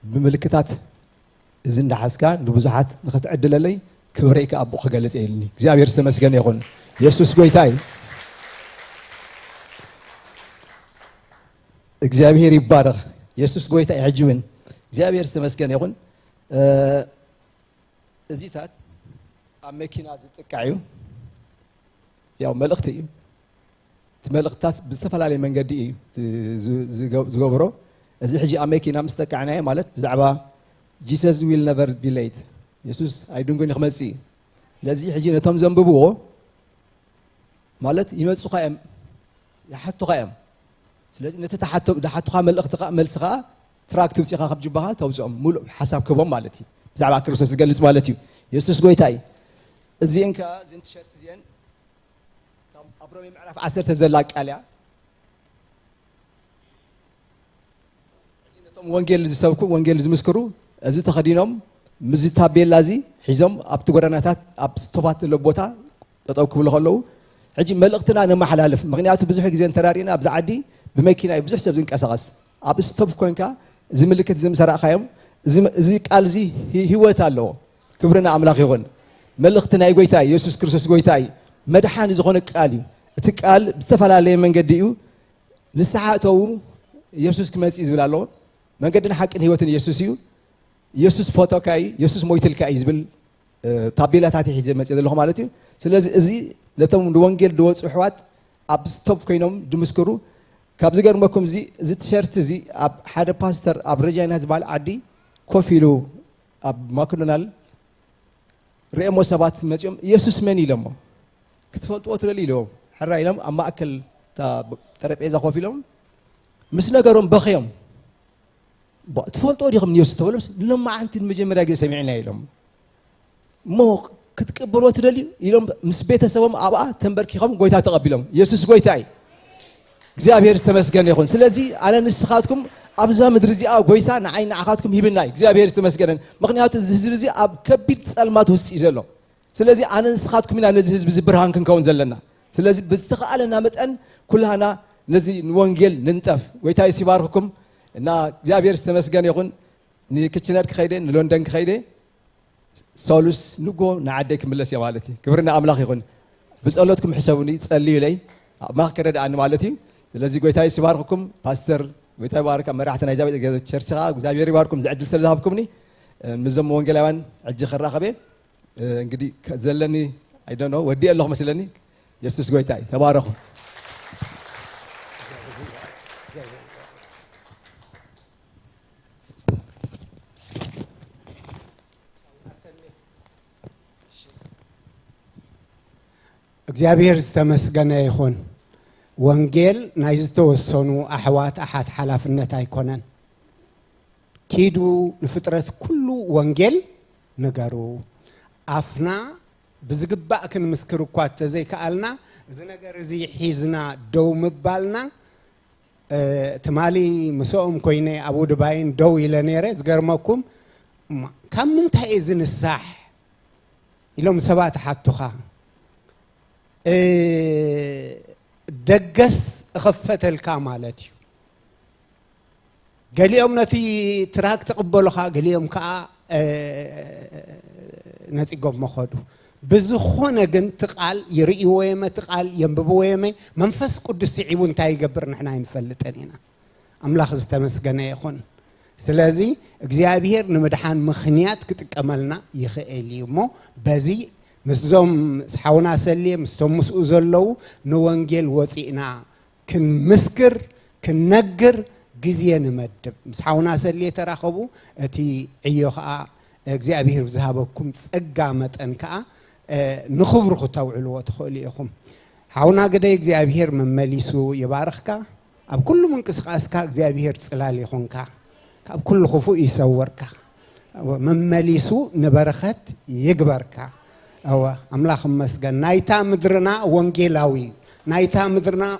ብምልክታት እዚ እንዳሓስካ ንብዙሓት ንኽትዕድለለይ ክብረይ ከኣቦ ክገልጽ የልኒ እግዚአብሔር ዝተመስገነ ይኹን ኢየሱስ ጎይታ እዩ እግዚአብሔር ይባረኽ ኢየሱስ ጎይታ ይሕጅብን እግዚአብሔር ዝተመስገነ ይኹን እዚ ሰዓት ኣብ መኪና ዝጥቃዕ እዩ ያው መልእኽቲ እዩ መልእኽታት ብዝተፈላለየ መንገዲ እዩ ዝገብሮ እዚ ሕጂ ኣብ መኪና ምስ ተቃዕናየ ማለት ብዛዕባ Jesus will never be late ኢየሱስ ኣይድንጎን ይኽመጽ እዩ ስለዚ ሕጂ ነቶም ዘንብብዎ ማለት ይመጹኻ እዮም ይሓቱኻ እዮም ስለዚ ነቲ ተሓቱኻ መልእኽቲ መልሲ ከዓ ትራክ ትብፂኻ ካብ ጅባኻ ተውፅኦም ሙሉእ ሓሳብ ክቦም ማለት እዩ ብዛዕባ ክርስቶስ ዝገልጽ ማለት እዩ ኢየሱስ ጎይታ እዩ እዚአን ከዓ እዚን ቲሸርት እዚአን ኣብ ሮሜ ምዕራፍ 10 ዘላ ቃል እያ ነቶም ወንጌል ዝሰብኩ ወንጌል ዝምስክሩ እዚ ተኸዲኖም ምዚ ታቤላ እዚ ሒዞም ኣብቲ ጎደናታት ኣብ ስቶባት ቦታ ጠጠው ክብሉ ከለዉ ሕጂ መልእኽትና ነመሓላልፍ ምክንያቱ ብዙሕ ግዜ እንተራሪእና ኣብዛ ዓዲ ብመኪና ብዙሕ ሰብ ዝንቀሳቐስ ኣብ ስቶፕ ኮይንካ እዚ ምልክት ዝምሰራእኻዮም እዚ ቃል እዚ ህይወት ኣለዎ ክብርና ኣምላኽ ይኹን መልእኽቲ ናይ ጎይታ ኢየሱስ ክርስቶስ ጎይታ እዩ መድሓኒ ዝኾነ ቃል እዩ እቲ ቃል ብዝተፈላለየ መንገዲ እዩ ንስሓ እተው ኢየሱስ ክመጽእ ዝብል ኣለዎ መንገድን ሓቅን ህይወትን ኢየሱስ እዩ ኢየሱስ ፎቶካ እዩ ኢየሱስ ሞይትልካ እዩ ዝብል ታቤላታት ሒዘ መጽእ ዘለኹ ማለት እዩ ስለዚ እዚ ነቶም ወንጌል ዝወፁ ኣሕዋት ኣብ ስቶፕ ኮይኖም ድምስክሩ ካብ ዝገርመኩም እዚ ቲሸርት እዚ ኣብ ሓደ ፓስተር ኣብ ረጃይና ዝበሃል ዓዲ ኮፍ ኢሉ ኣብ ማክዶናል ርኤሞ ሰባት መፅኦም ኢየሱስ መን ኢሎሞ ክትፈልጥዎ ትደልዩ ኢሎም ሕራ ኢሎም ኣብ ማእከል ጠረጴዛ ኮፍ ኢሎም ምስ ነገሮም በኺዮም ትፈልጥዎ ዲኹም ኢየሱስ ተብሎም ንሎማዓንቲ ንመጀመርያ ግዜ ሰሚዕና ኢሎም እሞ ክትቅበልዎ ትደልዩ ኢሎም ምስ ቤተሰቦም ኣብኣ ተንበርኪኾም ጎይታ ተቐቢሎም ኢየሱስ ጎይታ እዩ እግዚአብሔር ዝተመስገነ ይኹን ስለዚ ኣነ ንስኻትኩም ኣብዛ ምድሪ እዚኣ ጎይታ ንዓይ ንዓኻትኩም ሂብና እግዚአብሔር ዝተመስገነ ምክንያቱ እዚ ህዝቢ እዚ ኣብ ከቢድ ጸልማት ውስጥ እዩ ዘሎ ስለዚ ኣነ ንስኻትኩም ኢና ነዚ ህዝቢ ዝብርሃን ክንከውን ዘለና ስለዚ ብዝተኸኣለና መጠን ኩላና ነዚ ወንጌል ንንጠፍ ጎይታ ይባርክኩም እና እግዚአብሔር ዝተመስገነ ይኹን نكتشنر كخيدة لندن كخيدة سولوس نقو نعديك ملس يا مالتي كبرنا أملاخ يكون بس أولادكم حسابوني تسألي لي ما كرد عن مالتي لازم قويتاي سباركم باستر قويتاي بارك أما راحتنا إجابة إجازة شرشة قويتاي باركم زعدل سلذهبكمني مزم وانجلوان عجي خراقبه انقدي زلني I don't know ودي الله مسلني يستس قويتاي تباركوا እግዚአብሔር ዝተመስገነ ይሁን ወንጌል ናይዝተወሰኑ አህዋት አሐት ሐላፍነት አይኮነን ኪዱ ንፍጥረት ኩሉ ወንጌል ነገሩ አፍና ብዝግባእ ክንምስክር እኳ ተዘይከኣልና እዚ ነገር እዚ ሒዝና ደው ምባልና ተማሊ መስኦም ኮይነ አቡ ድባይን ደው ኢለ ነይረ ዝገርመኩም ካብ ምንታይ እዚ ንሳሕ ኢሎም ሰባት ሓቱኻ ደገስ እኸፈተልካ ማለት እዩ قاليهم نتي تراك تقبلوها قاليهم كا نتي قب مخدو بزخونه جن تقال يرئي ويما تقال ينبب ويما منفس قدس يعيبون تاي قبر نحنا ينفلتنينا أملاخ استمسجنا يخون سلازي እግዚአብሔር نمدحان مخنيات كتكملنا يخيلي مو بزي مسزوم حاونا سلي مستوم مسؤول نوانجيل وثينا كن مسكر كن نجر جزيان مدب مسحونا سلي تراخبو أتي عيوخا እግዚአብሔር بزهابكم تسقامت أنكا نخبر خطاو علوات خوليكم حاونا قد እግዚአብሔር من مليسو يبارخكا أب كل من قسقاسكا እግዚአብሔር تسلالي خونكا أب كل خفو يسوركا من مليسو نبرخت يكبركا أو أملاخ مسجن نايتا مدرنا وانجيلاوي نايتا مدرنا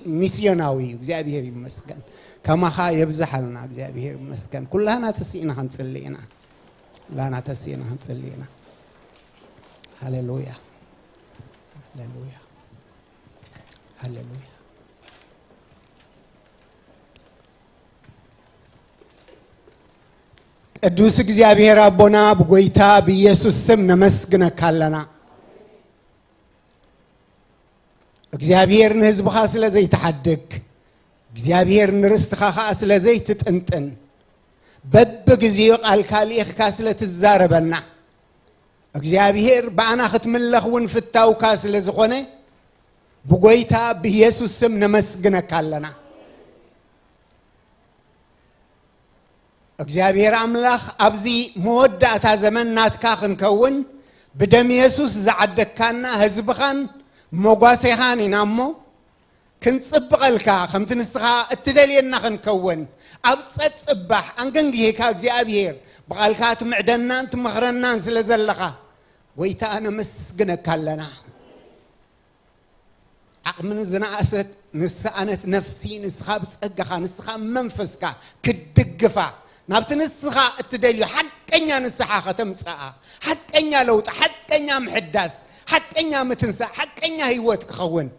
ميسيوناوي እግዚአብሔር يمسجن كما خا يبزحلنا እግዚአብሔር يمسجن كلنا تسينا هنصلينا لا تسينا هنصلينا هاليلويا هاليلويا هاليلويا ቅዱስ እግዚአብሔር አቦና በጎይታ በኢየሱስ ስም ነመስግነካ አለና እግዚአብሔርን ህዝብኻ ስለዘይ ተሐደግ እግዚአብሔርን ርስትኻ ስለዘይ ትጥንጥን በበግዚኡ ቃልካ ለኢኽካ ስለትዛረበና እግዚአብሔር በአና ክትምለኽውን ፍታውካ ስለዝኾነ በጎይታ በኢየሱስ ስም ነመስግነካ አለና እግዚአብሔር አምላክ አብዚ መወዳታ ዘመን ናትካ ክንከውን በደም ኢየሱስ ዘዓደካና ህዝብኻን ሞጓሴኻን ኢናሞ ክንጽብቀልካ ከምትንስኻ እትደልየና ክንከውን ኣብ ጸጽባሕ አንገንግሄካ እግዚአብሔር በቃልካ ትምዕደናን ትመኽረናን ስለዘለኻ ወይታ ነመስግነካ አለና عقمن زناست نسأنت نفسي نسخاب سأجخا نسخاب منفسكا كدقفا نبت نسخا التدلي حقنيا نسخا ختم ساعة حقنيا لوط حقنيا محدث حقنيا متنسى حقنيا هيوتك خون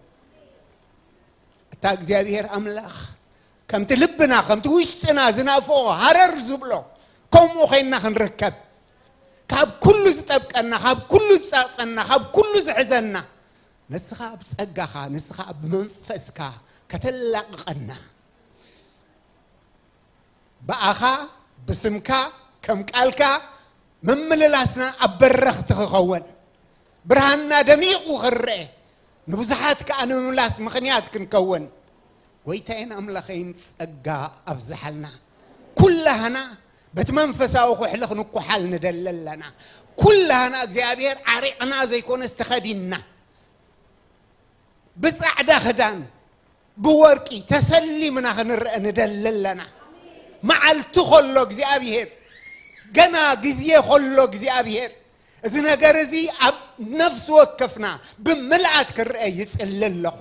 تاك زيابير أملاخ كم تلبنا كم توشتنا زنافو هرر زبلو كم وخينا خنركب كاب كل زتبكنا كاب كل زتقنا كاب كل زحزنا نسخة بسقخا نسخة بمنفسكا كتلقنا بأخا بسمكا كم قالكا ممللاسنا أبرخ تخون برهنا دميق وخرئ نبزحاتك أنا مملاس مخنيات كنكون ويتين أملخين تسقا أبزحلنا كلهنا بتمنفسا وخلق نكحل ندللنا كلهنا እግዚአብሔር عريقنا زي كون استخدينا بسعدا خدان بورقي تسلي منا خنرأ ندللنا معلت خلو እግዚአብሔር ገና ጊዜ خلو እግዚአብሔር እዚህ ነገር እዚ ኣብ ነፍስ ወከፍና በመልዓት ክርአ ይጽልልኹ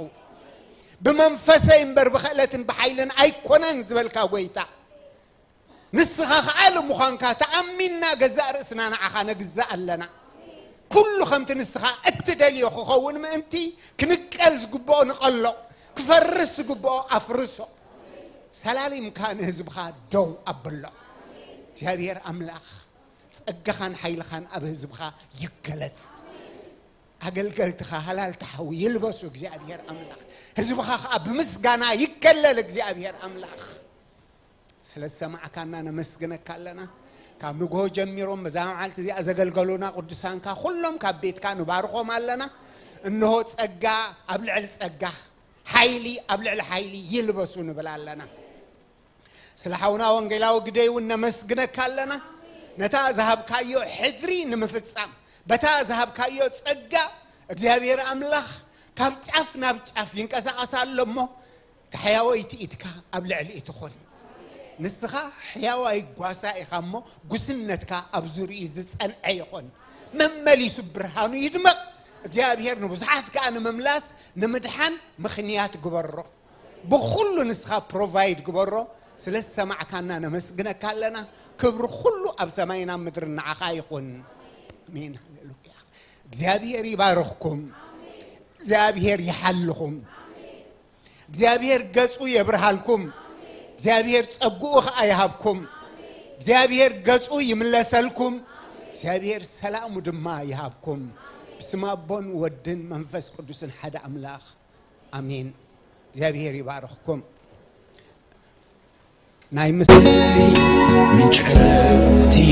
በመንፈሰይ እምበር በኸለትን በኃይልን አይኮነን ዝበልካ ጎይታ ንስኻ ኸኣለ ሙኻንካ ተኣሚንና ገዛእ ርእስና ንዓኻ ነግዛእ ኣለና كل خمت نسخة التدليو خون ما أنتي كنقل زقبو نقلو كفرس زقبو أفرسو سلالي مكان هزبخا دو أبلا እግዚአብሔር አምላኽ ጸጋኻን ሓይልኻን ኣብ ህዝብኻ ይገለጽ ኣገልገልትኻ ሃላልቲ ሓዊ ይልበሱ እግዚአብሔር አምላኽ ህዝብኻ ከዓ ብምስጋና ይከለል እግዚአብሔር አምላኽ ስለሰማዕካና ነመስግነካ ኣለና ካብ ንግሆ ጀሚሮም በዛ መዓልቲ እዚኣ ዘገልገሉና ቅዱሳንካ ኩሎም ካብ ቤትካ ንባርኾም ኣለና እንሆ ጸጋ ኣብ ልዕሊ ጸጋ ሓይሊ ኣብ ልዕሊ ሓይሊ ይልበሱ ንብል ኣለና ስለ ሓውና ወንጌላዊ ግደይ እውን ነመስግነካ ኣለና ነታ ዝሃብካዮ ሕድሪ ንምፍጻም በታ ዝሃብካዮ ጸጋ እግዚአብሔር አምላኽ ካብ ጫፍ ናብ ጫፍ ይንቀሳቐስ ኣሎ እሞ ተሕያወይቲ ኢድካ ኣብ ልዕሊ እትኾን ንስኻ ሕያዋይ ጓሳ ኢኻ እሞ ጉስነትካ ኣብ ዙርኡ ዝጸንዐ ይኾን መመሊሱ ብርሃኑ ይድመቕ እግዚአብሔር ንብዙሓት ከዓ ንምምላስ ንምድሓን ምኽንያት ግበሮ ብኹሉ ንስኻ ፕሮቫይድ ግበሮ ስለ ሰማዕካና ነመስግነካ ኣለና ክብሪ ኩሉ ኣብ ሰማይና ምድር ንዓኻ ይኹን አሜን ሃሌሉያ እግዚአብሔር ይባርኽኩም እግዚአብሔር ይሓልኹም እግዚአብሔር ገጹ የብርሃልኩም እግዚአብሔር ጸጉኡ ከዓ ይሃብኩም እግዚአብሔር ገጹ ይምለሰልኩም እግዚአብሔር ሰላሙ ድማ ይሃብኩም بسم أبون ودن منفس قدوس حدا أملاخ آمين እግዚአብሔር ይባርኽኩም ናይ من شرفتي